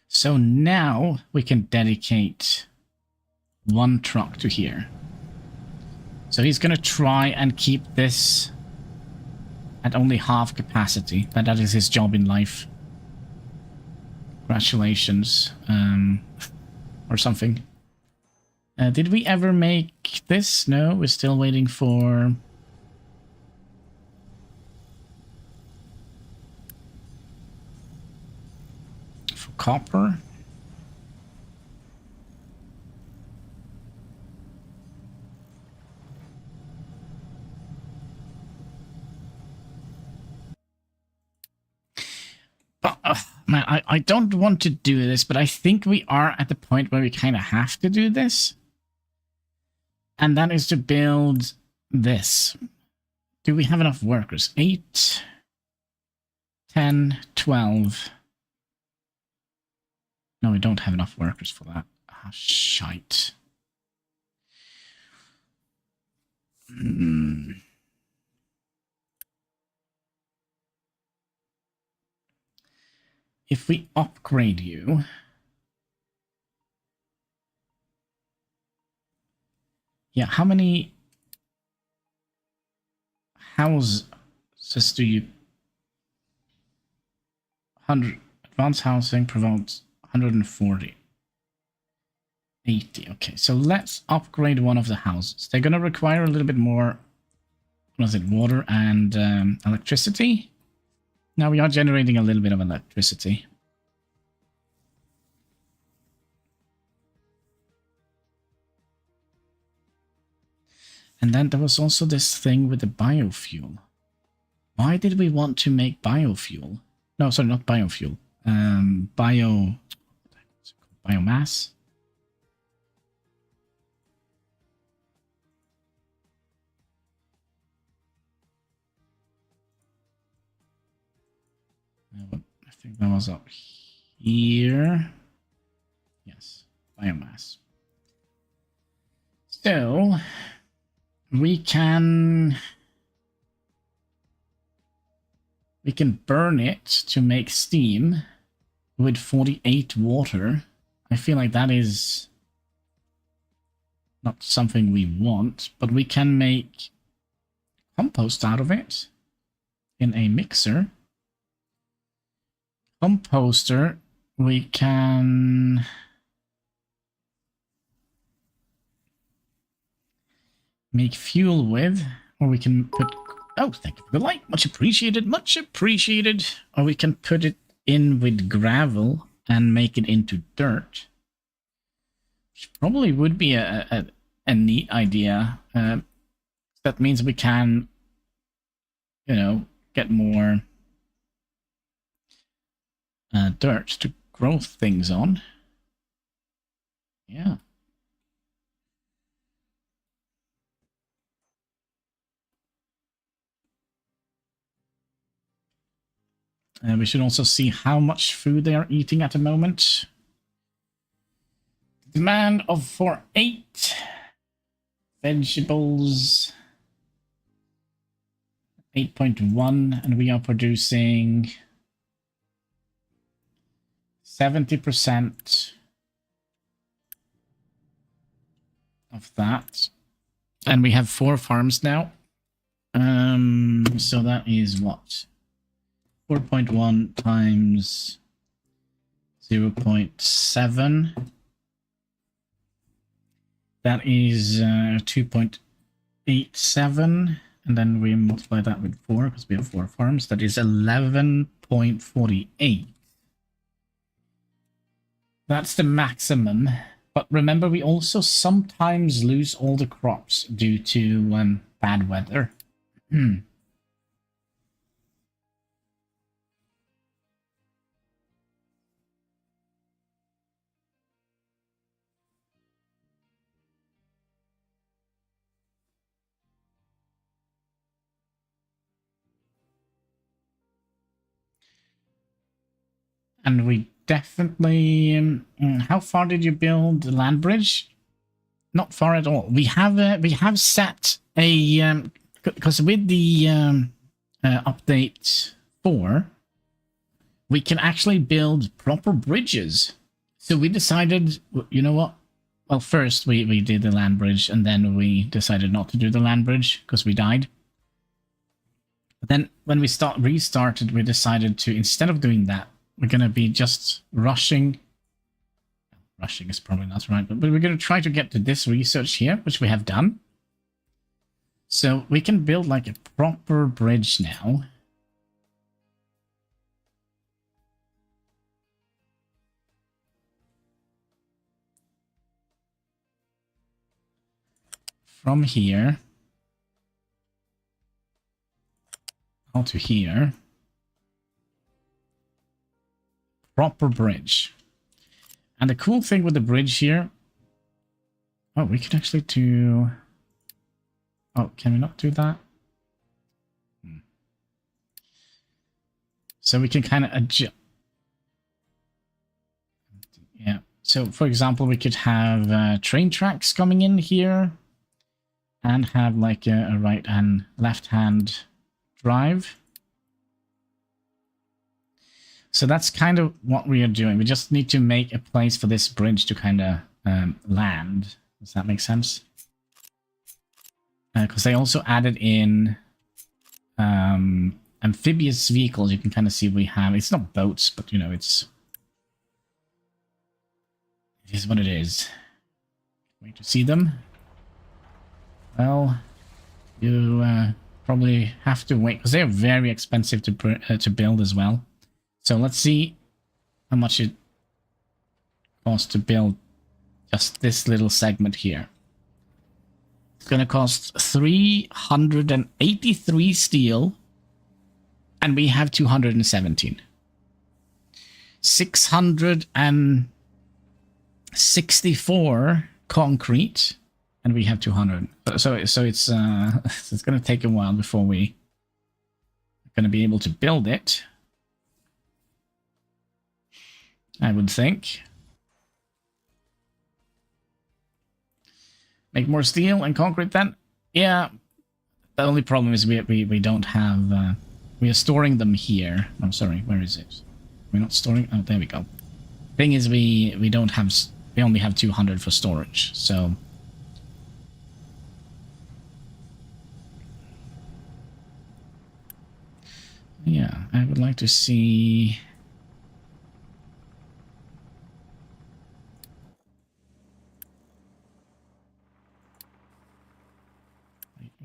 So now we can dedicate one truck to here. So he's going to try and keep this at only half capacity. That is his job in life. Congratulations. Or something. Did we ever make this? No, we're still waiting for... copper. But, man, I don't want to do this, but I think we are at the point where we kind of have to do this. And that is to build this. Do we have enough workers? 8, 10, 12... No, we don't have enough workers for that. Ah, shite. If we upgrade you... Yeah, how many houses do you... 100. Advanced housing provides 140. 80. Okay, so let's upgrade one of the houses. They're going to require a little bit more, what is it, water and electricity. Now we are generating a little bit of electricity. And then there was also this thing with the biofuel. Why did we want to make biofuel? No, sorry, not biofuel. Biomass. I think that was up here. Yes, biomass. So we can burn it to make steam with 48 water. I feel like that is not something we want, but we can make compost out of it in a mixer. Composter, we can make fuel with, or we can put... Oh, thank you for the like. Much appreciated, much appreciated. Or we can put it in with gravel and make it into dirt. Which probably would be a neat idea. That means we can, you know, get more dirt to grow things on. Yeah. We should also see how much food they are eating at the moment. Demand for 8 vegetables. 8.1, and we are producing 70% of that. And we have 4 farms now. So that is what? 4.1 times 0.7. That is 2.8 7, and then we multiply that with 4 because we have 4 farms. That is 11.48. That's the maximum. But remember, we also sometimes lose all the crops due to bad weather. And we definitely... how far did you build the land bridge? Not far at all. We have set a... because with the update 4, we can actually build proper bridges. So we decided, you know what? Well, first we did the land bridge, and then we decided not to do the land bridge because we died. But then when we restarted, we decided to, instead of doing that, we're going to be just rushing. Rushing is probably not right, but we're going to try to get to this research here, which we have done. So we can build like a proper bridge now. From here out to here. Proper bridge. And the cool thing with the bridge here... Oh, we can actually do... Oh, can we not do that? So we can kind of adjust... Yeah. So, for example, we could have train tracks coming in here. And have like a right and left hand drive. So that's kind of what we are doing. We just need to make a place for this bridge to kind of land. Does that make sense? Because they also added in amphibious vehicles. You can kind of see we have... It's not boats, but you know, it is what it is. Wait to see them. Well, you probably have to wait because they're very expensive to build as well. So let's see how much it costs to build just this little segment here. It's going to cost 383 steel, and we have 217. 664 concrete, and we have 200. So it's it's going to take a while before we are going to be able to build it, I would think. Make more steel and concrete then? Yeah. The only problem is we don't have... we are storing them here. I'm sorry, where is it? We're not storing... Oh, there we go. Thing is, we don't have... We only have 200 for storage, so... Yeah, I would like to see...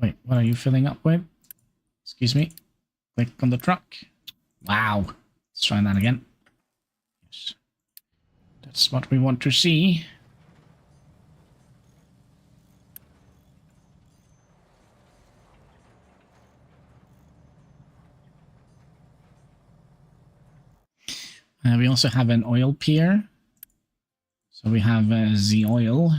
Wait, what are you filling up with? Excuse me. Click on the truck. Wow. Let's try that again. Yes. That's what we want to see. We also have an oil pier. So we have the oil.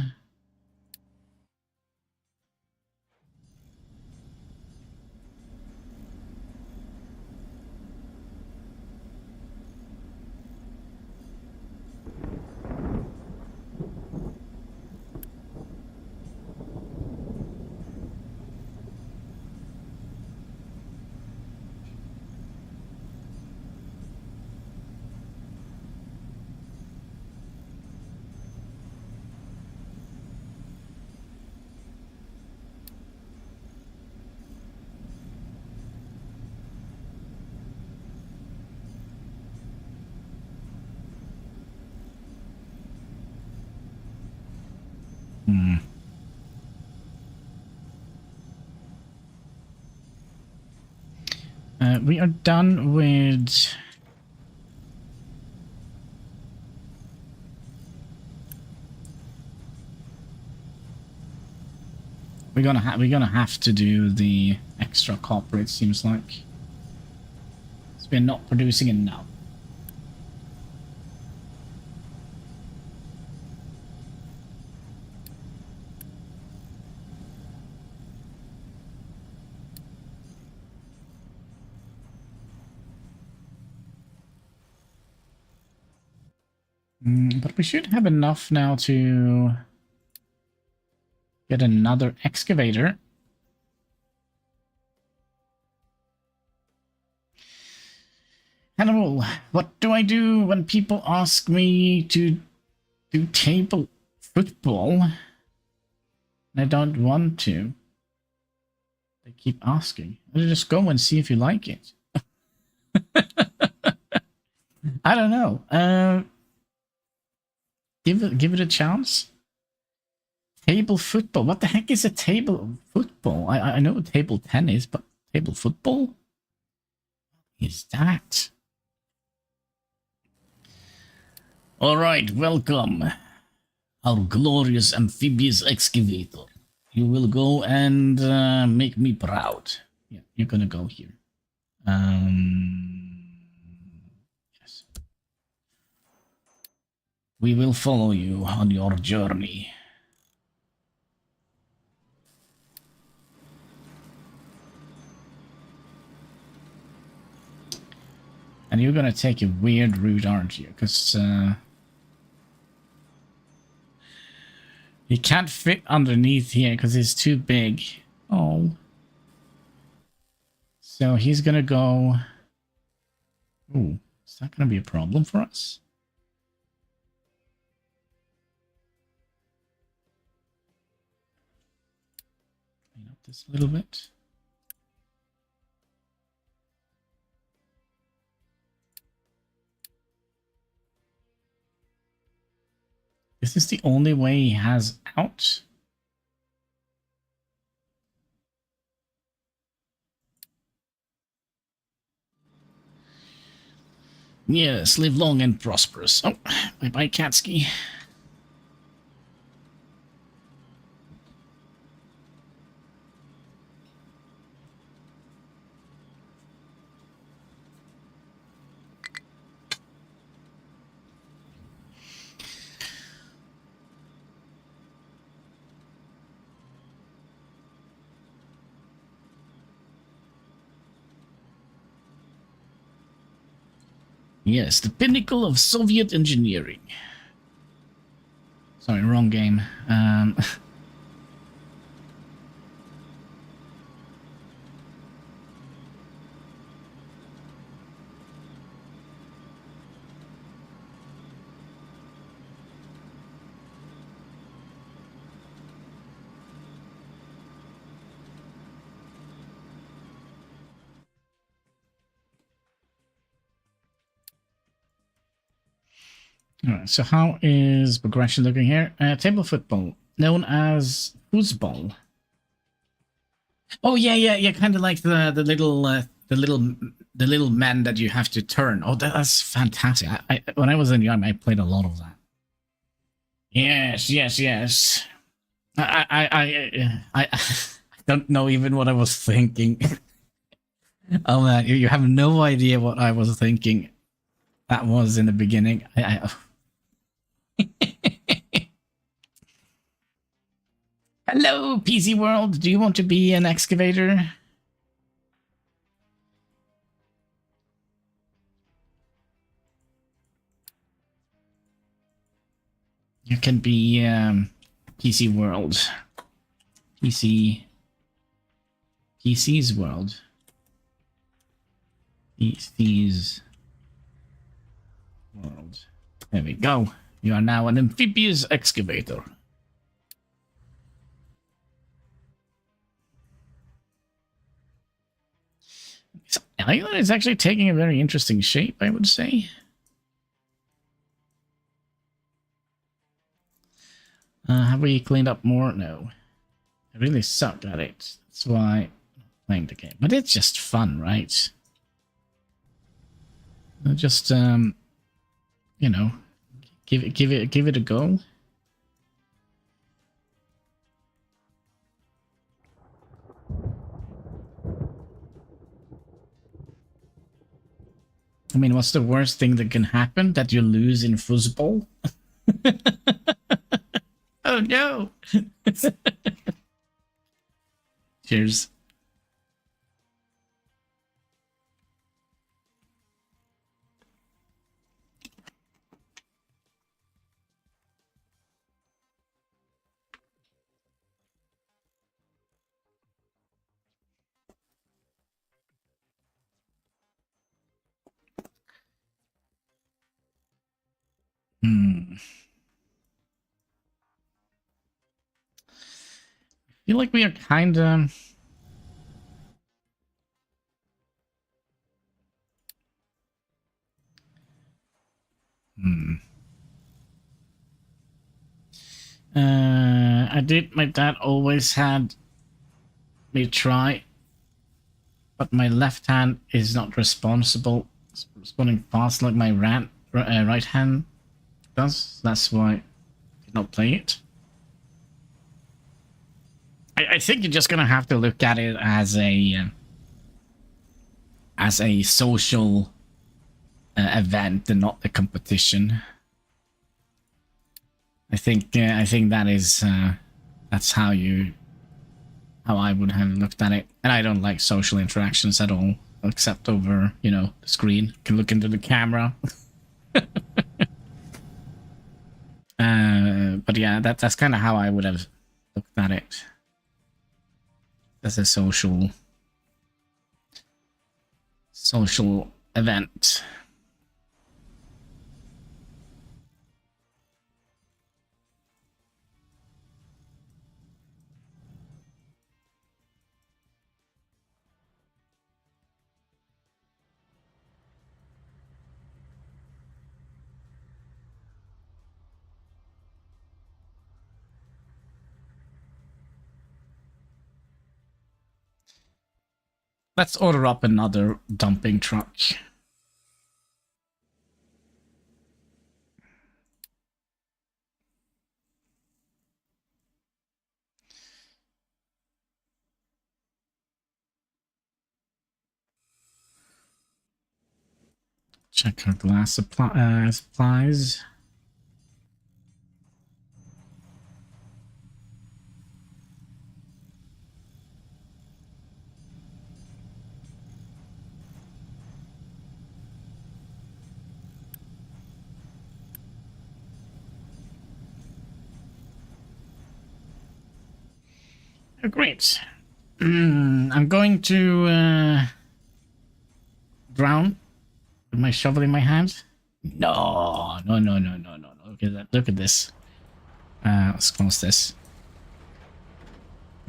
we are done with... We're gonna have to do the extra copper, it seems like. So we're not producing enough. But we should have enough now to get another excavator. Hannibal, what do I do when people ask me to do table football? And I don't want to. They keep asking. I'll just go and see if you like it. I don't know. Give it a chance. Table football. What the heck is a table football? I know table tennis, but table football? What is that? All right, welcome. Our glorious amphibious excavator. You will go and make me proud. Yeah, you're gonna go here. Yes. We will follow you on your journey. And you're gonna take a weird route, aren't you? Because he can't fit underneath here because it's too big. Oh. So he's gonna go... Ooh, is that gonna be a problem for us? Clean up this a little bit. Is this the only way he has out? Yes, live long and prosperous. Oh, bye-bye, Katsky. Yes, the pinnacle of Soviet engineering. Sorry, wrong game. Alright, so how is progression looking here? Table football, known as foosball. Oh yeah, kind of like the little man that you have to turn. Oh, that's fantastic. When I was in young, I played a lot of that. Yes. I don't know even what I was thinking. Oh man, you have no idea what I was thinking. That was in the beginning. Hello, PC World. Do you want to be an excavator? You can be PC World. PC's World. PC's World. There we go. You are now an amphibious excavator. This island is actually taking a very interesting shape, I would say. Have we cleaned up more? No. I really suck at it. That's why I'm playing the game. But it's just fun, right? Just you know, give it a go. I mean, what's the worst thing that can happen? That you lose in football? Oh no! Cheers. I feel like we are kind of... My dad always had me try, but my left hand is not responding fast like my right hand does. That's why I did not play it. I think you're just gonna have to look at it as a social event and not a competition. I think that is that's how I would have looked at it. And I don't like social interactions at all, except over, you know, the screen. You can look into the camera. But yeah, that's kind of how I would have looked at it. As a social event. Let's order up another dumping truck. Check our glass supplies. Oh, great. I'm going to drown with my shovel in my hand. No. Look at that. Look at this. Let's close this.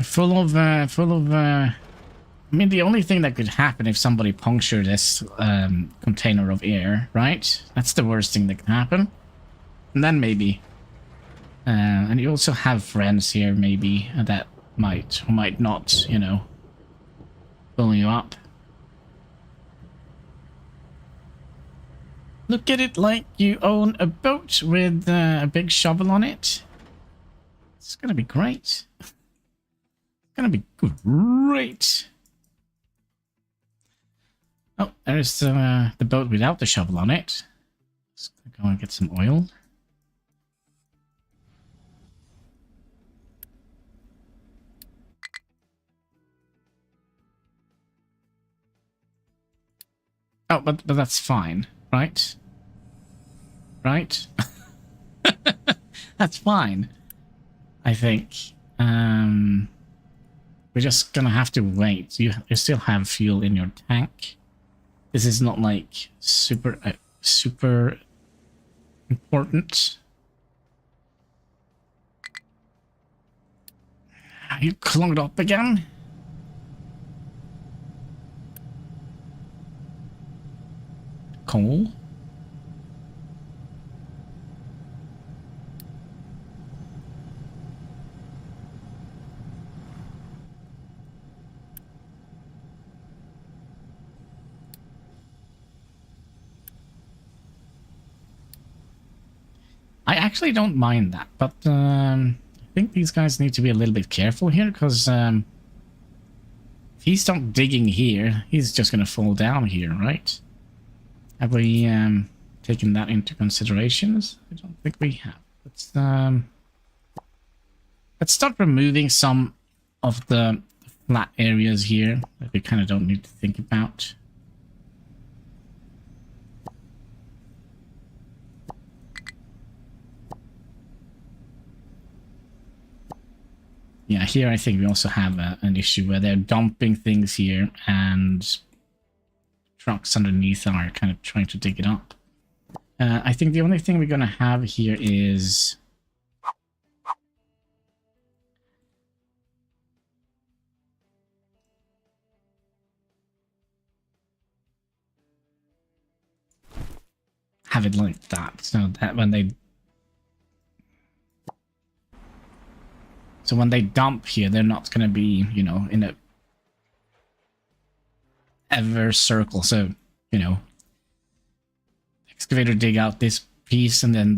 Full of. I mean, the only thing that could happen if somebody punctured this container of air, right? That's the worst thing that can happen. And then maybe. And you also have friends here, maybe, that might or might not, you know, pull you up. Look at it like you own a boat with a big shovel on it. It's gonna be great. It's gonna be great. Oh, there's the boat without the shovel on it. Let's go and get some oil. Oh, but that's fine, right? Right? That's fine, I think. We're just gonna have to wait. You still have fuel in your tank. This is not like super important. Are you clogged up again? Coal? I actually don't mind that, but I think these guys need to be a little bit careful here, because if he stops digging here, he's just going to fall down here, right? Have we taken that into considerations? I don't think we have. Let's start removing some of the flat areas here that we kind of don't need to think about. Yeah, here I think we also have an issue where they're dumping things here and trucks underneath are kind of trying to dig it up. I think the only thing we're going to have here is... have it like that, so that when they... So when they dump here, they're not going to be, you know, in a ever circle. So, you know, excavator dig out this piece and then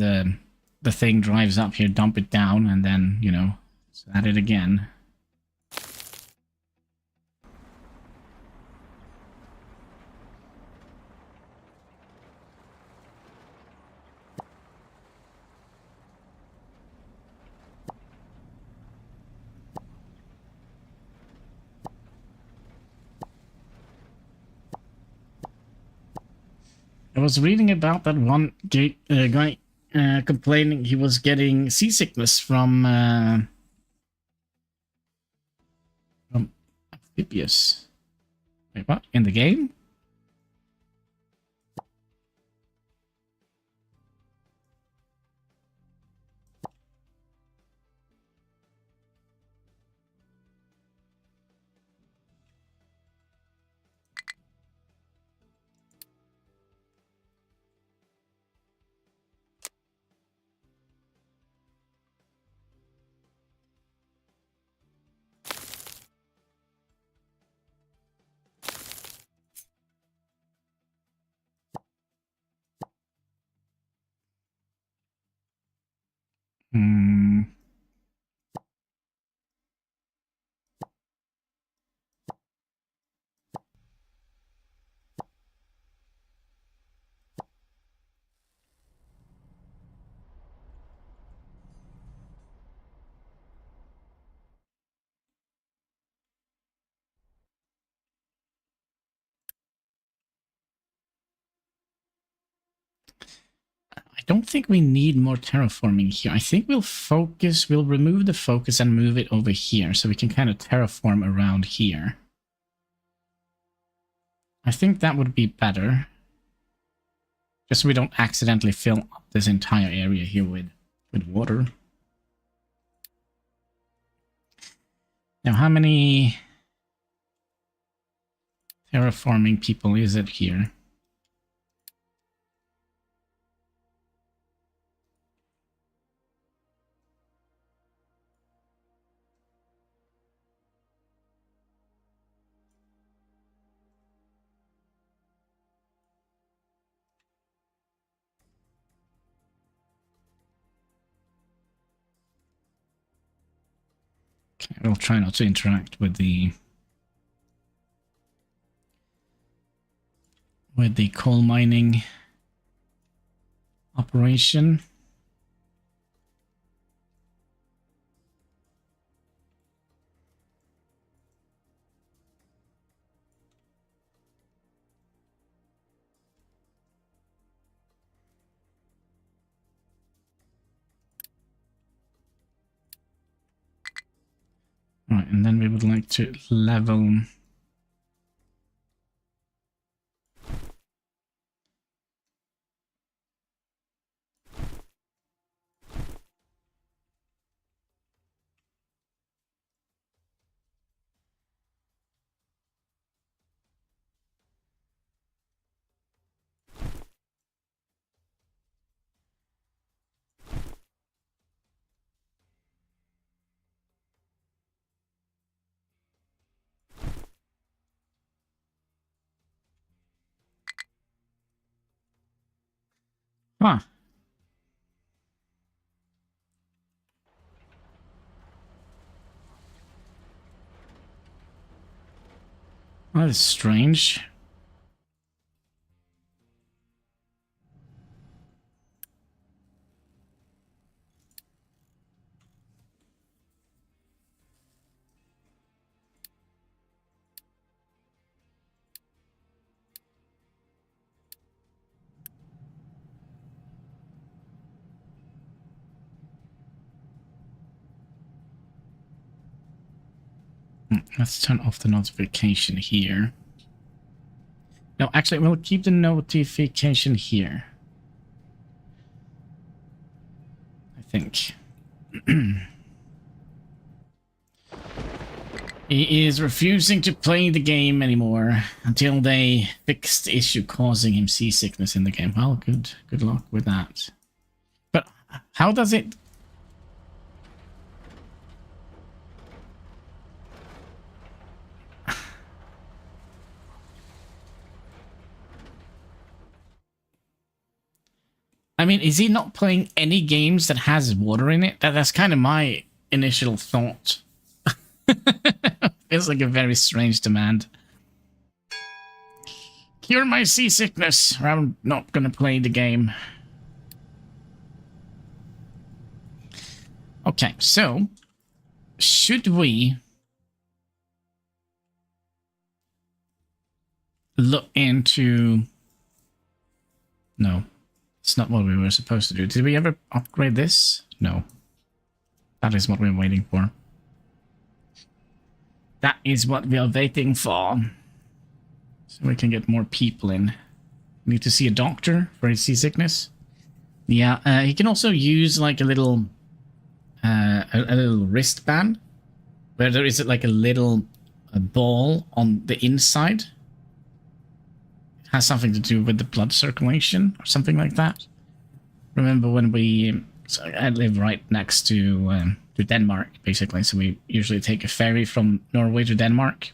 the thing drives up here, dump it down, and then, you know, at it again. I was reading about that one guy complaining he was getting seasickness from amphibious. Wait, what? In the game? Hmm. I don't think we need more terraforming here. I think we'll remove the focus and move it over here so we can kind of terraform around here. I think that would be better. Just so we don't accidentally fill up this entire area here with water. Now, how many terraforming people is it here? Okay, we'll try not to interact with the coal mining operation. Right, and then we would like to level That is strange. Let's turn off the notification here. No, actually, we'll keep the notification here. I think. He is refusing to play the game anymore until they fix the issue causing him seasickness in the game. Well, good luck with that. But how does it... I mean, is he not playing any games that has water in it? That's kind of my initial thought. Feels like a very strange demand. Cure my seasickness, or I'm not gonna play the game. Okay, so should we look into... No. It's not what we were supposed to do. Did we ever upgrade this? No. That is what we're waiting for. That is what we are waiting for. So we can get more people in. Need to see a doctor for his seasickness. Yeah, he can also use like a little wristband where there is like a little ball on the inside. Has something to do with the blood circulation or something like that. Remember when we... So I live right next to Denmark, basically. So we usually take a ferry from Norway to Denmark.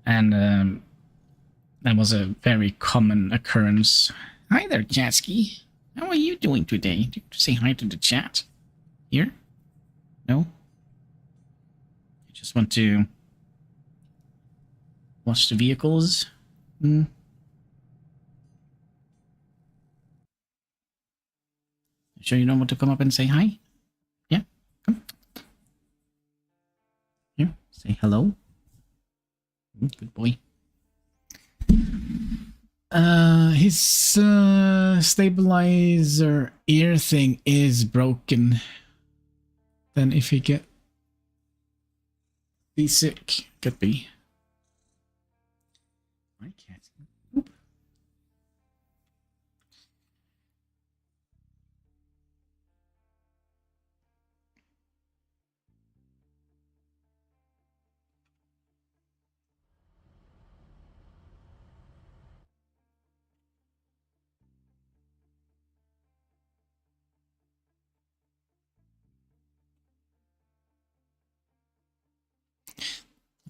And that was a very common occurrence. Hi there, Jatsky. How are you doing today? Do you say hi to the chat? Here? No? I just want to... watch the vehicles. You sure you don't want to come up and say hi? Yeah, come. Here, say hello. Good boy. His stabilizer ear thing is broken. Then if he get sick, could be. I can't. Oop.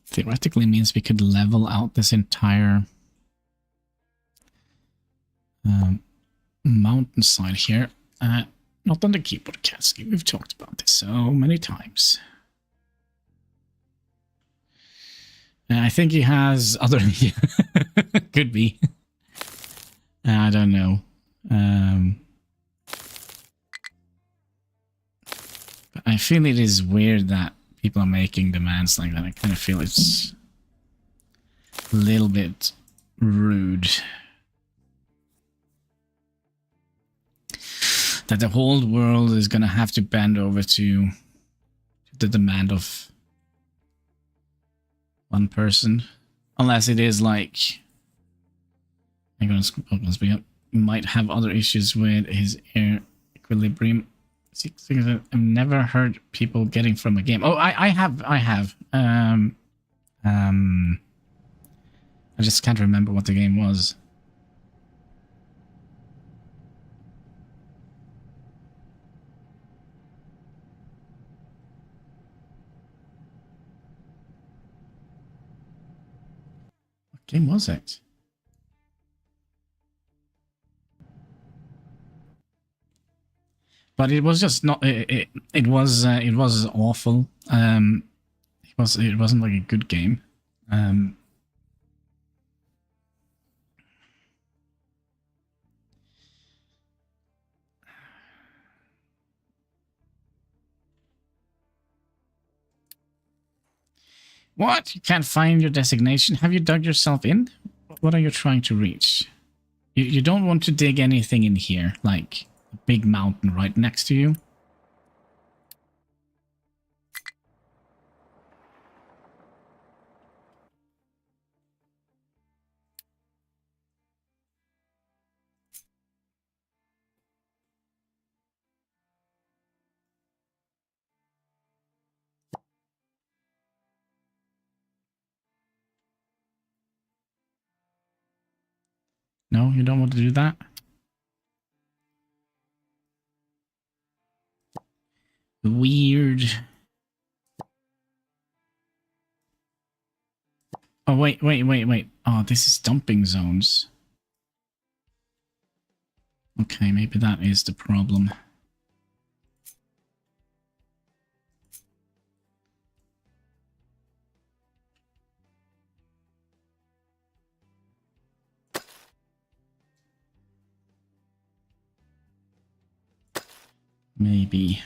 Theoretically means we could level out this entire mountainside here. Not on the keyboard, Katsky. We've talked about this so many times. I think he has other... Could be. I don't know. But I feel it is weird that people are making demands like that. I kind of feel it's a little bit rude. That the whole world is going to have to bend over to the demand of one person. Unless it is like... I'm going to speak up. Might have other issues with his air equilibrium. I've never heard people getting from a game. Oh, I have. I just can't remember what the game was. What game was it? But it was just not. It was awful. It It wasn't like a good game. What? You can't find your designation? Have you dug yourself in? What are you trying to reach? You don't want to dig anything in here, like a big mountain right next to you. No, you don't want to do that? Weird. Oh, wait. Oh, this is dumping zones. Okay, maybe that is the problem. Maybe.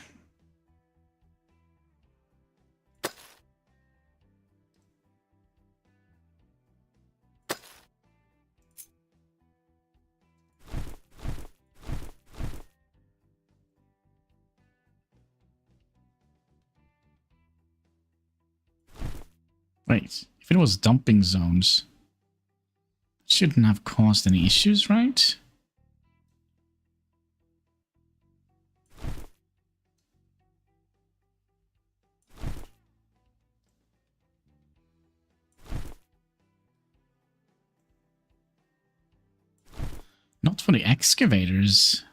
Wait, if it was dumping zones, it shouldn't have caused any issues, right? Not for the excavators.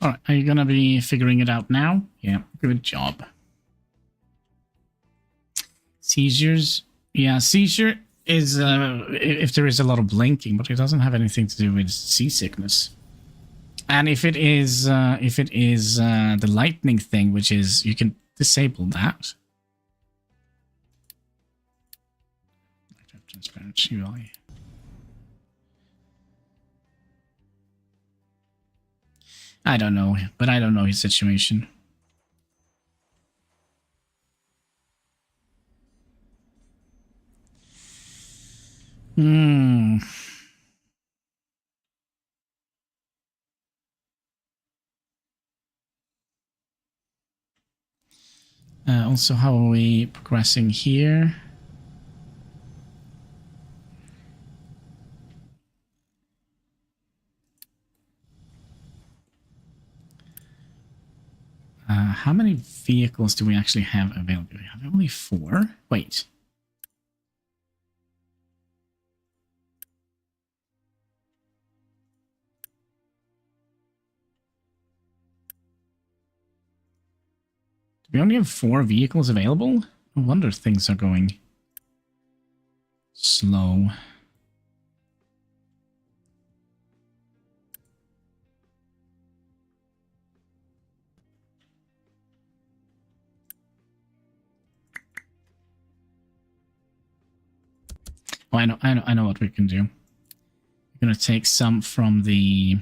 Alright, are you gonna be figuring it out now? Yeah, good job. Seizures? Yeah, seizure is if there is a lot of blinking, but it doesn't have anything to do with seasickness. And if it is the lightning thing, which is you can disable that. Transparent UI. I don't know, but I don't know his situation. Also, how are we progressing here? How many vehicles do we actually have available? We have only 4. Wait. Do we only have 4 vehicles available? No wonder things are going slow. Oh, I know what we can do. We're gonna take some from the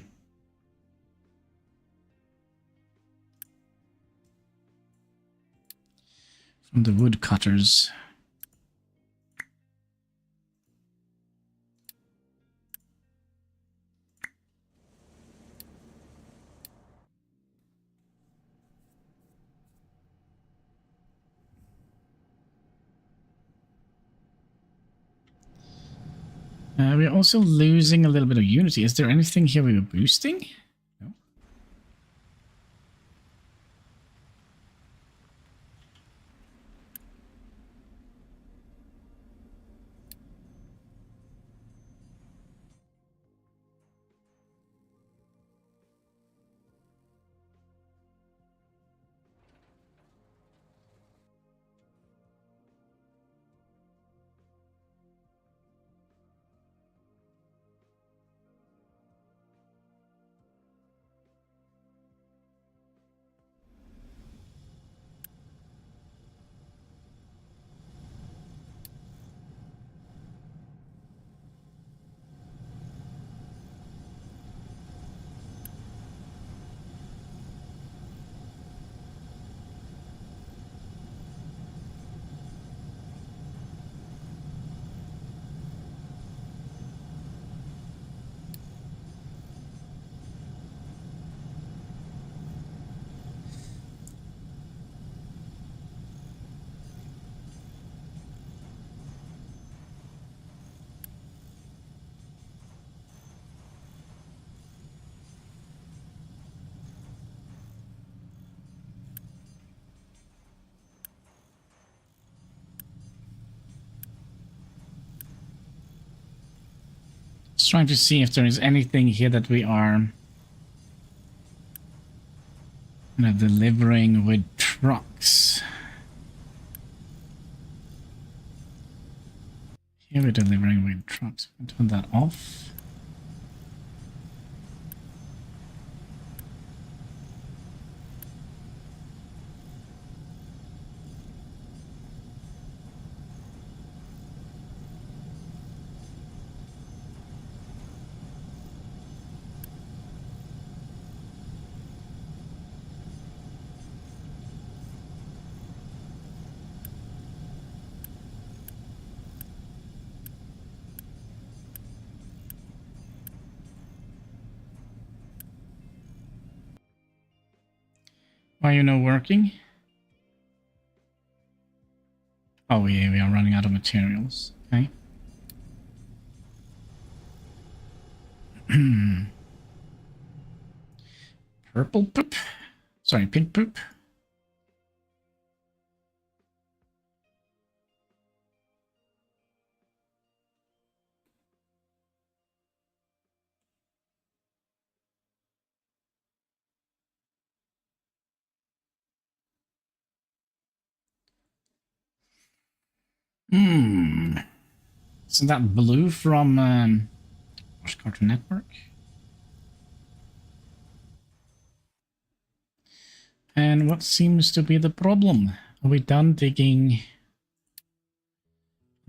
woodcutters. We're also losing a little bit of unity. Is there anything here we were boosting? No. Just trying to see if there is anything here that we are delivering with trucks. Here we're delivering with trucks. Turn that off. Why are you not working? Oh yeah, we are running out of materials. Okay. Purple poop. Sorry, pink poop. Isn't that blue from Cartoon Network? And what seems to be the problem? Are we done digging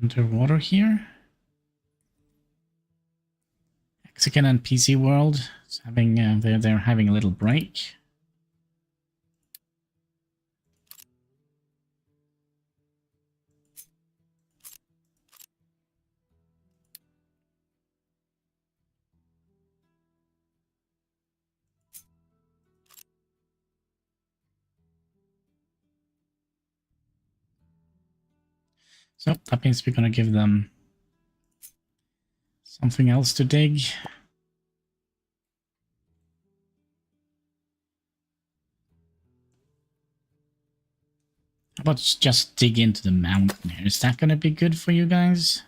underwater here? Mexican and PC World is having they're having a little break. So that means we're going to give them something else to dig. How about just dig into the mountain here? Is that going to be good for you guys?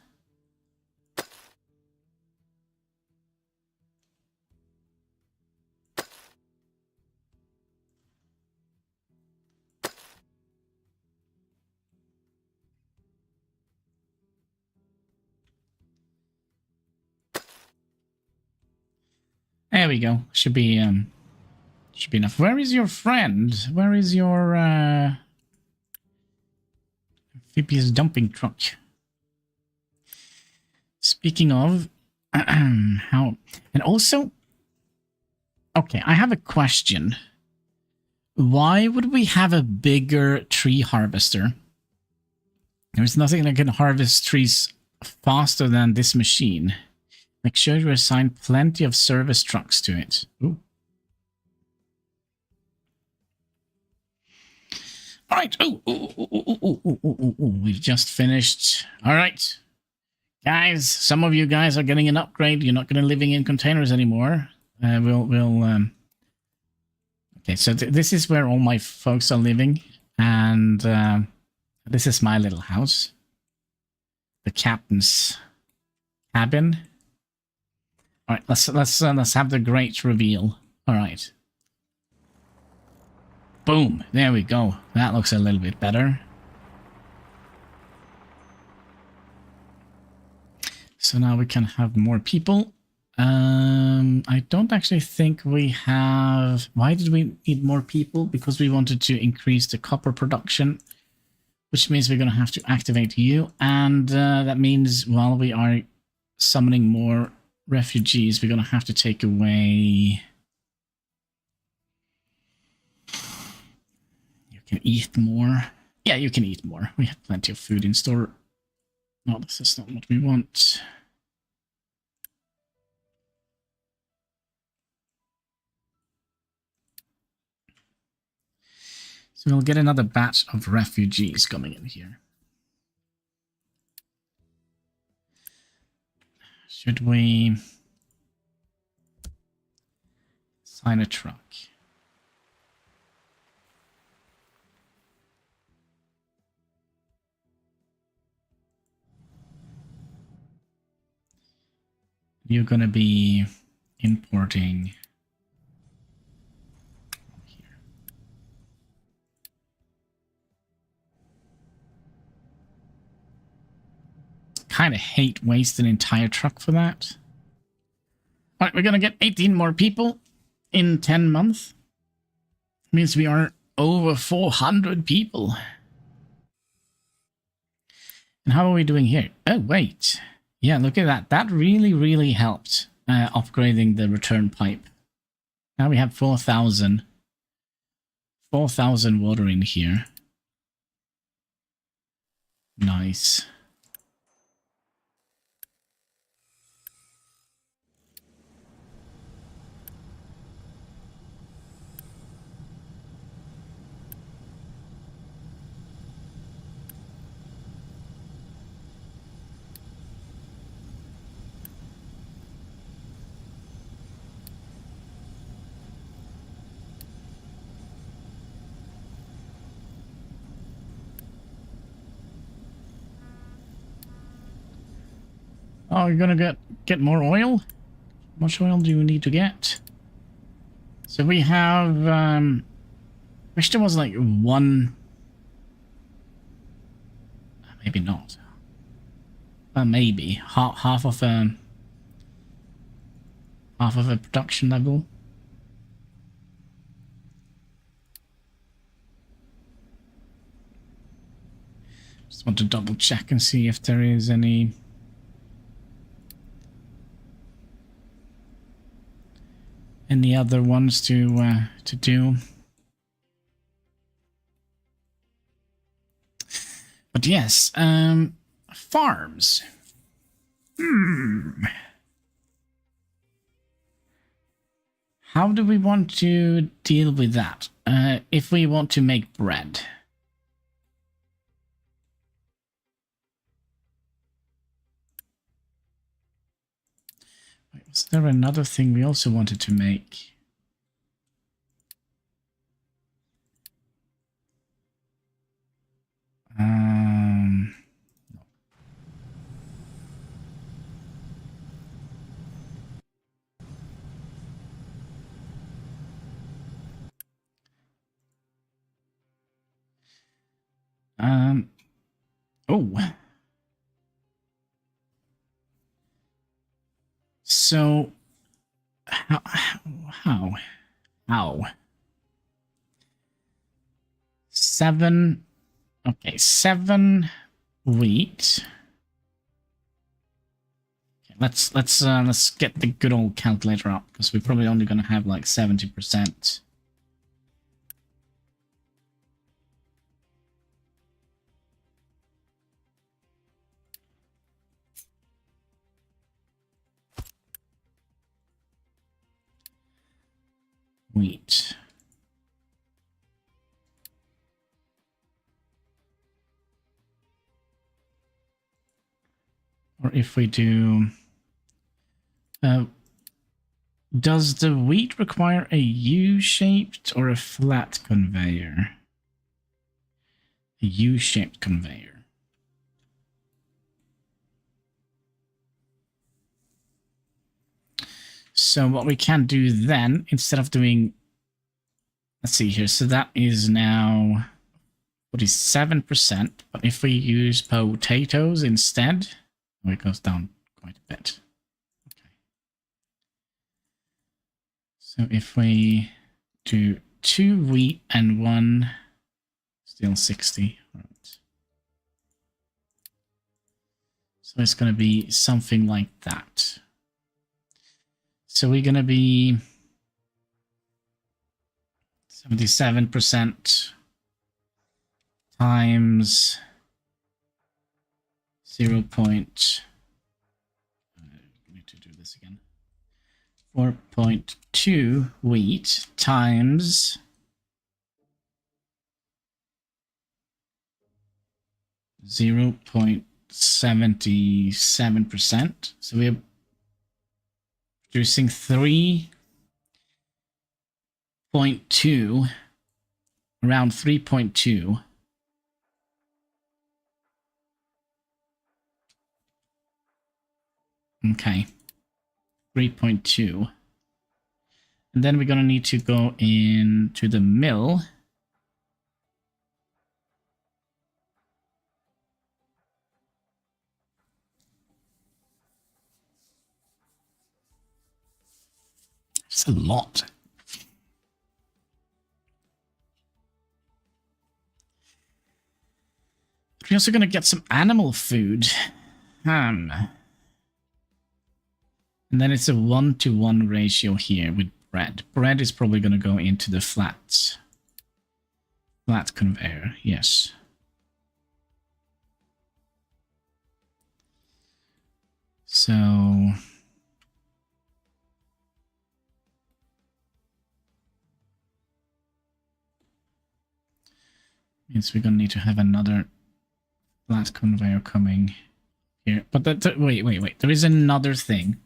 There we go. Should be enough. Where is your friend? Where is your amphibious dumping truck? Speaking of, how... And also... Okay, I have a question. Why would we have a bigger tree harvester? There's nothing that can harvest trees faster than this machine. Make sure you assign plenty of service trucks to it. Ooh. All right. We've just finished. All right. Guys, some of you guys are getting an upgrade. You're not going to living in containers anymore. Okay, so this is where all my folks are living. And this is my little house. The captain's cabin. All right, let's have the great reveal. All right. Boom. There we go. That looks a little bit better. So now we can have more people. I don't actually think we have... Why did we need more people? Because we wanted to increase the copper production, which means we're going to have to activate you. And that means while we are summoning more refugees, we're going to have to take away... You can eat more. Yeah, you can eat more. We have plenty of food in store. No, this is not what we want. So we'll get another batch of refugees coming in here. Should we sign a truck? you're going to be importing here. Kind of hate wasting an entire truck for that. All right, we're going to get 18 more people in 10 months. Means we are over 400 people. And how are we doing here? Oh, wait. Yeah, look at that. That really, really helped upgrading the return pipe. Now we have 4,000. 4,000 water in here. Nice. Oh, you're gonna get more oil? How much oil do you need to get? So we have wish there was like one, maybe not. Maybe half of a production level. Just want to double check and see if there is any other ones to do. But yes, farms. How do we want to deal with that? If we want to make bread. Wait, was there another thing we also wanted to make? Oh. So, how? 7, okay, 7 wheat. Okay, let's get the good old calculator up, because we're probably only going to have like 70%. Wheat. Or if we do... does the wheat require a U-shaped or a flat conveyor? A U-shaped conveyor. So what we can do then, instead of doing... Let's see here. So that is now 47%. But if we use potatoes instead, it goes down quite a bit. Okay. So if we do 2 wheat and 1, still 60. Right. So it's going to be something like that. So we're going to be 77% times 0. I need to do this again. 4.2 wheat times 0.77%. So we're producing 3.2, around 3.2. Okay. 3.2. And then we're going to need to go into the mill. It's a lot. We're also going to get some animal food. And then it's a 1-to-1 ratio here with bread. Bread is probably going to go into the flat conveyor, yes. So means we're going to need to have another flat conveyor coming here. But wait. There is another thing.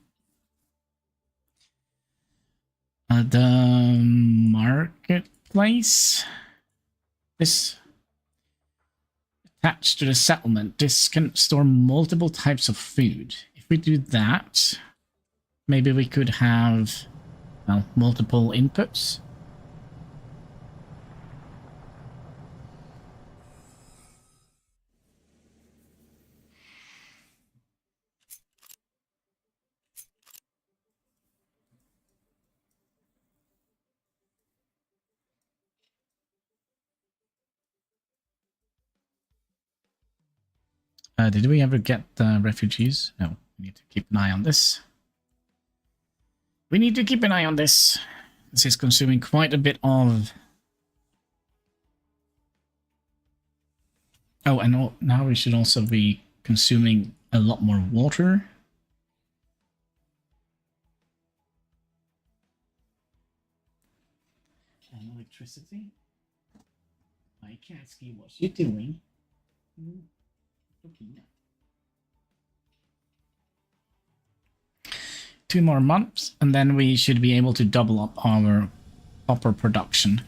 The marketplace. This attached to the settlement. This can store multiple types of food. If we do that, maybe we could have, well, multiple inputs. Did we ever get the refugees? No, we need to keep an eye on this. We need to keep an eye on this. This is consuming quite a bit of... Oh, and now we should also be consuming a lot more water. And electricity. I can't see what you're doing. Okay. 2 more months, and then we should be able to double up our copper production.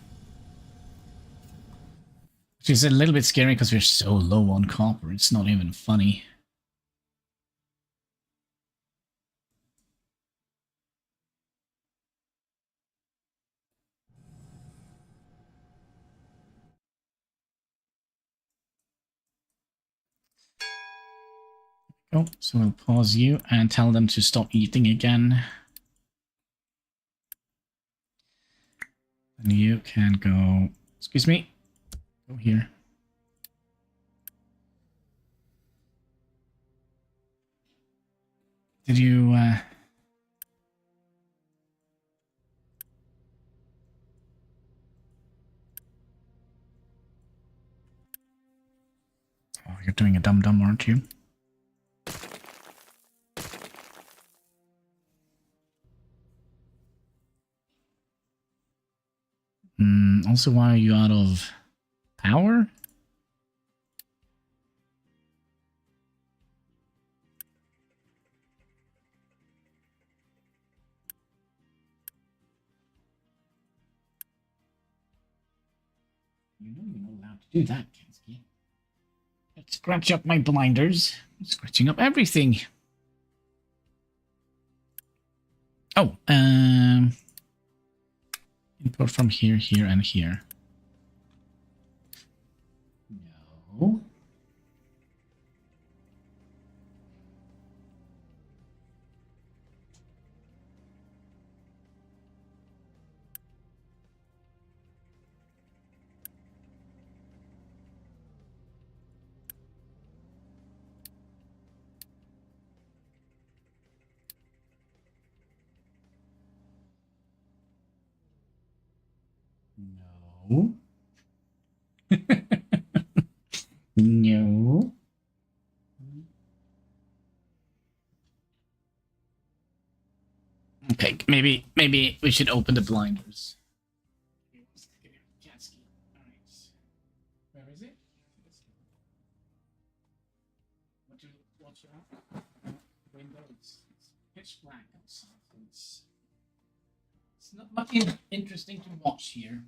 Which is a little bit scary because we're so low on copper, it's not even funny. Oh, so we'll pause you and tell them to stop eating again. And you can go... Excuse me. Go here. Did you... Oh, you're doing a dum-dum, aren't you? Also, why are you out of power? You know you're not allowed to do that, Kansky. Let's scratch up my blinders. I'm scratching up everything. Oh, import from here, here, and here. No. No. No. Okay, maybe we should open the blinders. Where is it? What's your windows? It's pitch black outside. It's not much interesting to watch here.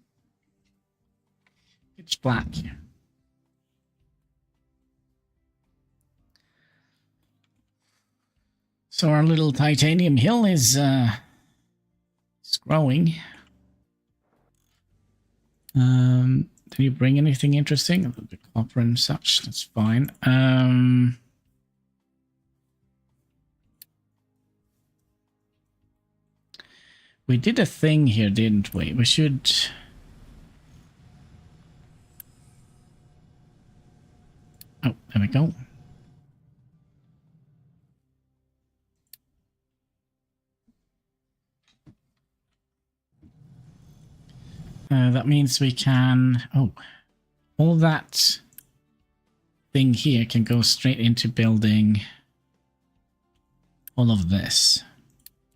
Pitch black here. So our little titanium hill is growing. Did you bring anything interesting? The copper and such, that's fine. We did a thing here, didn't we? We should... Oh, there we go. That means we can... Oh, all that thing here can go straight into building all of this.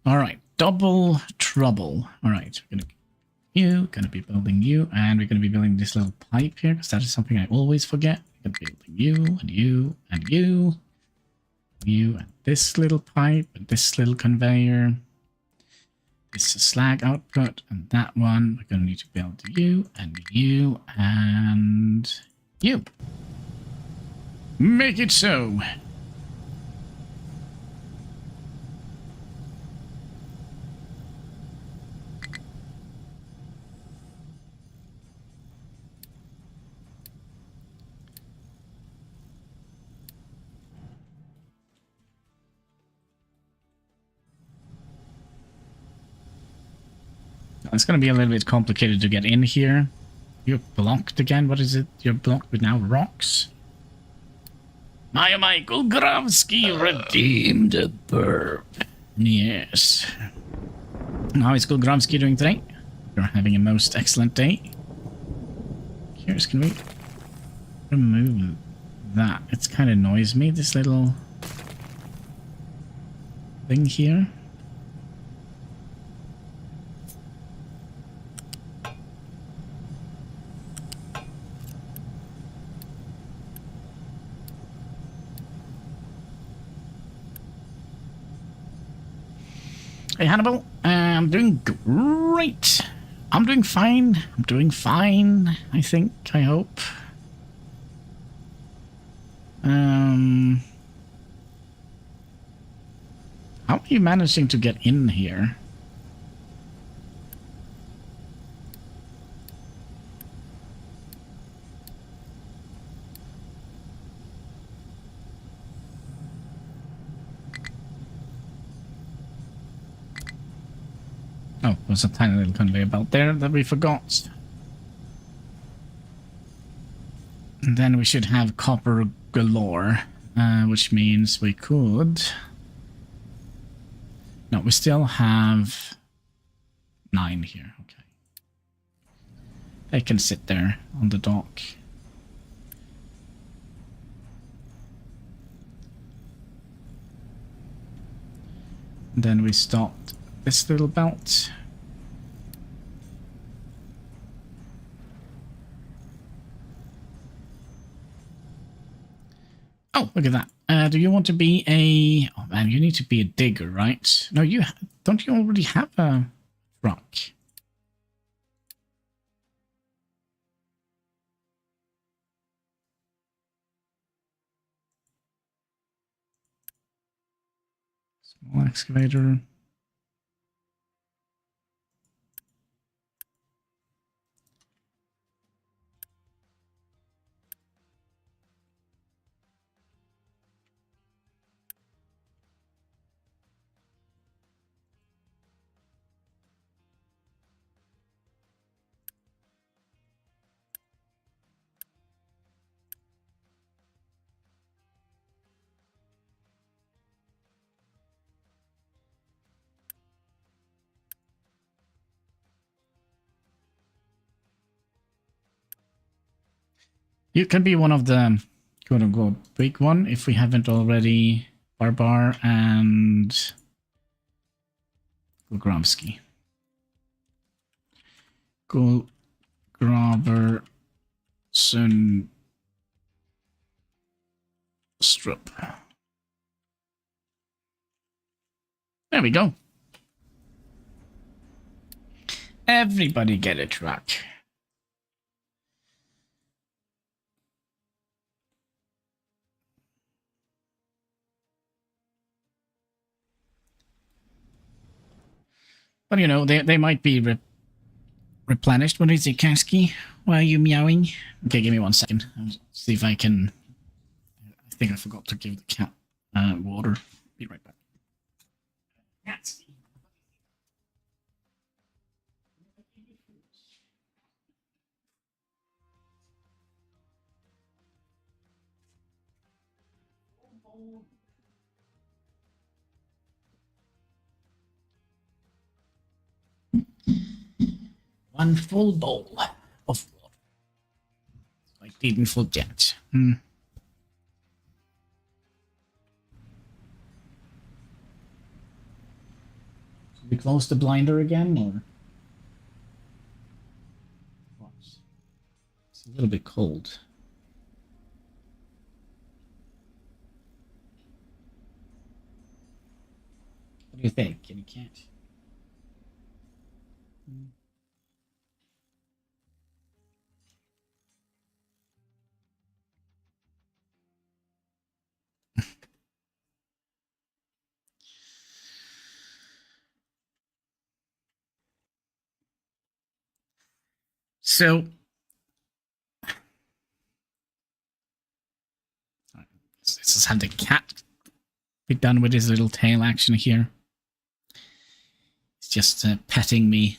All right, double trouble. All right, we're gonna be building you, and we're gonna be building this little pipe here, because that is something I always forget. We're gonna be building you, and you, and you, you, and this little pipe, and this little conveyor. This is slag output, and that one we're gonna need to build you, and you, and you. Make it so. It's going to be a little bit complicated to get in here. You're blocked again. What is it? You're blocked with now rocks. Michael Gravsky redeemed a burp. Yes. How is Gravsky doing today? You're having a most excellent day. Curious, can we remove that? It's kind of annoys me, this little thing here. Hey Hannibal, I'm doing great. I'm doing fine. I'm doing fine, I think, I hope. How are you managing to get in here? Oh, there's a tiny little conveyor belt there that we forgot. And then we should have copper galore, which means we could... No, we still have 9 here. Okay. They can sit there on the dock. And then we stopped this little belt. Oh, look at that. Do you want to be a... Oh man, you need to be a digger, right? No, you don't you already have a truck? Small excavator. You can be one of the quote-unquote big one if we haven't already. Barbar and Gulgrovsky. Gulgrover Sundstrup. There we go. Everybody get a truck. But you know, they might be replenished. What is it, Kasky? Why are you meowing? Okay, give me 1 second. I'll see if I can... I think I forgot to give the cat water. Be right back. Cats. One full bowl of water. I didn't forget. Should we close the blinder again, or what? It's a little bit cold. What do you think? Kitty cat? So, let's just have the cat be done with his little tail action here. He's just petting me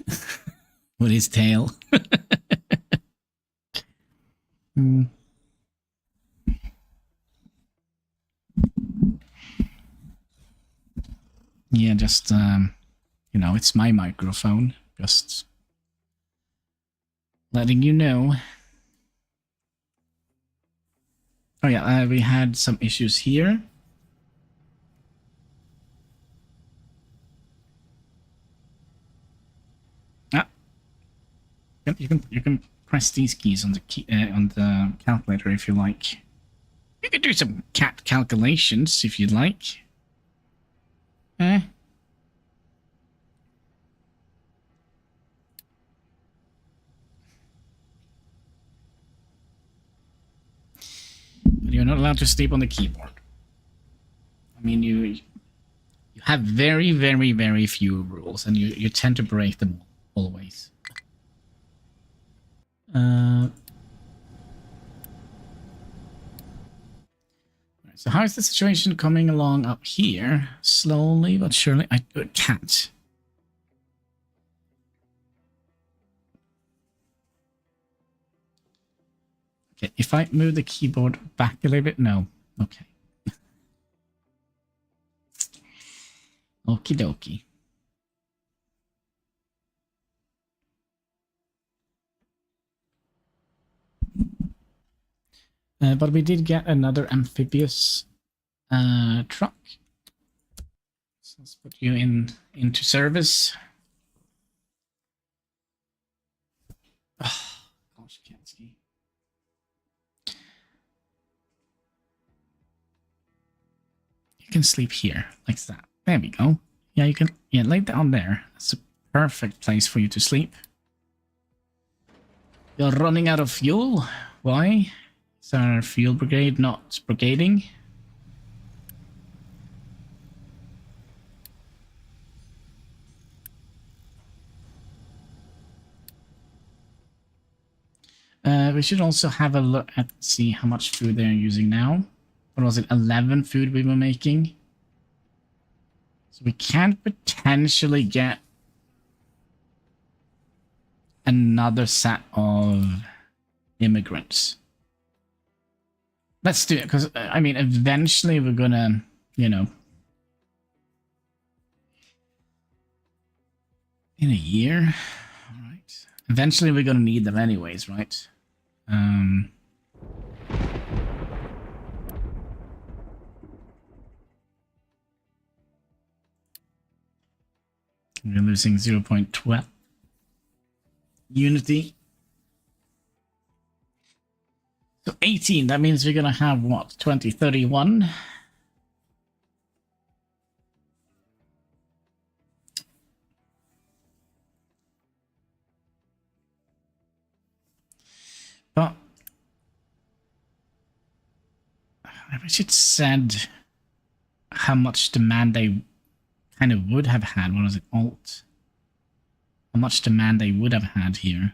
with his tail. Yeah, just, you know, it's my microphone. Just letting you know. Oh yeah, we had some issues here. You can press these keys on the key on the calculator if you like. You can do some cat calculations if you'd like. But you're not allowed to sleep on the keyboard. I mean, you have very, very, very few rules, and you tend to break them always. So how is the situation coming along up here? Slowly but surely. I can't. Okay, if I move the keyboard back a little bit, no. Okay. Okie dokie. But we did get another amphibious truck. So let's put you into service. Oh, gosh, can't see. You can sleep here, like that. There we go. Yeah, you can. Yeah, lay down there. That's a perfect place for you to sleep. You're running out of fuel. Why? Is our fuel brigade not brigading? We should also have a look at see how much food they're using now. What was it? 11 food we were making. So we can potentially get another set of immigrants. Let's do it, because, I mean, eventually we're gonna, you know, in a year, all right. Eventually we're gonna need them anyways, right? We're losing 0.12 unity. So 18, that means we're gonna have what, 2031? But I wish it said how much demand they kind of would have had. What was it? Alt. how much demand they would have had here.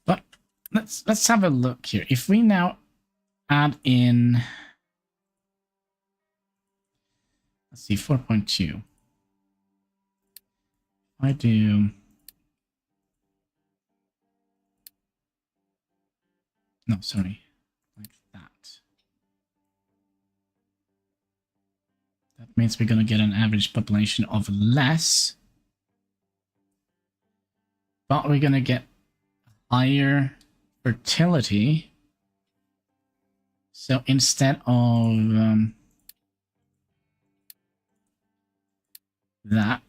But let's have a look here. If we now add in, let's see, 4.2. I do. No, sorry, like that. That means we're going to get an average population of less. But we're going to get higher fertility. So instead of that,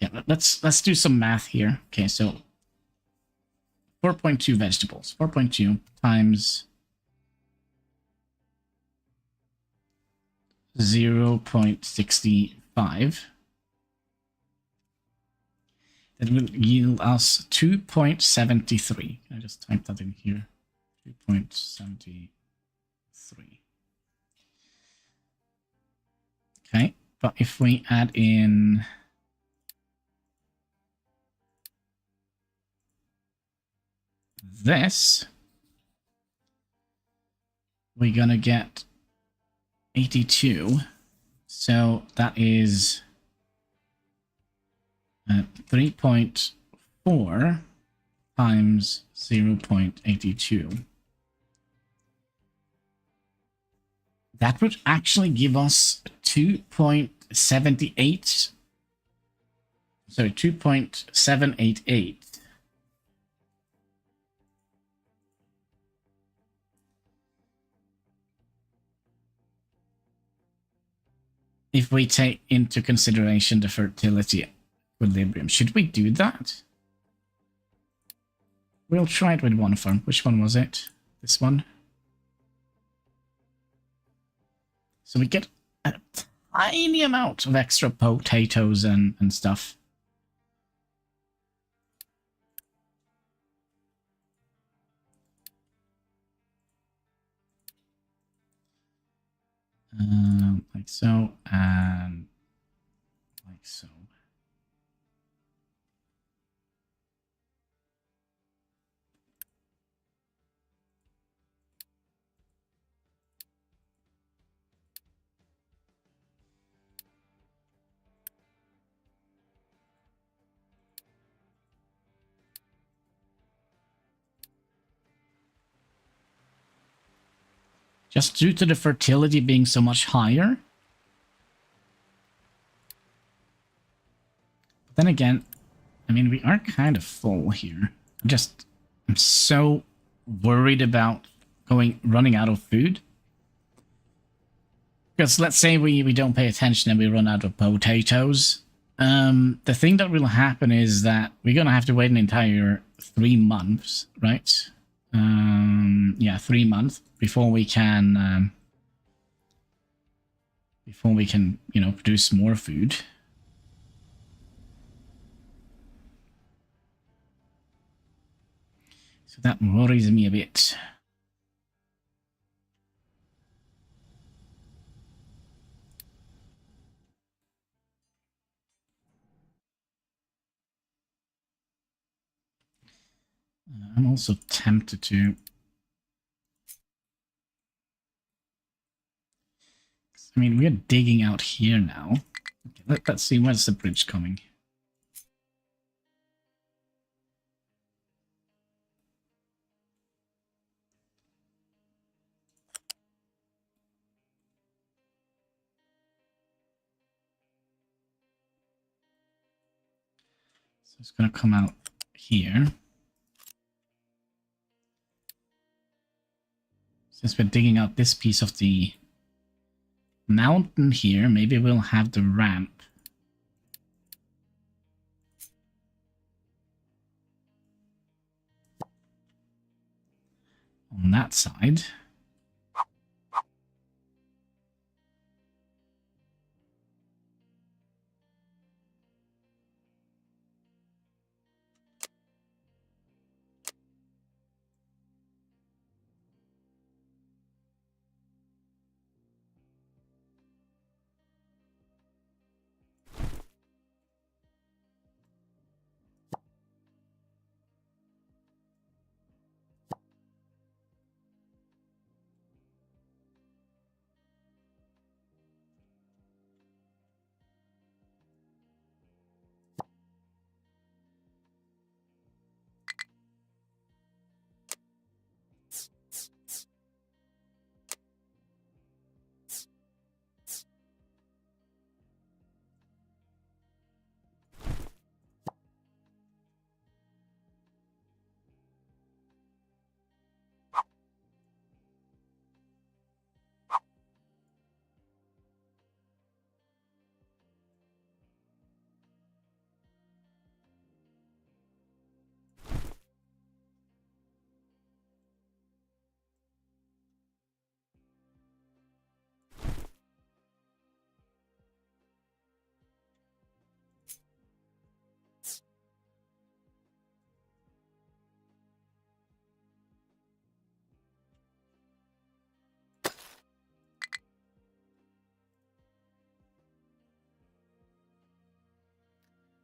okay, let's do some math here. Okay, so 4.2 vegetables. 4.2 times 0.65. That will yield us 2.73. Can I just type that in here? 2.73. Okay, but if we add in this, we're gonna get 82. So that is 3.4 times 0.82. That would actually give us 2.78. Sorry, 2.788. If we take into consideration the fertility equilibrium. Should we do that? We'll try it with one farm. Which one was it? This one? So we get a tiny amount of extra potatoes and stuff. Like so, and like so. Just due to the fertility being so much higher. But then again, I mean, we are kind of full here. I'm so worried about running out of food. Because let's say we don't pay attention and we run out of potatoes. The thing that will happen is that we're going to have to wait an entire 3 months, right? Yeah, 3 months before we can, you know, produce more food. So that worries me a bit. I'm also tempted to... I mean, we're digging out here now. Okay, let's see, where's the bridge coming? So it's going to come out here. Since we're digging out this piece of the mountain here. Maybe we'll have the ramp on that side.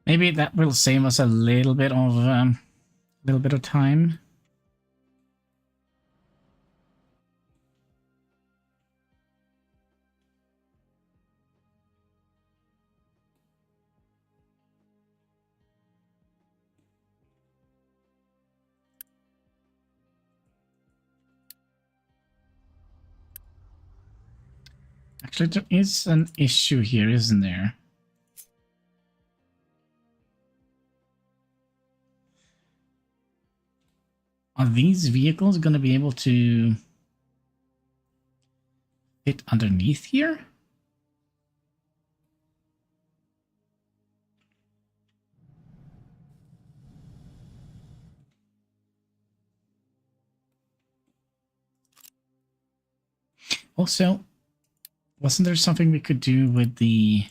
Maybe that will save us a little bit of time. Actually, there is an issue here, isn't there? Are these vehicles going to be able to fit underneath here? Also, wasn't there something we could do with the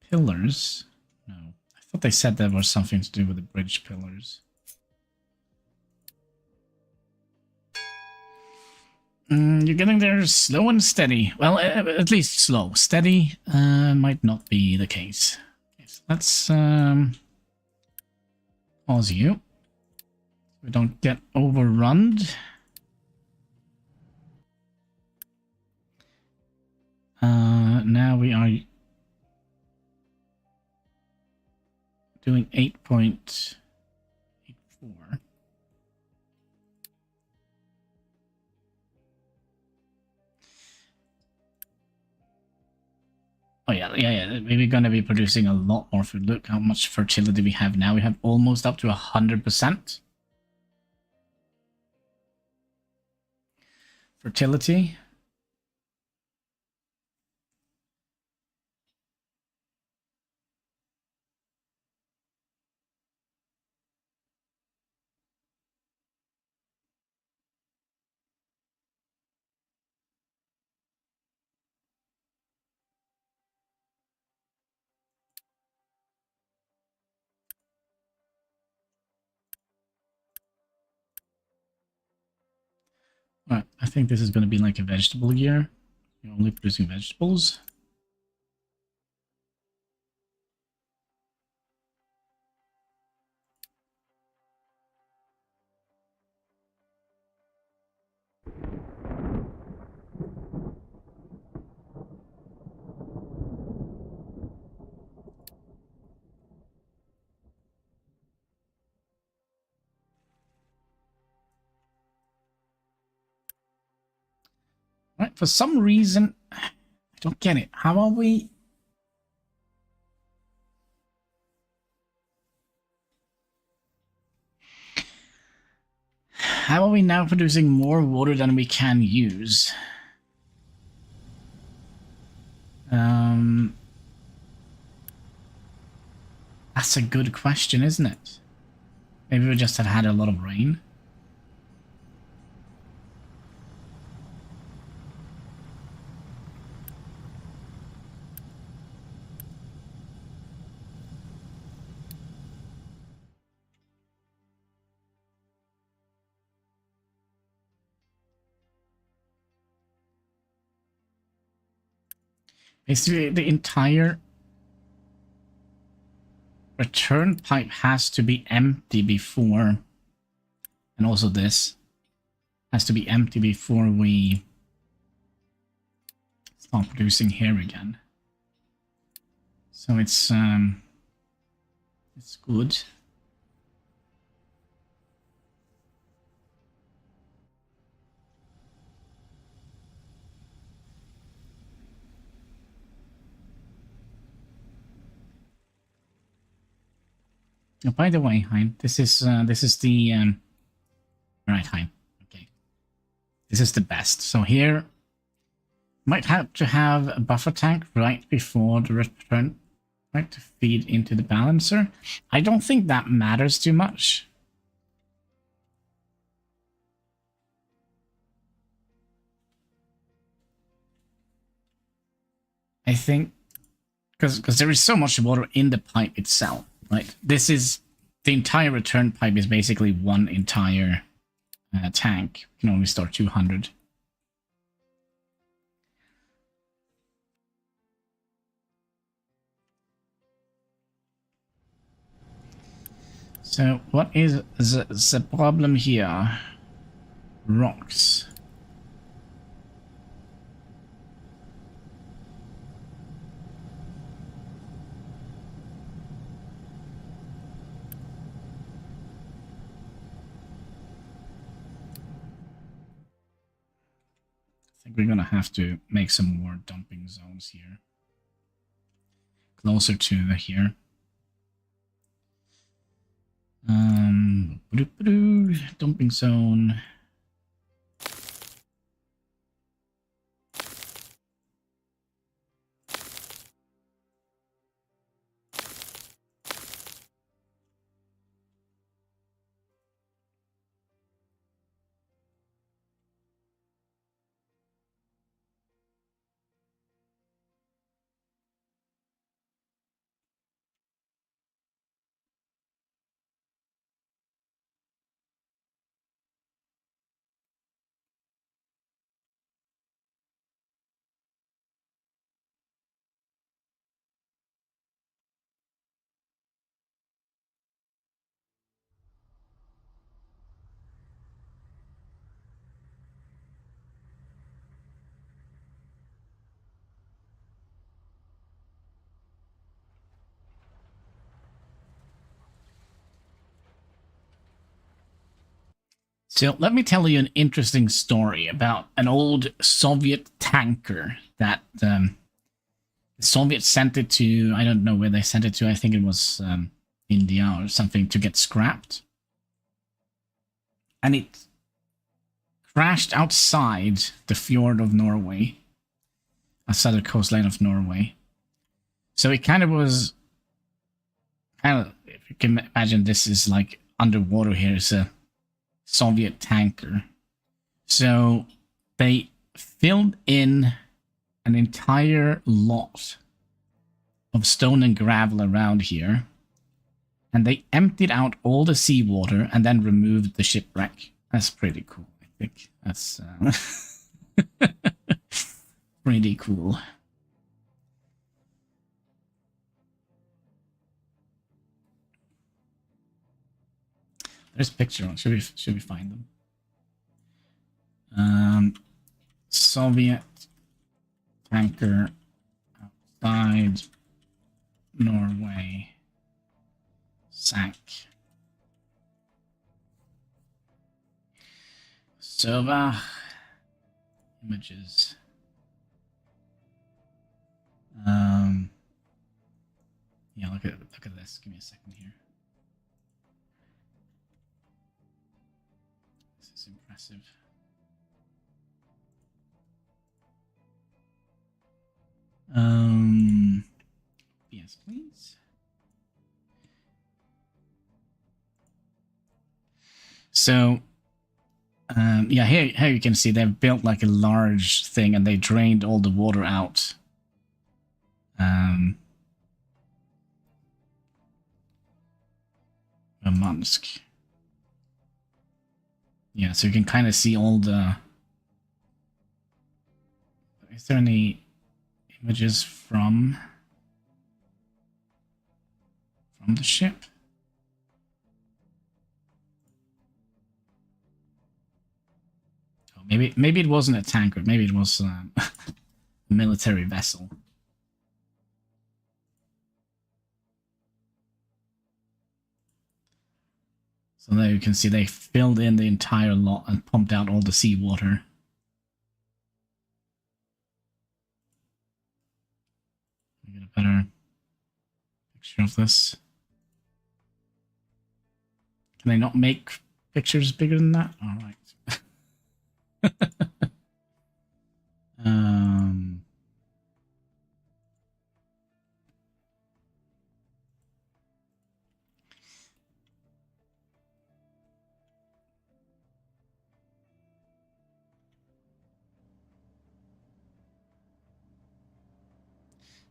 pillars? No, I thought they said there was something to do with the bridge pillars. You're getting there slow and steady. Well, at least slow. Steady might not be the case. Okay, so let's pause you. We don't get overrun. Now we are doing 8.84. Oh yeah. We're gonna be producing a lot more food. Look how much fertility we have now. We have almost up to 100% fertility. Right, I think this is going to be like a vegetable year. You're only producing vegetables. Right, for some reason, I don't get it. How are we... How are we now producing more water than we can use? That's a good question, isn't it? Maybe we just have had a lot of rain. Basically, the entire return pipe has to be empty before, and also this has to be empty before we start producing here again. So it's good. Oh, by the way, Hein, this is the right, Hein. Okay, this is the best. So here, might have to have a buffer tank right before the return, right, to feed into the balancer. I don't think that matters too much. I think because there is so much water in the pipe itself. Right, this is the entire return pipe is basically one entire tank. You can only store 200. So what is the problem here? Rocks. I think we're gonna have to make some more dumping zones here. Closer to here. Dumping zone. So let me tell you an interesting story about an old Soviet tanker that the Soviets sent it to, I don't know where they sent it to, I think it was India or something, to get scrapped. And it crashed outside the fjord of Norway, outside the coastline of Norway. So it kind of was, if you can imagine, this is like underwater here, it's a Soviet tanker. So they filled in an entire lot of stone and gravel around here, and they emptied out all the seawater and then removed the shipwreck. That's pretty cool, I think. That's pretty cool. There's a picture on. Should we find them? Soviet tanker outside Norway sank. Server images. Yeah, look at this. Give me a second here. This is That's impressive. Yes, please. So, yeah, here you can see they've built like a large thing and they drained all the water out. Murmansk. Yeah, so you can kind of see all the... Is there any images from the ship? Oh, maybe it wasn't a tanker. Maybe it was a military vessel. So there you can see they filled in the entire lot and pumped out all the seawater. Get a better picture of this. Can they not make pictures bigger than that? All right.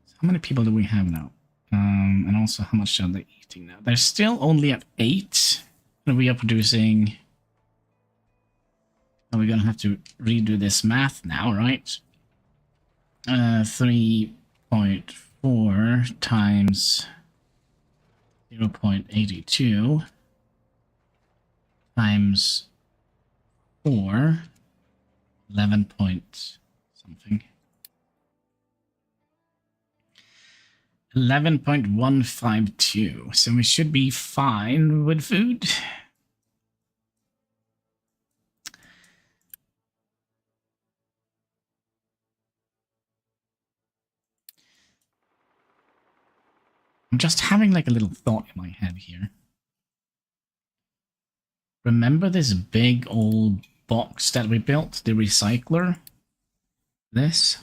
So how many people do we have now? And also how much are they eating now? They're still only at 8. And we are producing... And we're going to have to redo this math now, right? 3.4 times 0.82 times 4, 11 point something. 11.152. So we should be fine with food. I'm just having like a little thought in my head here. Remember this big old box that we built, the recycler? This?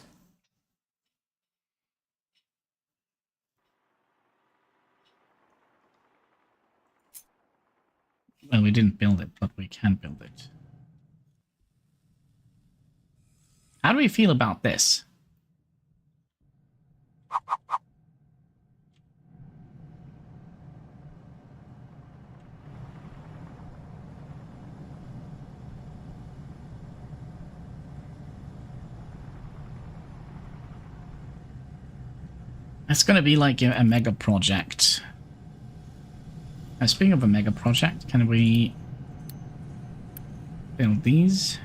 Well, we didn't build it, but we can build it. How do we feel about this? It's going to be like a mega project. Speaking of a mega project, can we build these?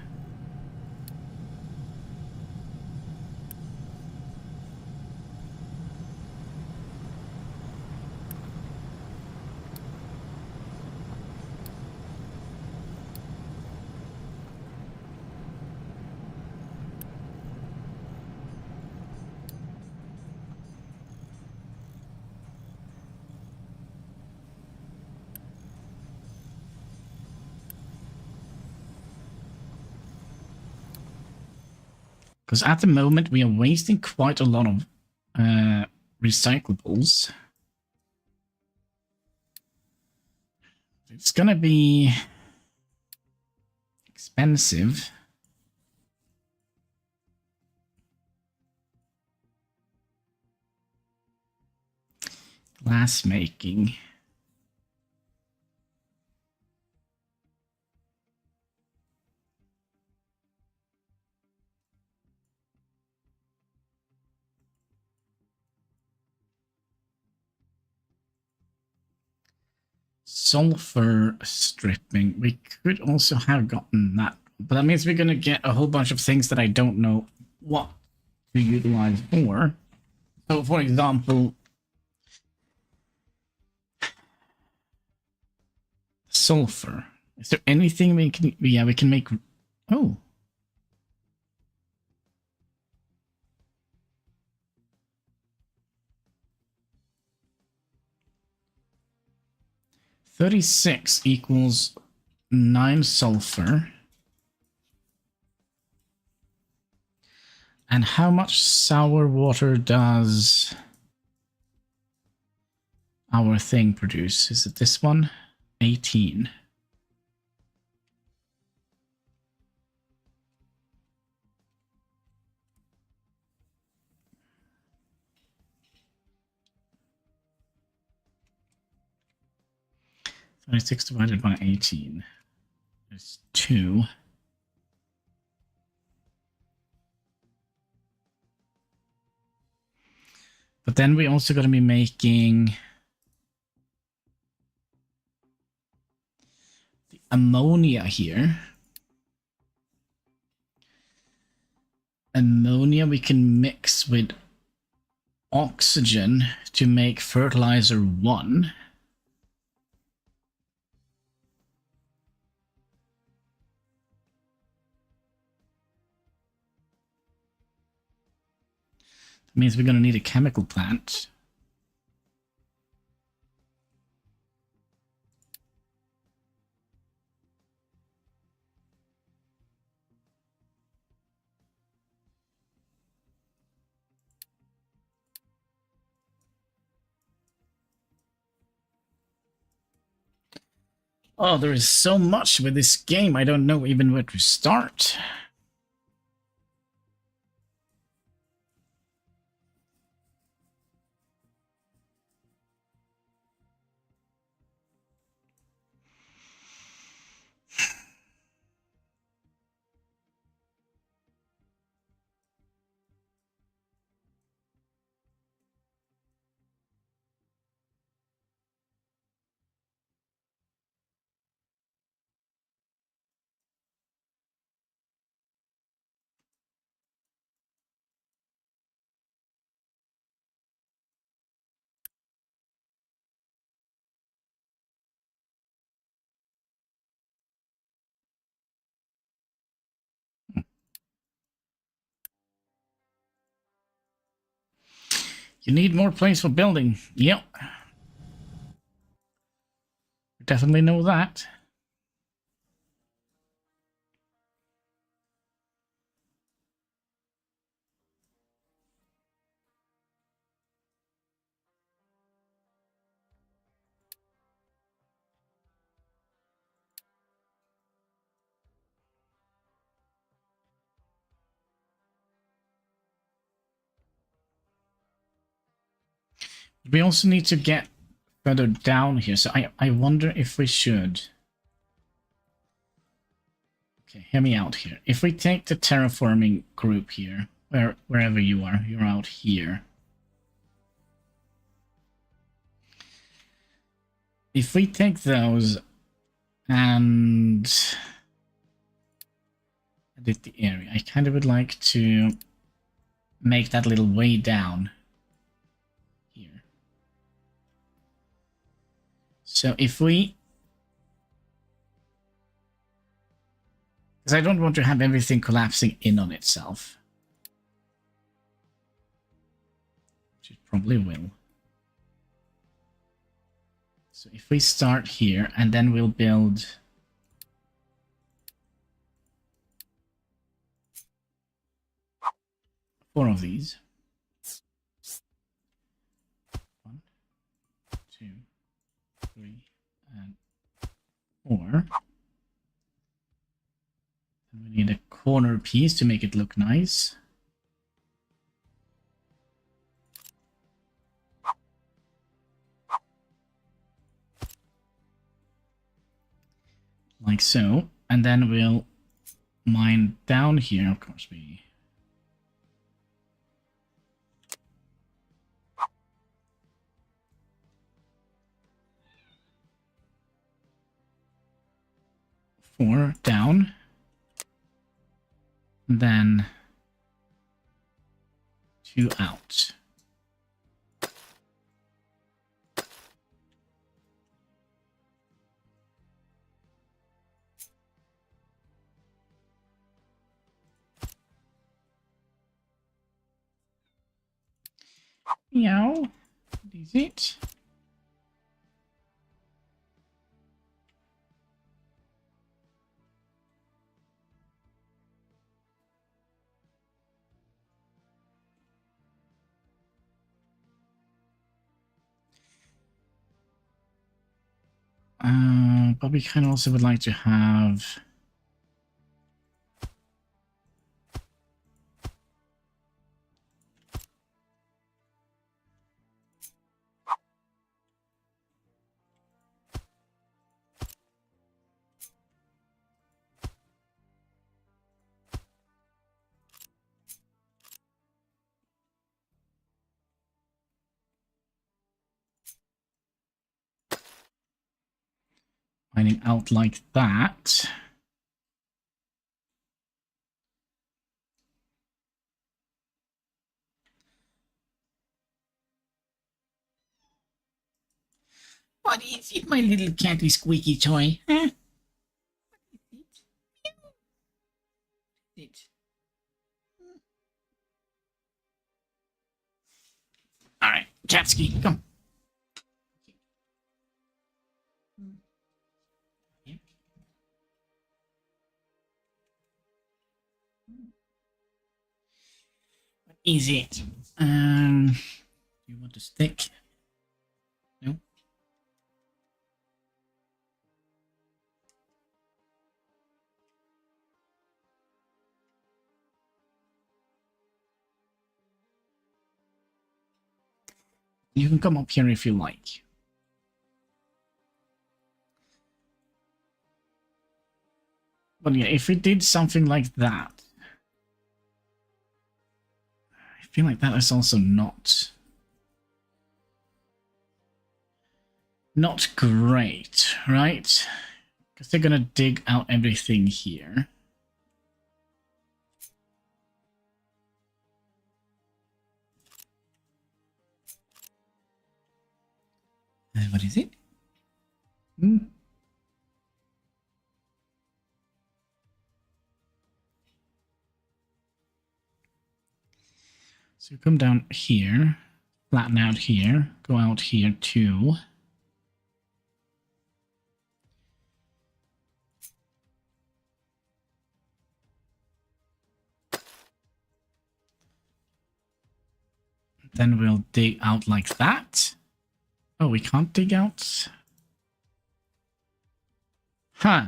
Because at the moment we are wasting quite a lot of recyclables. It's gonna be expensive. Glass making. Sulfur stripping. We could also have gotten that, but that means we're going to get a whole bunch of things that I don't know what to utilize for. So, for example, sulfur. Is there anything we can... Yeah, we can make... Oh. $36 equals 9 sulfur. And how much sour water does our thing produce? Is it this one? 18. Six divided by 18 is 2. But then we also got to be making the ammonia here. Ammonia we can mix with oxygen to make fertilizer 1. That means we're going to need a chemical plant. Oh, there is so much with this game, I don't know even where to start. You need more place for building. Yep. Definitely know that. We also need to get further down here, so I wonder if we should... Okay, hear me out here. If we take the terraforming group here, wherever you are, you're out here. If we take those and edit the area, I kind of would like to make that little way down here. So if we... Because I don't want to have everything collapsing in on itself. Which it probably will. So if we start here, and then we'll build... 4 of these. 1, 2, 3, and 4. And we need a corner piece to make it look nice. Like so. And then we'll mine down here. Of course, we... Four down. And then 2 out. Meow. Is it? But we kind of also would like to have... finding out like that. What is it, my little catty squeaky toy? Huh? It. All right, Chatsky, come. What is it? You want a stick? No. You can come up here if you like. But yeah, if we did something like that, I feel like that is also not great, right? Because they're gonna dig out everything here. What is it? So you come down here, flatten out here, go out here too. Then we'll dig out like that. Oh, we can't dig out? Huh.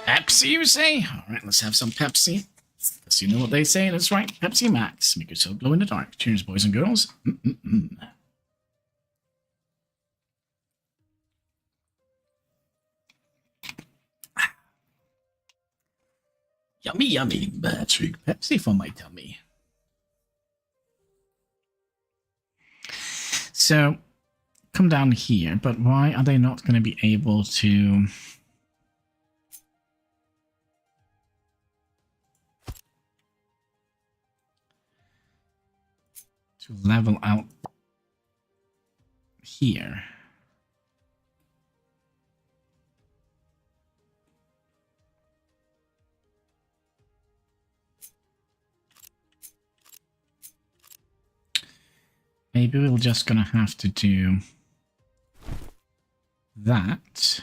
Pepsi, you say? Alright, let's have some Pepsi. Because you know what they say, that's right, Pepsi Max. Make yourself glow in the dark. Cheers, boys and girls. Yummy, yummy. Patrick Pepsi for my tummy. So, come down here, but why are they not going to be able to... level out here? Maybe we're just gonna have to do that.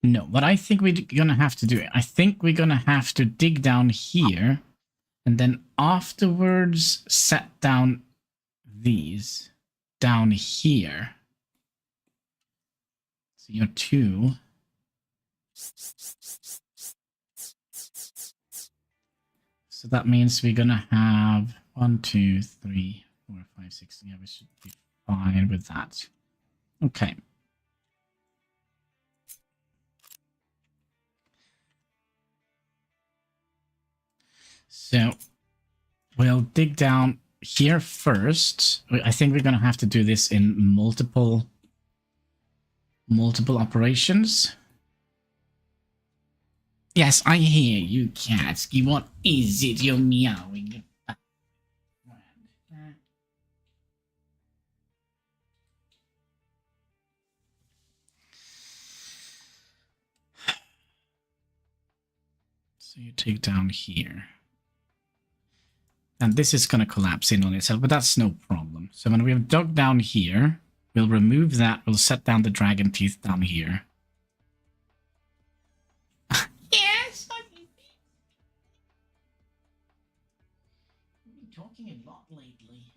No, what I think we're gonna have to do, I think we're gonna have to dig down here and then afterwards set down these down here. So you're 2. So that means we're gonna have 1, 2, 3, 4, 5, 6. Yeah, we should be fine with that. Okay. So we'll dig down here first. I think we're gonna have to do this in multiple operations. Yes, I hear you, Katsky. What is it you're meowing about? So you take down here. And this is going to collapse in on itself, but that's no problem. So when we have dug down here, we'll remove that. We'll set down the dragon teeth down here. Yes, I've been talking a lot lately.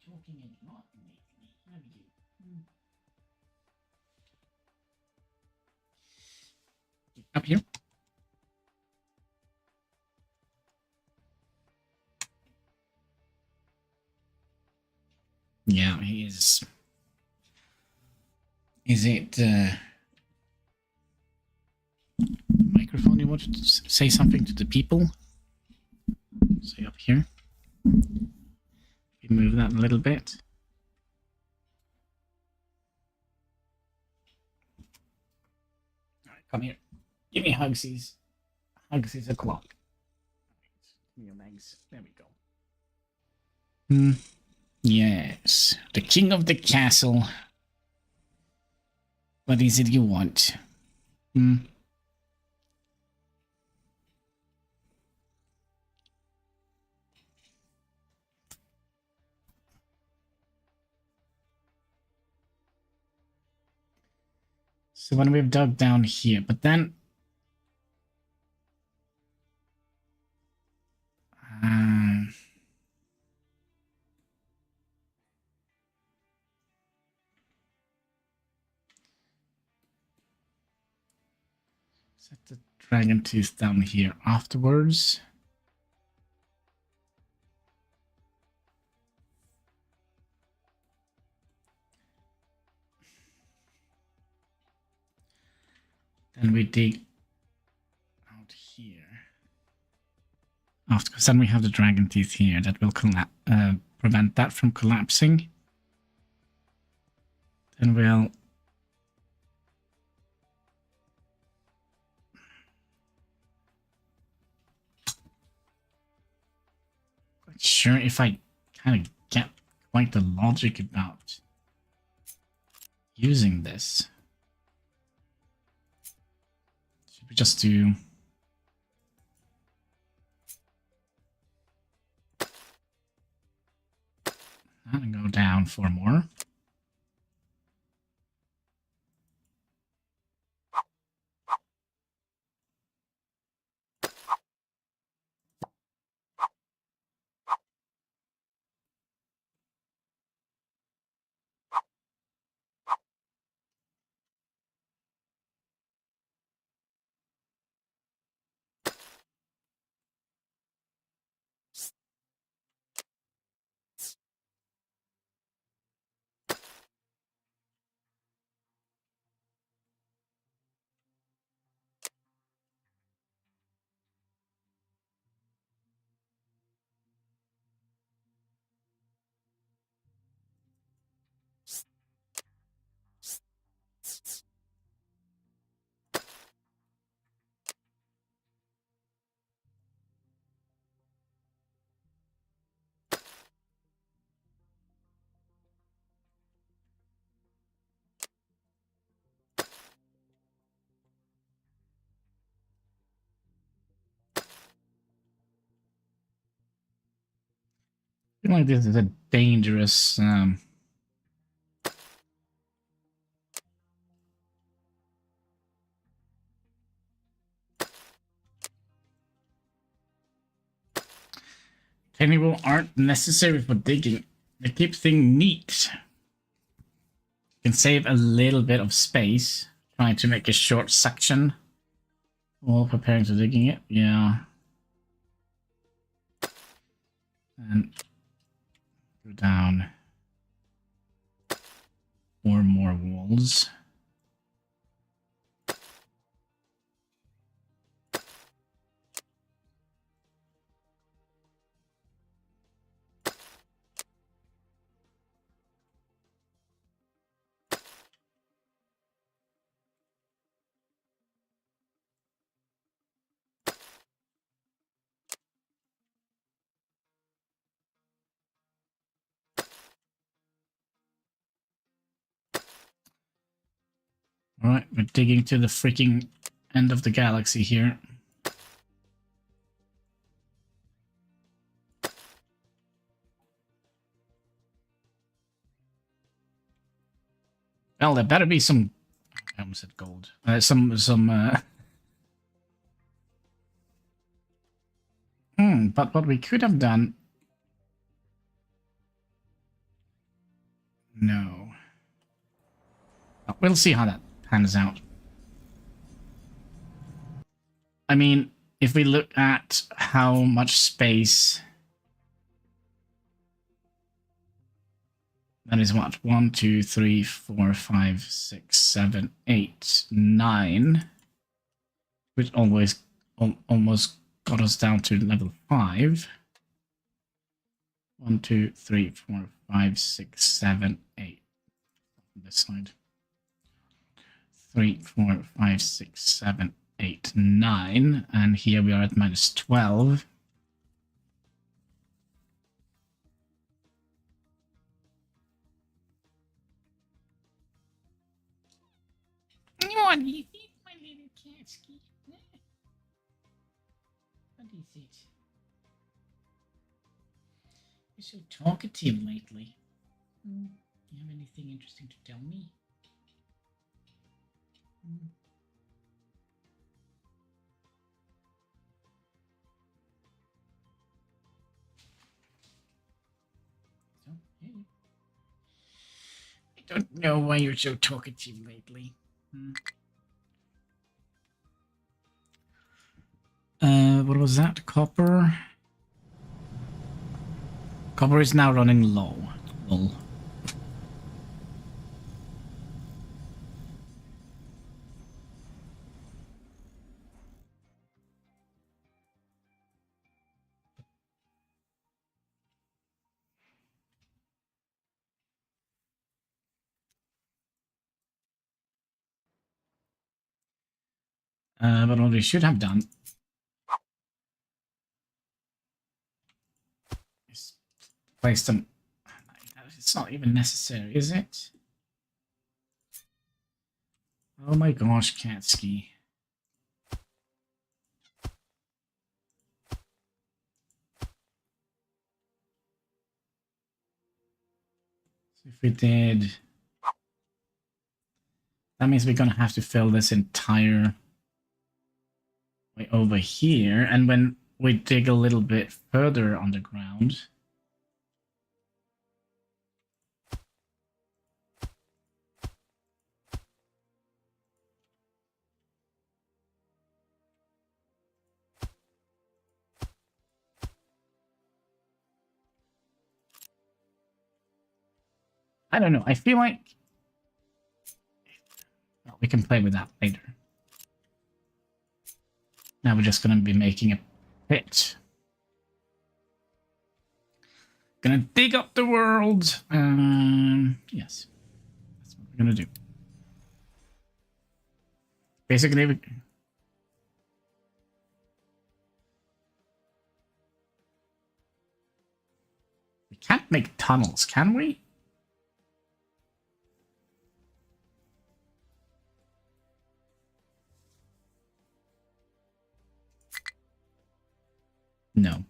Talking a lot lately, have you? Up here. Yeah, he is. Is it microphone? You wanted to say something to the people? Say up here. We move that a little bit. All right, come here. Give me hugsies. Hugsies o'clock. Give me your legs. There we go. Yes, the king of the castle. What is it you want? So when we've dug down here, but then set the dragon tooth down here afterwards. Then we dig out here. After, because then we have the dragon teeth here that will prevent that from collapsing. Then we'll not sure if I kind of get quite the logic about using this. Should we just do that and go down 4 more? I feel like this is a dangerous Hannibal aren't necessary for digging. They keep things neat. can save a little bit of space. Trying to make a short section while preparing to digging it. Yeah. And go down 4 more walls. Alright, we're digging to the freaking end of the galaxy here. Well, there better be some... I almost said gold. But what we could have done... No. Oh, we'll see how that pans out. I mean, if we look at how much space... That is what? 1, 2, 3, 4, 5, 6, 7, 8, 9. Which almost got us down to level 5. 1, 2, 3, 4, 5, 6, 7, 8. On this side. 3, 4, 5, 6, 7, 8, 9. And here we are at minus 12. What do you think, my little Katsky? What is it? You're so talkative lately. You have anything interesting to tell me? So, hey. I don't know why you're so talkative lately. What was that? Copper? Copper is now running low. Lol. But what we should have done is place them. It's not even necessary, is it? Oh my gosh, Katsky. So if we did... That means we're going to have to fill this entire way over here. And when we dig a little bit further underground... I don't know. I feel like... Well, we can play with that later. Now we're just going to be making a pit. Gonna dig up the world. Yes. That's what we're going to do. Basically, we can't make tunnels, can we? No.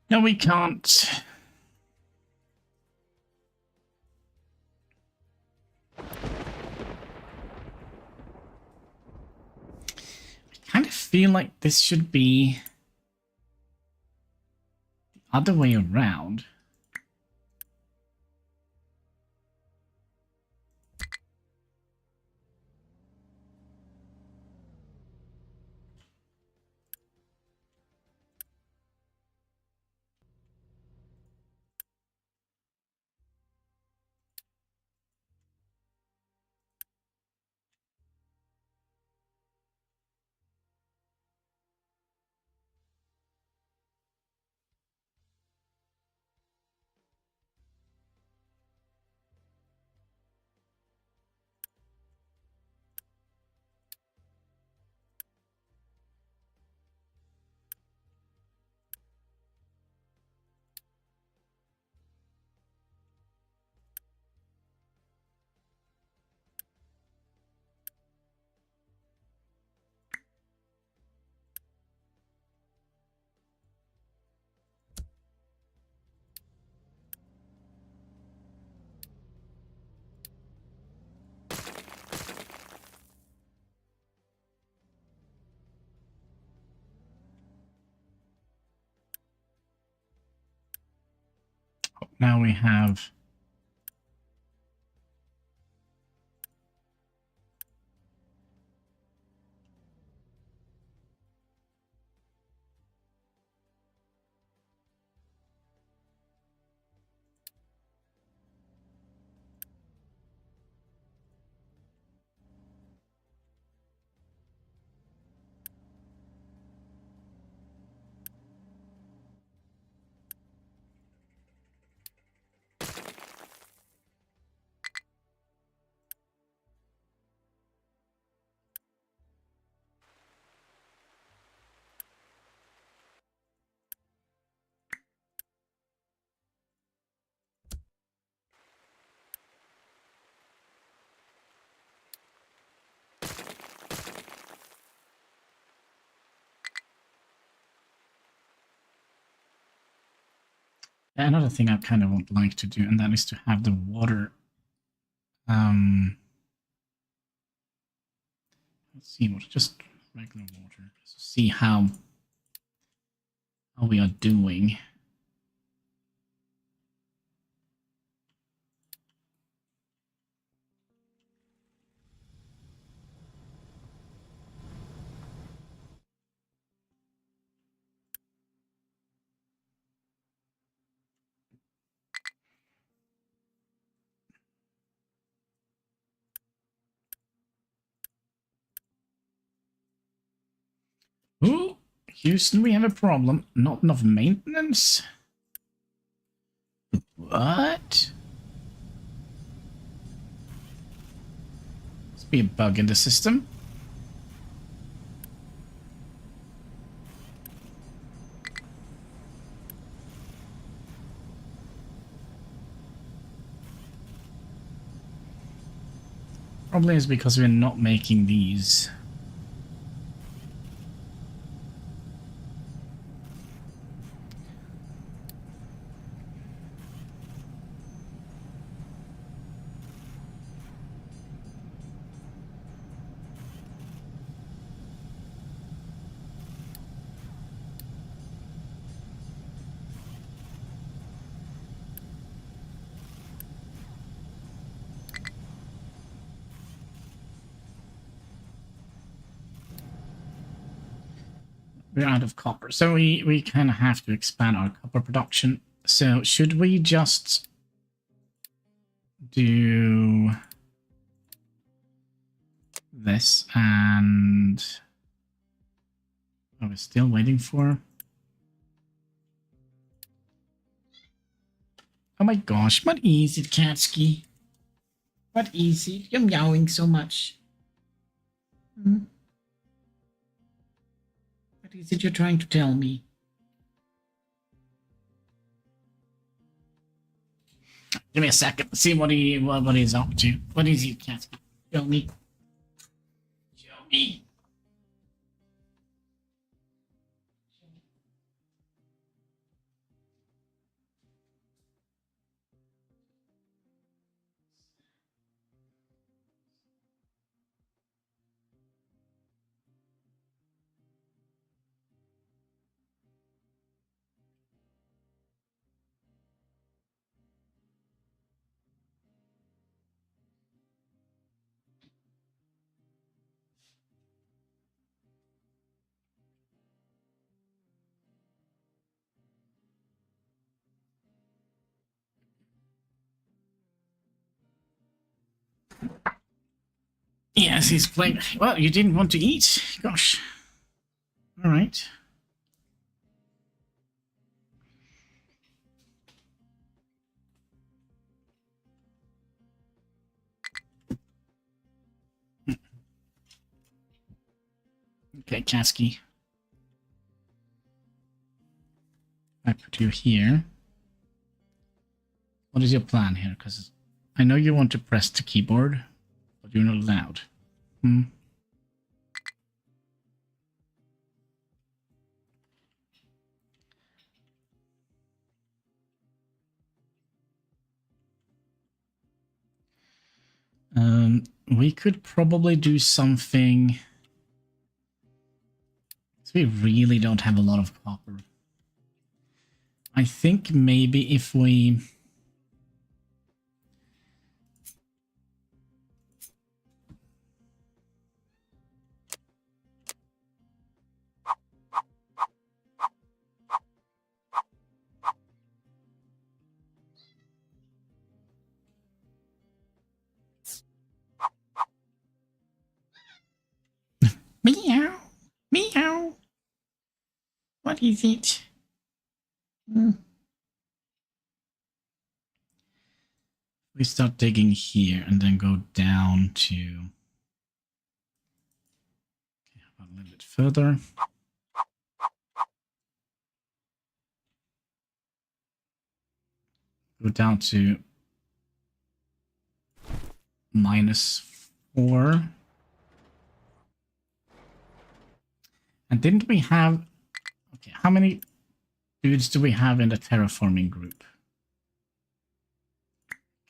No, we can't. I kind of feel like this should be the other way around. now we have... Another thing I kind of would like to do, and that is to have the water. Let's see, what just regular water. Just to see how we are doing. Ooh, Houston, we have a problem. Not enough maintenance? What? Must be a bug in the system. Probably is because we're not making these. We're out of copper, so we kind of have to expand our copper production. So should we just do this and... Oh, we're still waiting for... Oh my gosh, what is it, Katsky? What is it? You're meowing so much. Hmm? What is it you're trying to tell me? Give me a second. See what he's up to. What is he, Katsky? Show me. Show me. Yes, he's playing. Well, you didn't want to eat? Gosh. All right. Okay, Kasky. I put you here. What is your plan here? Because I know you want to press the keyboard, but you're not allowed. We could probably do something. So we really don't have a lot of copper. I think maybe if we... is it? We start digging here and then go down to a little bit further. Go down to -4. And didn't we have... Okay, how many dudes do we have in the terraforming group?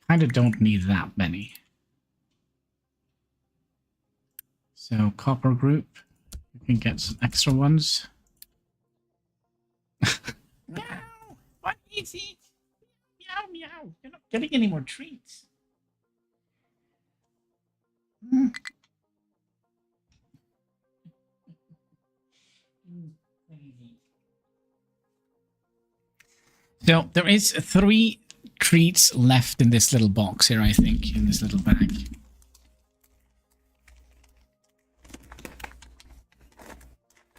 Kind of don't need that many. So copper group, we can get some extra ones. Meow! What is it? Meow, meow. You're not getting any more treats. So there is 3 treats left in this little box here, I think, in this little bag.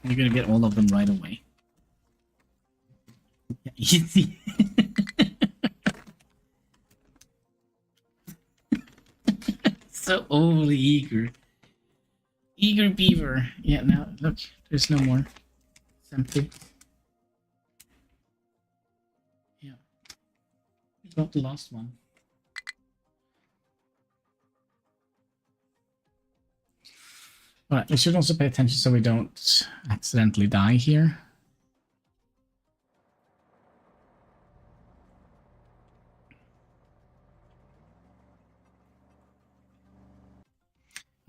You're gonna get all of them right away. Yeah, easy. So overly eager. Eager beaver. Yeah, now look, there's no more. It's empty. Yeah. We got the last one. Alright, we should also pay attention so we don't accidentally die here.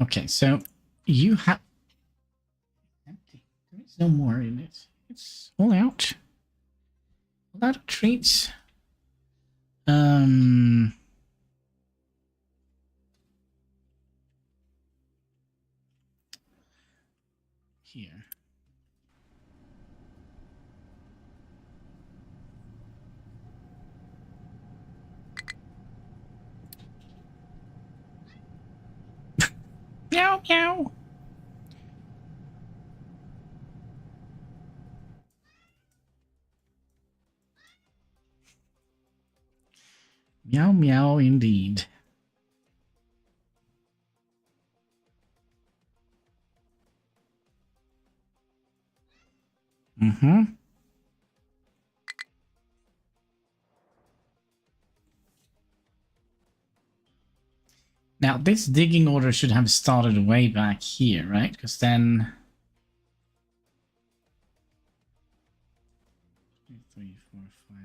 Okay, so you have... Empty. There is no more in it. It's all out. All out of treats. Here. Meow, meow. Meow, meow, indeed. Mm-hmm. Now, this digging order should have started way back here, right? Because then... 2, 3, 4, 5,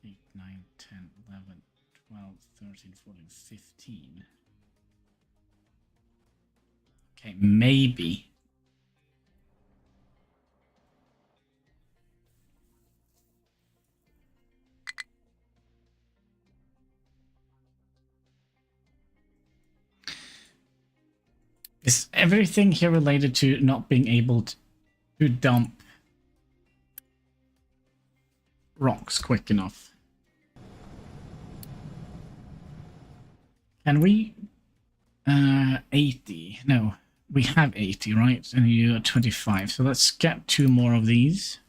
8, 9, 10, 11, 12, 13, 14, 15. Okay, maybe. Is everything here related to not being able to dump rocks quick enough? Can we... 80. No, we have 80, right? And you are 25. So let's get 2 more of these.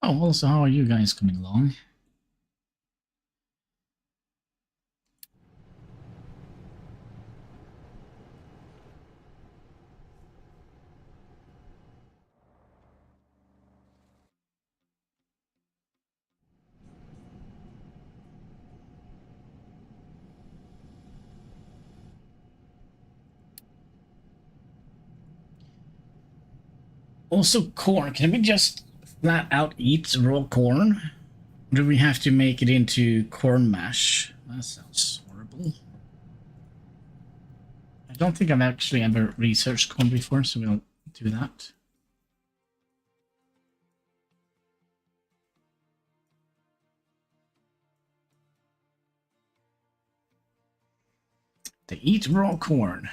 Oh, also, how are you guys coming along? Also, corn. Can we just flat out eat raw corn? Or do we have to make it into corn mash? That sounds horrible. I don't think I've actually ever researched corn before, so we'll do that. They eat raw corn.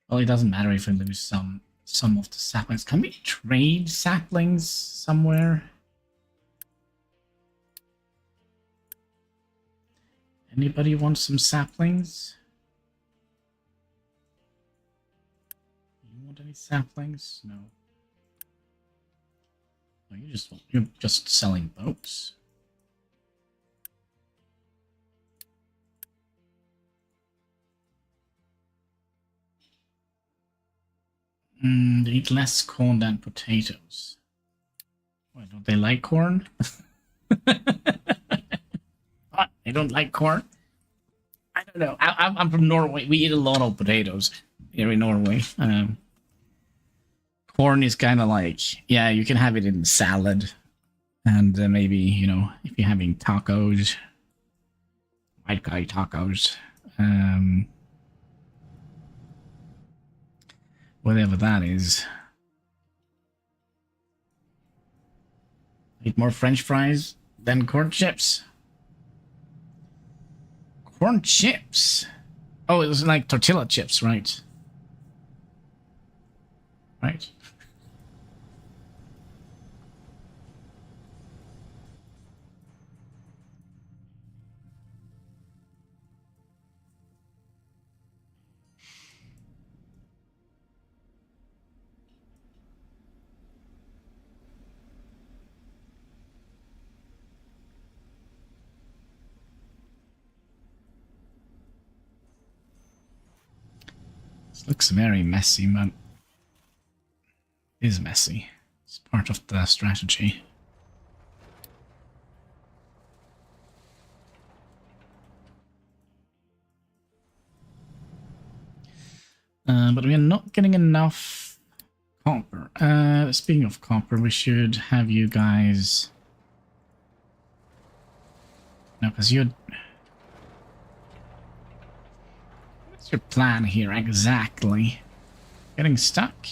Well, it doesn't matter if we lose some of the saplings. Can we trade saplings somewhere? Anybody want some saplings? You want any saplings? No. Oh, you're just selling boats. They eat less corn than potatoes. Why, don't they like corn? What? They don't like corn? I don't know. I'm from Norway. We eat a lot of potatoes here in Norway. Corn is kind of like, yeah, you can have it in salad. And maybe, you know, if you're having tacos, white guy tacos, whatever that is. Eat more French fries than corn chips. Corn chips? Oh, it was like tortilla chips, right? Right. This looks very messy, but it is messy. It's part of the strategy. But we are not getting enough copper. Speaking of copper, we should have you guys... No, because you're... What's your plan here exactly? Getting stuck?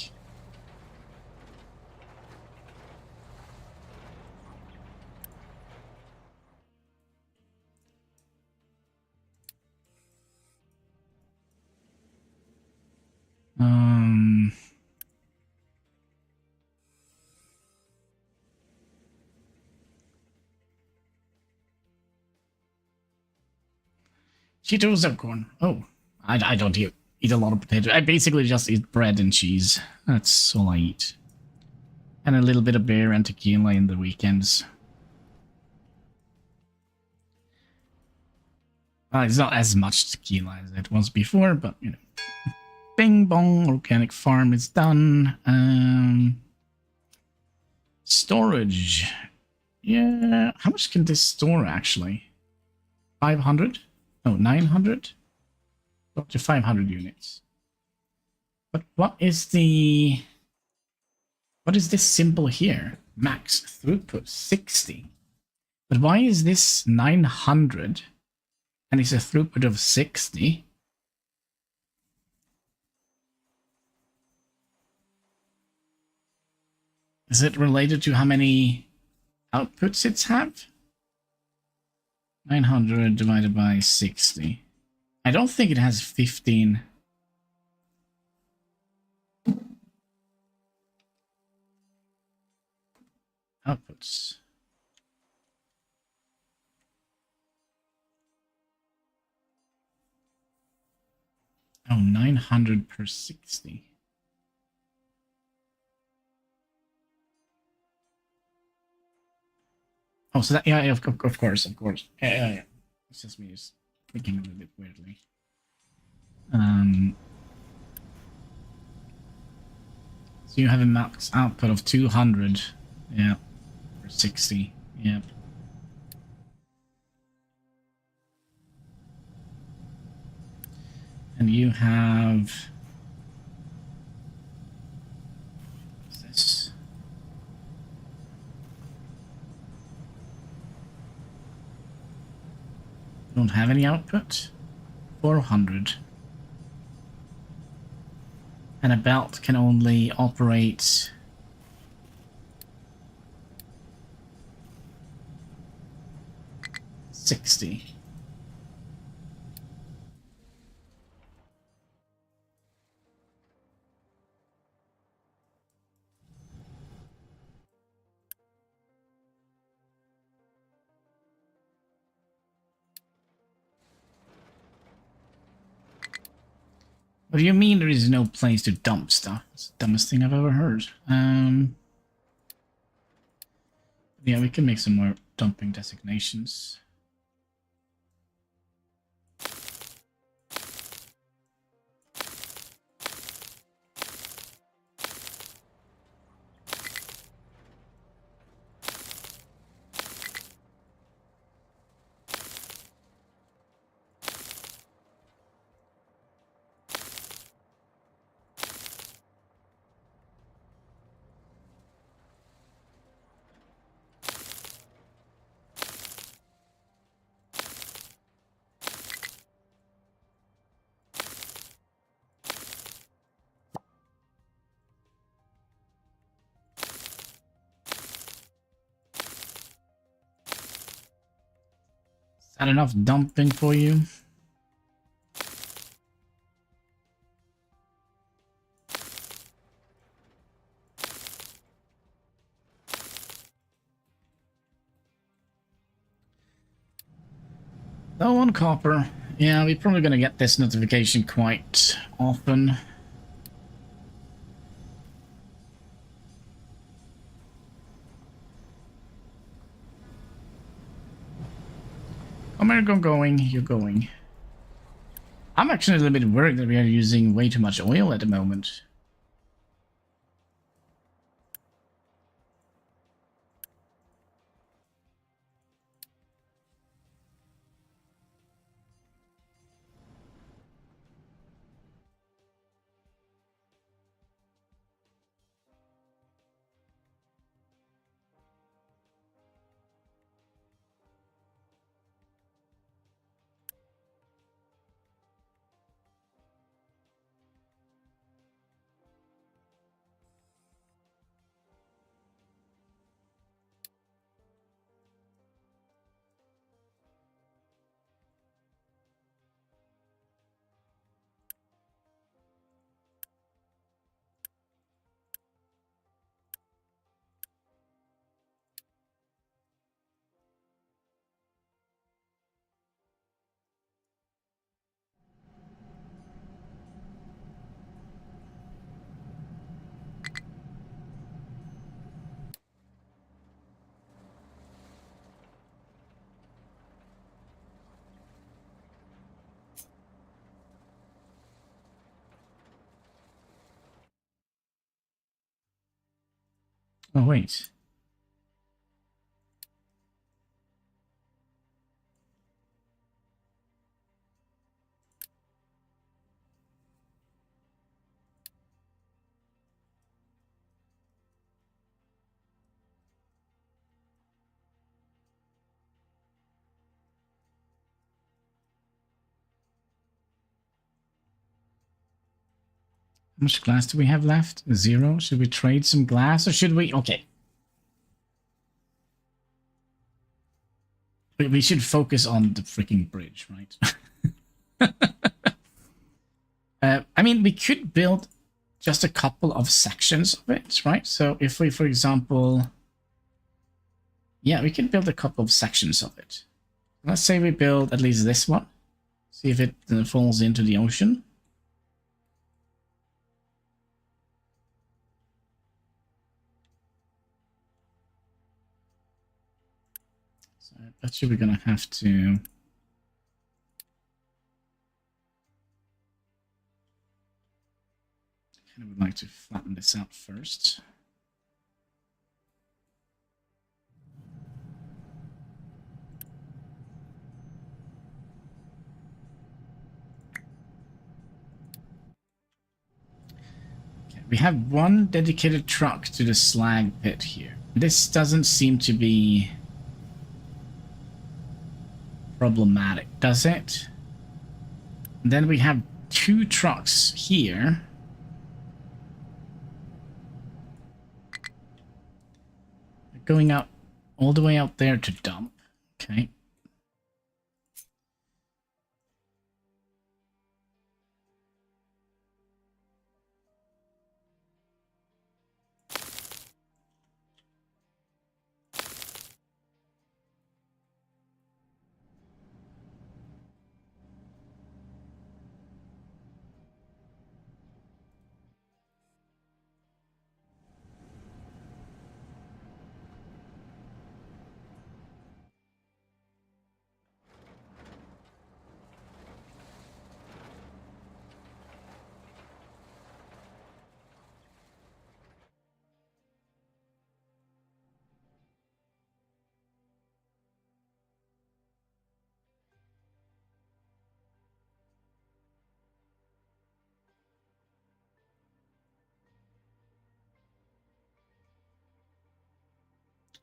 Cheetos or corn? Oh, I don't eat a lot of potatoes. I basically just eat bread and cheese. That's all I eat. And a little bit of beer and tequila in the weekends. It's not as much tequila as it was before, but, you know. Bing bong, organic farm is done. Storage. Yeah, how much can this store actually? 500? No, 900? Up to 500 units. But what is the... What is this symbol here? Max throughput 60. But why is this 900 and it's a throughput of 60? Is it related to how many outputs it's have? 900 divided by 60. I don't think it has 15. Outputs. Oh, 900 per 60. Oh, so that, yeah, of course. Yeah. It's just me just thinking a little bit weirdly. So you have a max output of 200. Yeah. Or 60. Yeah. And you have this. Don't have any output. 400. And a belt can only operate 60. What do you mean there is no place to dump stuff? It's the dumbest thing I've ever heard. Yeah, we can make some more dumping designations. Is that enough dumping for you? Low on copper. Yeah, we're probably going to get this notification quite often. Come here, going. You're going. I'm actually a little bit worried that we are using way too much oil at the moment. Oh, wait. How much glass do we have left? 0. Should we trade some glass or should we? Okay. We should focus on the freaking bridge, right? I mean, we could build just a couple of sections of it, right? So if we, for example... Yeah, we can build a couple of sections of it. Let's say we build at least this one. See if it falls into the ocean. So I bet you we're going to have to... I would like to flatten this out first. Okay, we have one dedicated truck to the slag pit here. This doesn't seem to be problematic, does it? And then we have 2 trucks here. Going out all the way out there to dump. Okay.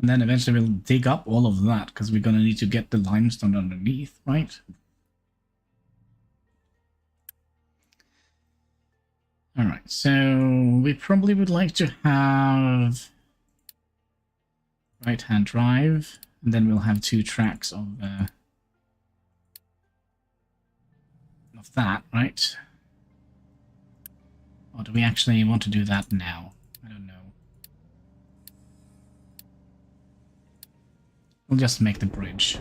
And then eventually we'll dig up all of that because we're going to need to get the limestone underneath, right? Alright, so we probably would like to have right-hand drive, and then we'll have 2 tracks of that, right? Or do we actually want to do that now? I don't know. We'll just make the bridge.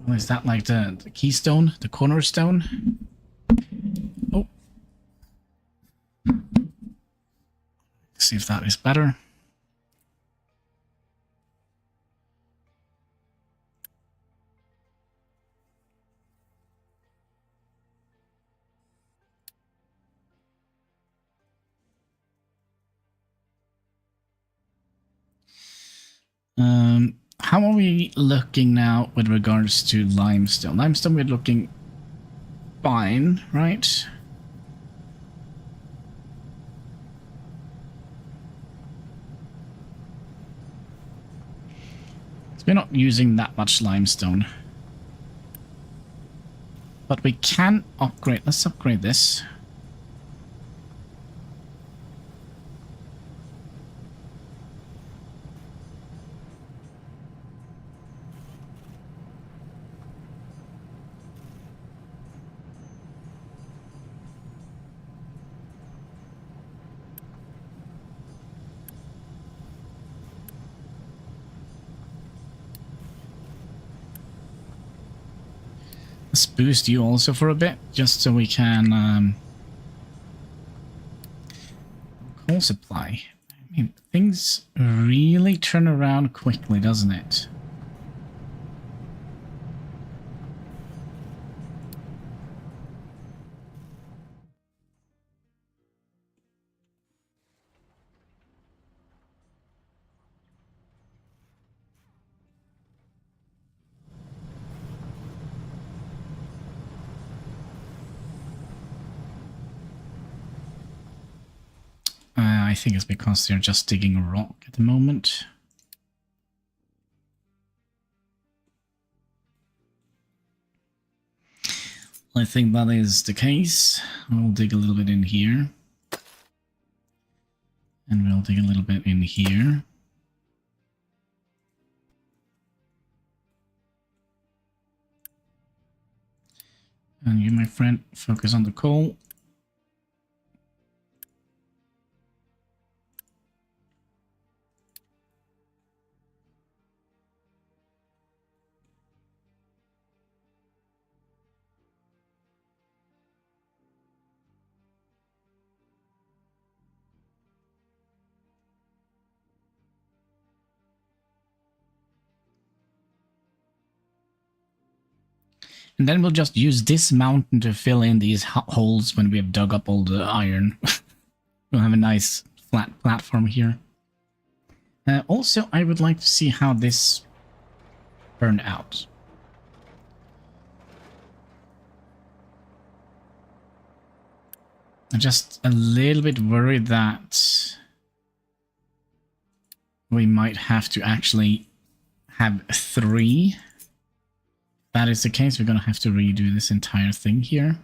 Well, is that like the keystone? The cornerstone? Oh. See if that is better. How are we looking now with regards to limestone? Limestone, we're looking fine, right? So we're not using that much limestone. But we can upgrade. Let's upgrade this. Let's boost you also for a bit, just so we can coal supply. I mean, things really turn around quickly, doesn't it? I think it's because they're just digging a rock at the moment. I think that is the case. We'll dig a little bit in here. And we'll dig a little bit in here. And you, my friend, focus on the coal. And then we'll just use this mountain to fill in these holes when we have dug up all the iron. We'll have a nice flat platform here. Also, I would like to see how this turned out. I'm just a little bit worried that we might have to actually have 3. If that is the case, we're going to have to redo this entire thing here.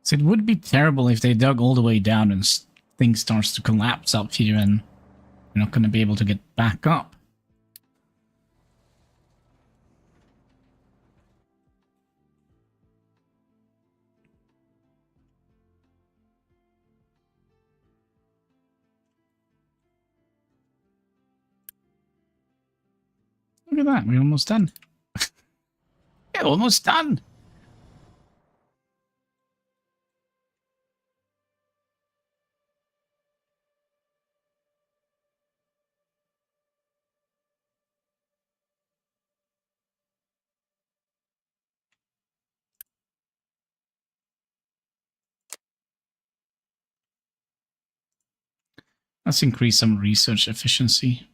So it would be terrible if they dug all the way down and things starts to collapse up here and you're not going to be able to get back up. Look at that, we're almost done. We're almost done! Let's increase some research efficiency.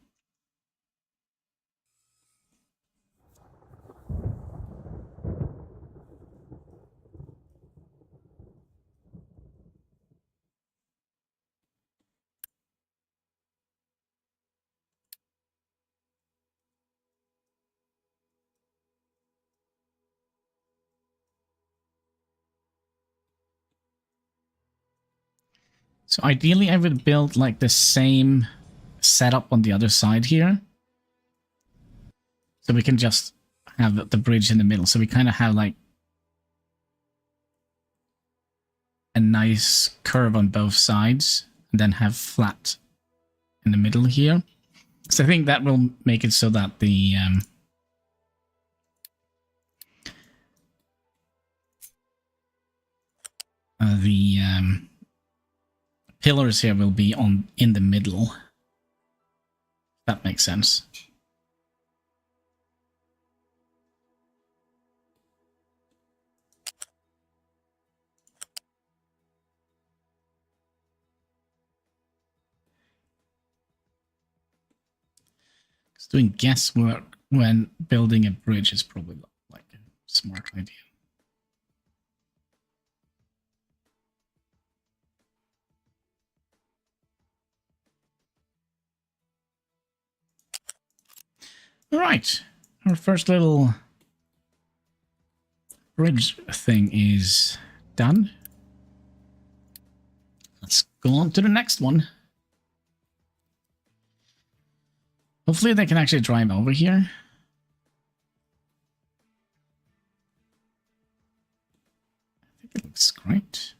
So ideally I would build like the same setup on the other side here. So we can just have the bridge in the middle. So we kind of have like a nice curve on both sides and then have flat in the middle here. So I think that will make it so that the pillars here will be in the middle. That makes sense. Doing guesswork when building a bridge is probably like a smart idea. All right, our first little bridge thing is done. Let's go on to the next one. Hopefully they can actually drive over here. I think it looks great.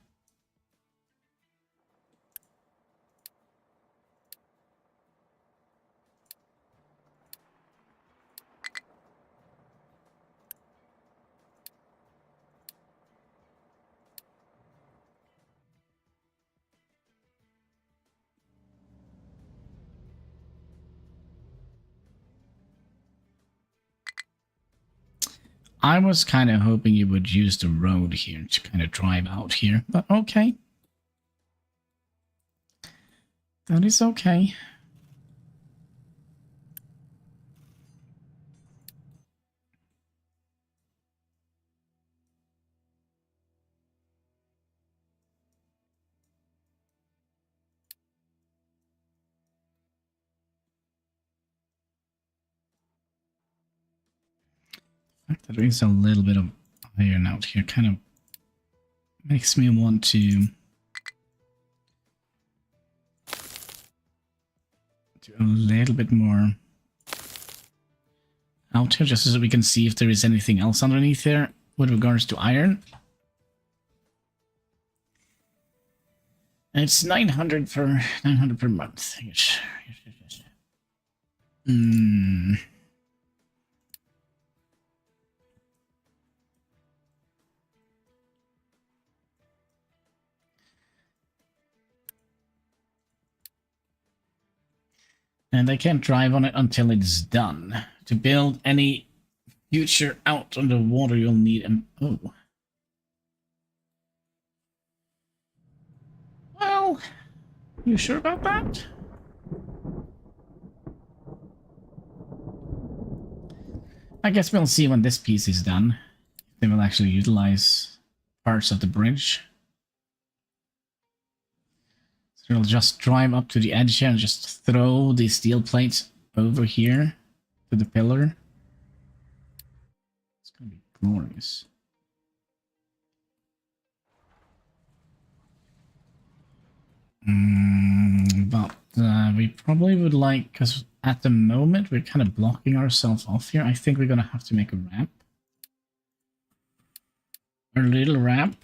I was kind of hoping you would use the road here to kind of drive out here, but okay. That is okay. There is a little bit of iron out here. Kind of makes me want to do a little bit more out here, just so we can see if there is anything else underneath there with regards to iron. And it's 900 per month. And I can't drive on it until it's done. To build any future out on the water, you'll need oh. Well, you sure about that? I guess we'll see when this piece is done. They will actually utilize parts of the bridge. So we'll just drive up to the edge here and just throw the steel plates over here to the pillar. It's gonna be glorious. But we probably would like, because at the moment we're kind of blocking ourselves off here. I think we're gonna have to make a ramp. A little ramp.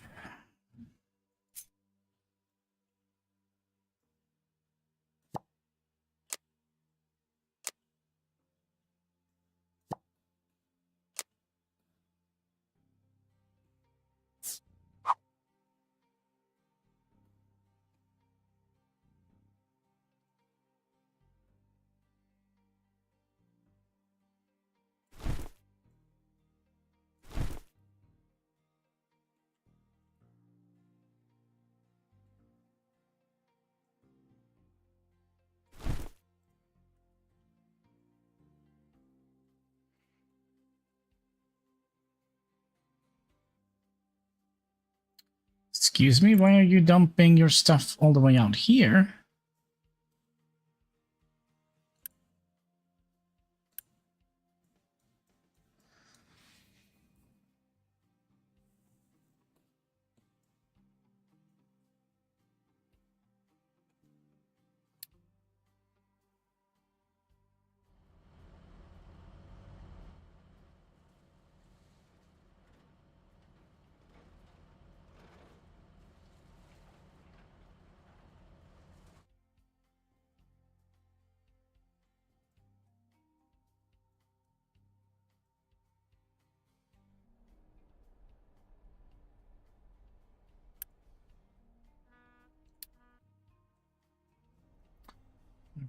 Excuse me, why are you dumping your stuff all the way out here?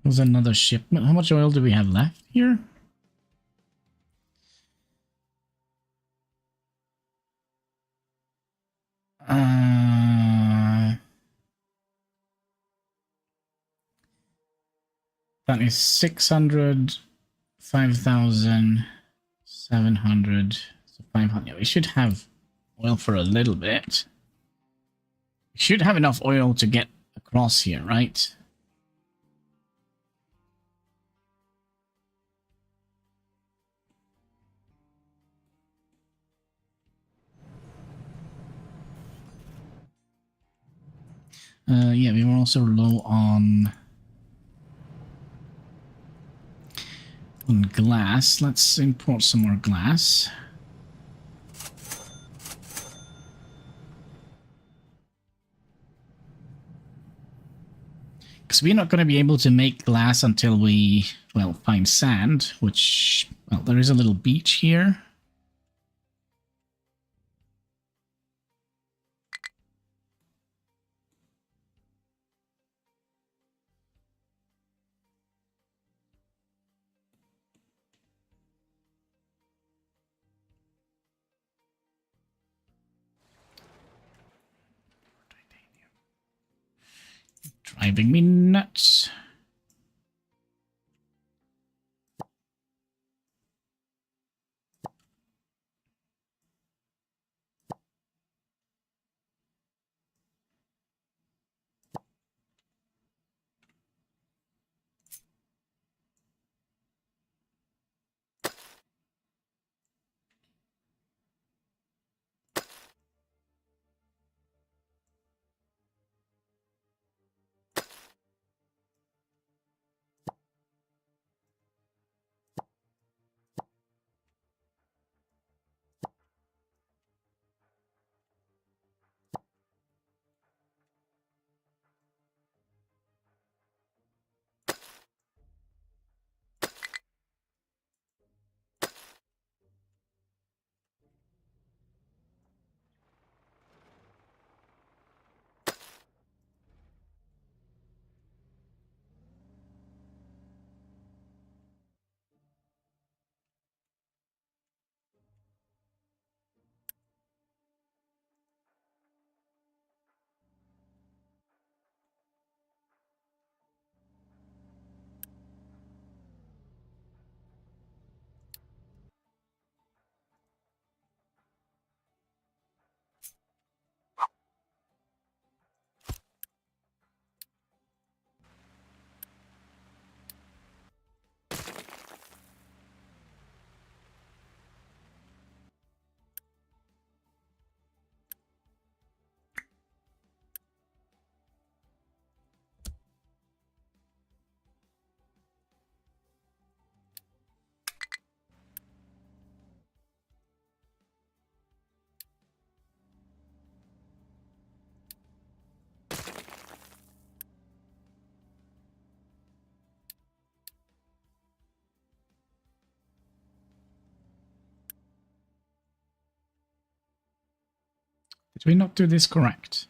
There's another shipment. How much oil do we have left here? That is 600, 5,700, so 500. Yeah, we should have oil for a little bit. We should have enough oil to get across here, right? Yeah, we were also low on glass. Let's import some more glass. Because we're not going to be able to make glass until we, well, find sand, which, well, there is a little beach here. driving me nuts. Did we not do this correct?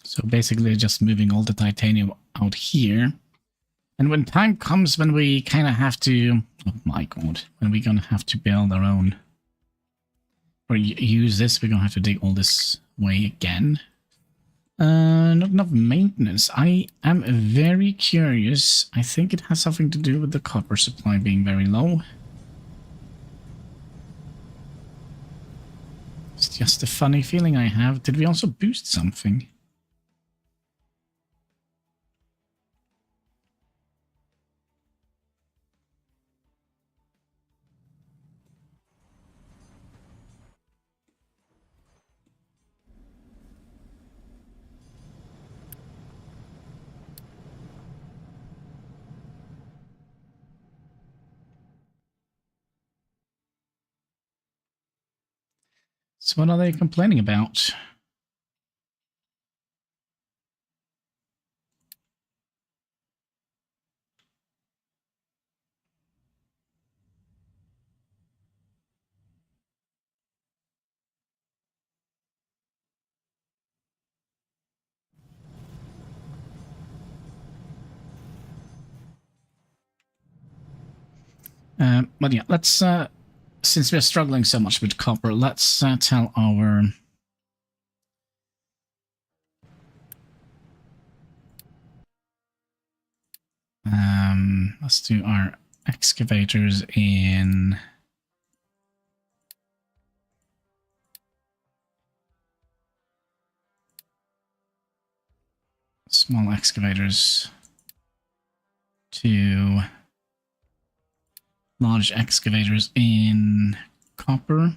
So basically just moving all the titanium out here. And when time comes when we kind of have to... Oh my god. When we're going to have to build our own... Or use this, we're going to have to dig all this way again. Not enough maintenance. I am very curious. I think it has something to do with the copper supply being very low. It's just a funny feeling I have. Did we also boost something? So what are they complaining about? But yeah, let's, since we're struggling so much with copper, let's tell our... let's do our excavators in... Small excavators to large excavators in copper.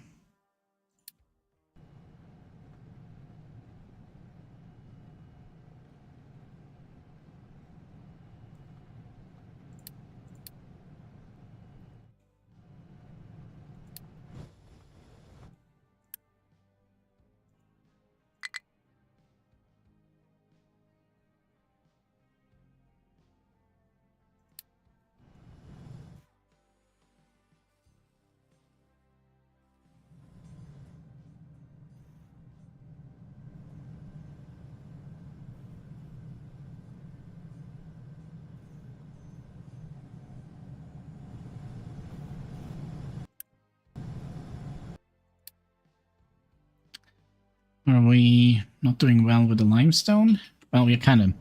Are we not doing well with the limestone? Well, we're kind of...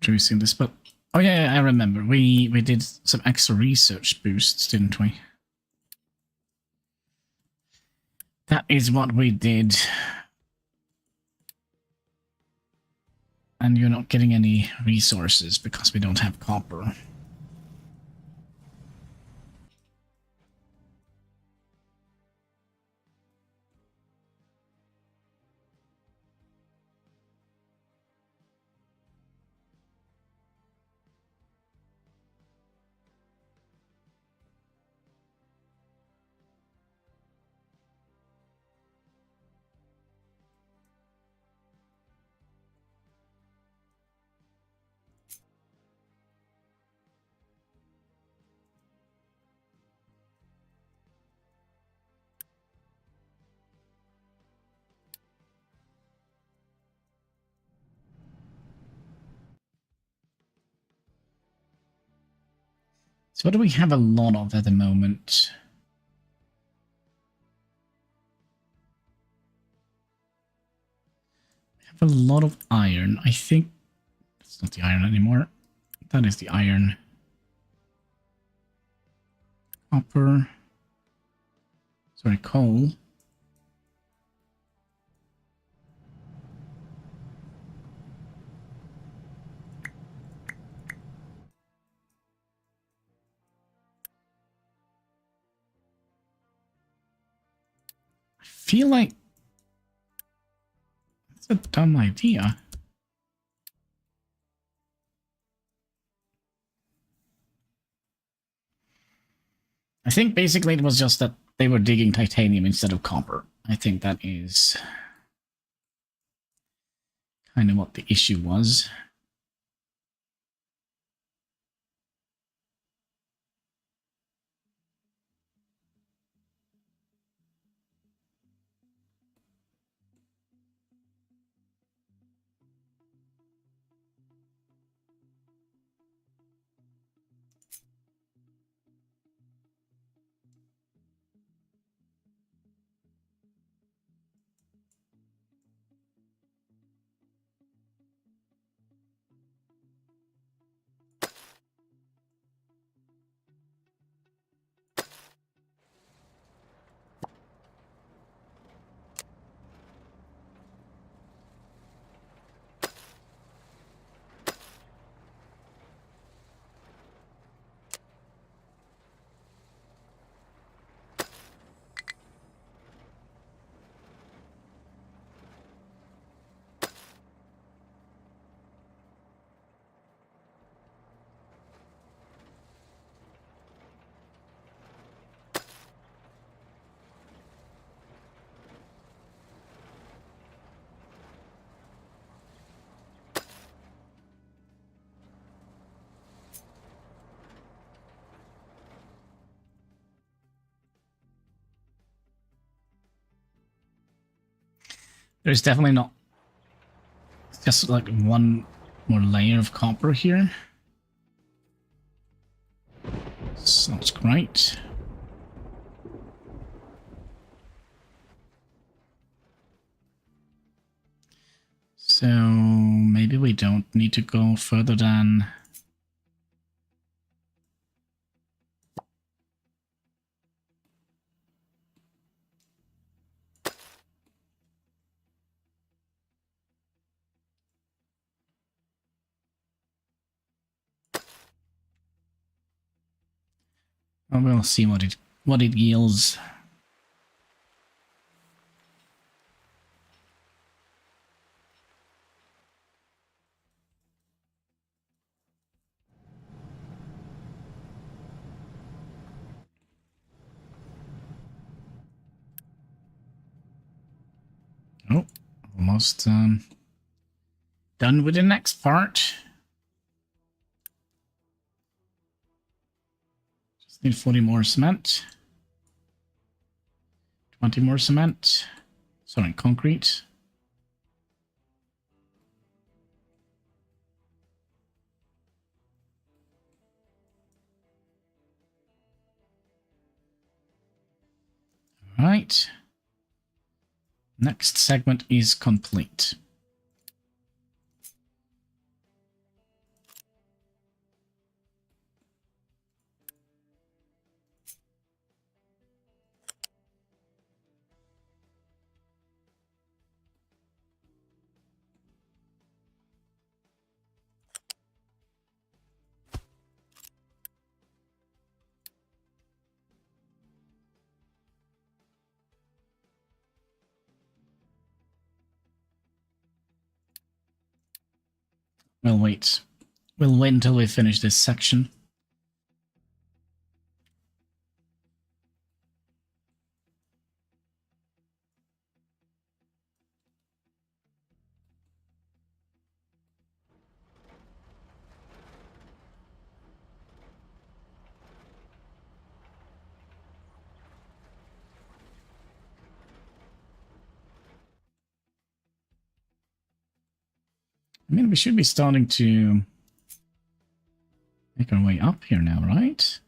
producing this, but... Oh yeah, I remember. We did some extra research boosts, didn't we? That is what we did. And you're not getting any resources because we don't have copper. So what do we have a lot of at the moment? We have a lot of iron. I think it's not the iron anymore. That is the iron. Copper. Sorry, coal. I feel like that's a dumb idea. I think basically it was just that they were digging titanium instead of copper. I think that is kind of what the issue was. There's definitely not just like one more layer of copper here. Sounds great. So maybe we don't need to go further than... Well, we'll see what it yields. Oh, almost done with the next part. Just need 40 more cement. 20 more cement. Sorry, concrete. Right. Next segment is complete. We'll wait. We'll wait until we finish this section. I mean, we should be starting to make our way up here now, right?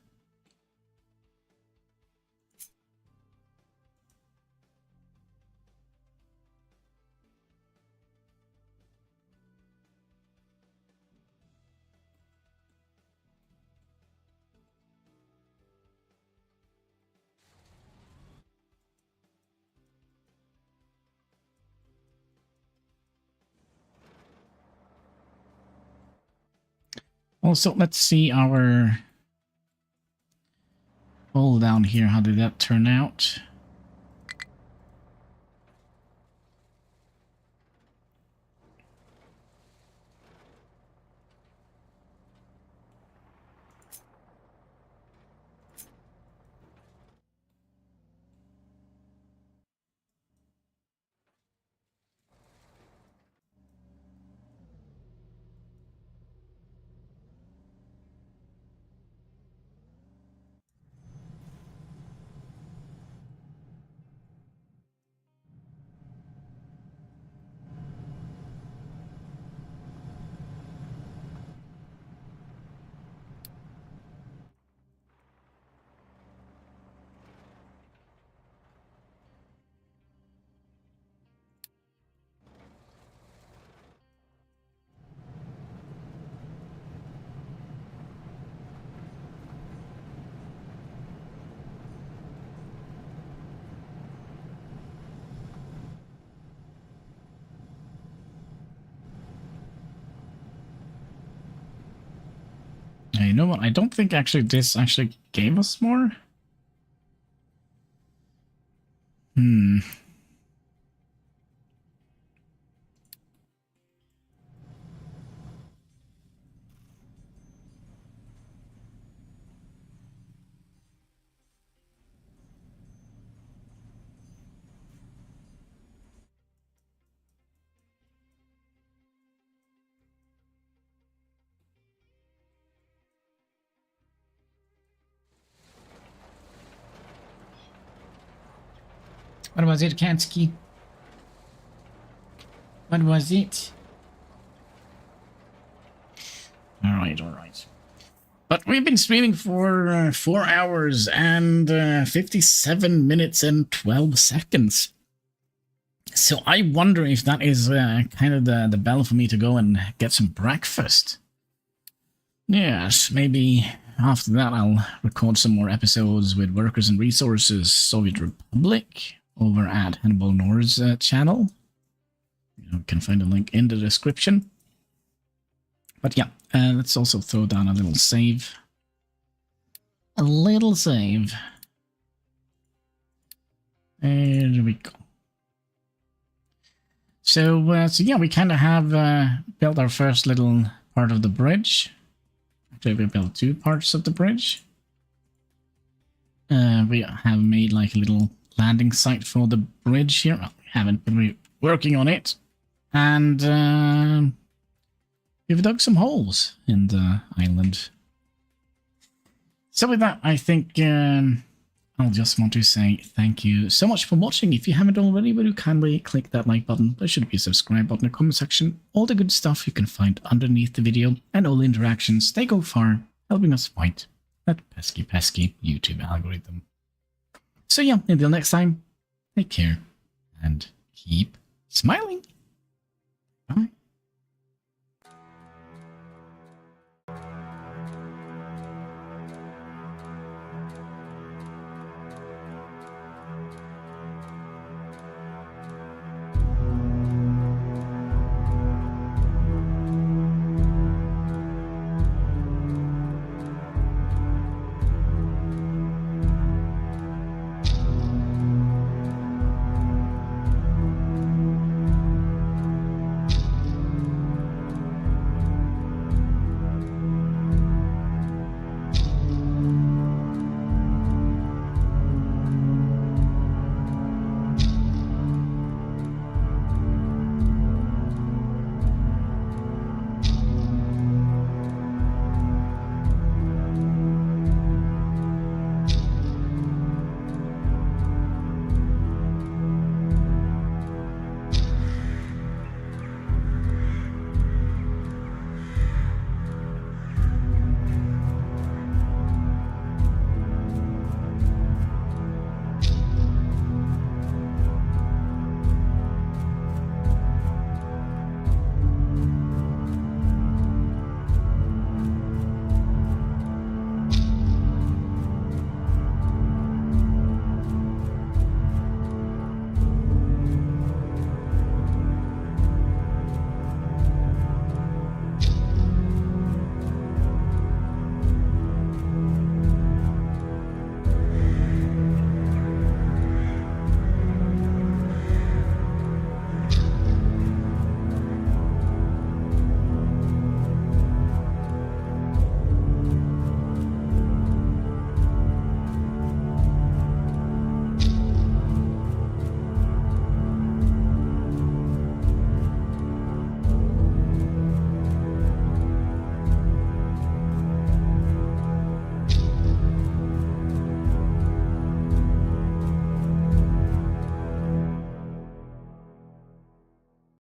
Also, let's see our hole down here. How did that turn out? You know what? I don't think actually this actually gave us more. What was it, Kansky? What was it? Alright, alright. But we've been streaming for 4 hours and 57 minutes and 12 seconds. So I wonder if that is kind of the bell for me to go and get some breakfast. Yes, maybe after that I'll record some more episodes with Workers and Resources Soviet Republic over at HanniballNOR's channel. You can find a link in the description. But yeah, let's also throw down a little save. A little save. There we go. So yeah, we kind of have built our first little part of the bridge. Actually, we built 2 parts of the bridge. We have made like a little landing site for the bridge here. Well, we haven't, but we're working on it. And we've dug some holes in the island. So with that, I think I'll just want to say thank you so much for watching. If you haven't already, will you kindly click that like button? There should be a subscribe button in the comment section. All the good stuff you can find underneath the video, and all the interactions, they go far, helping us fight that pesky YouTube algorithm. So yeah, until next time, take care and keep smiling.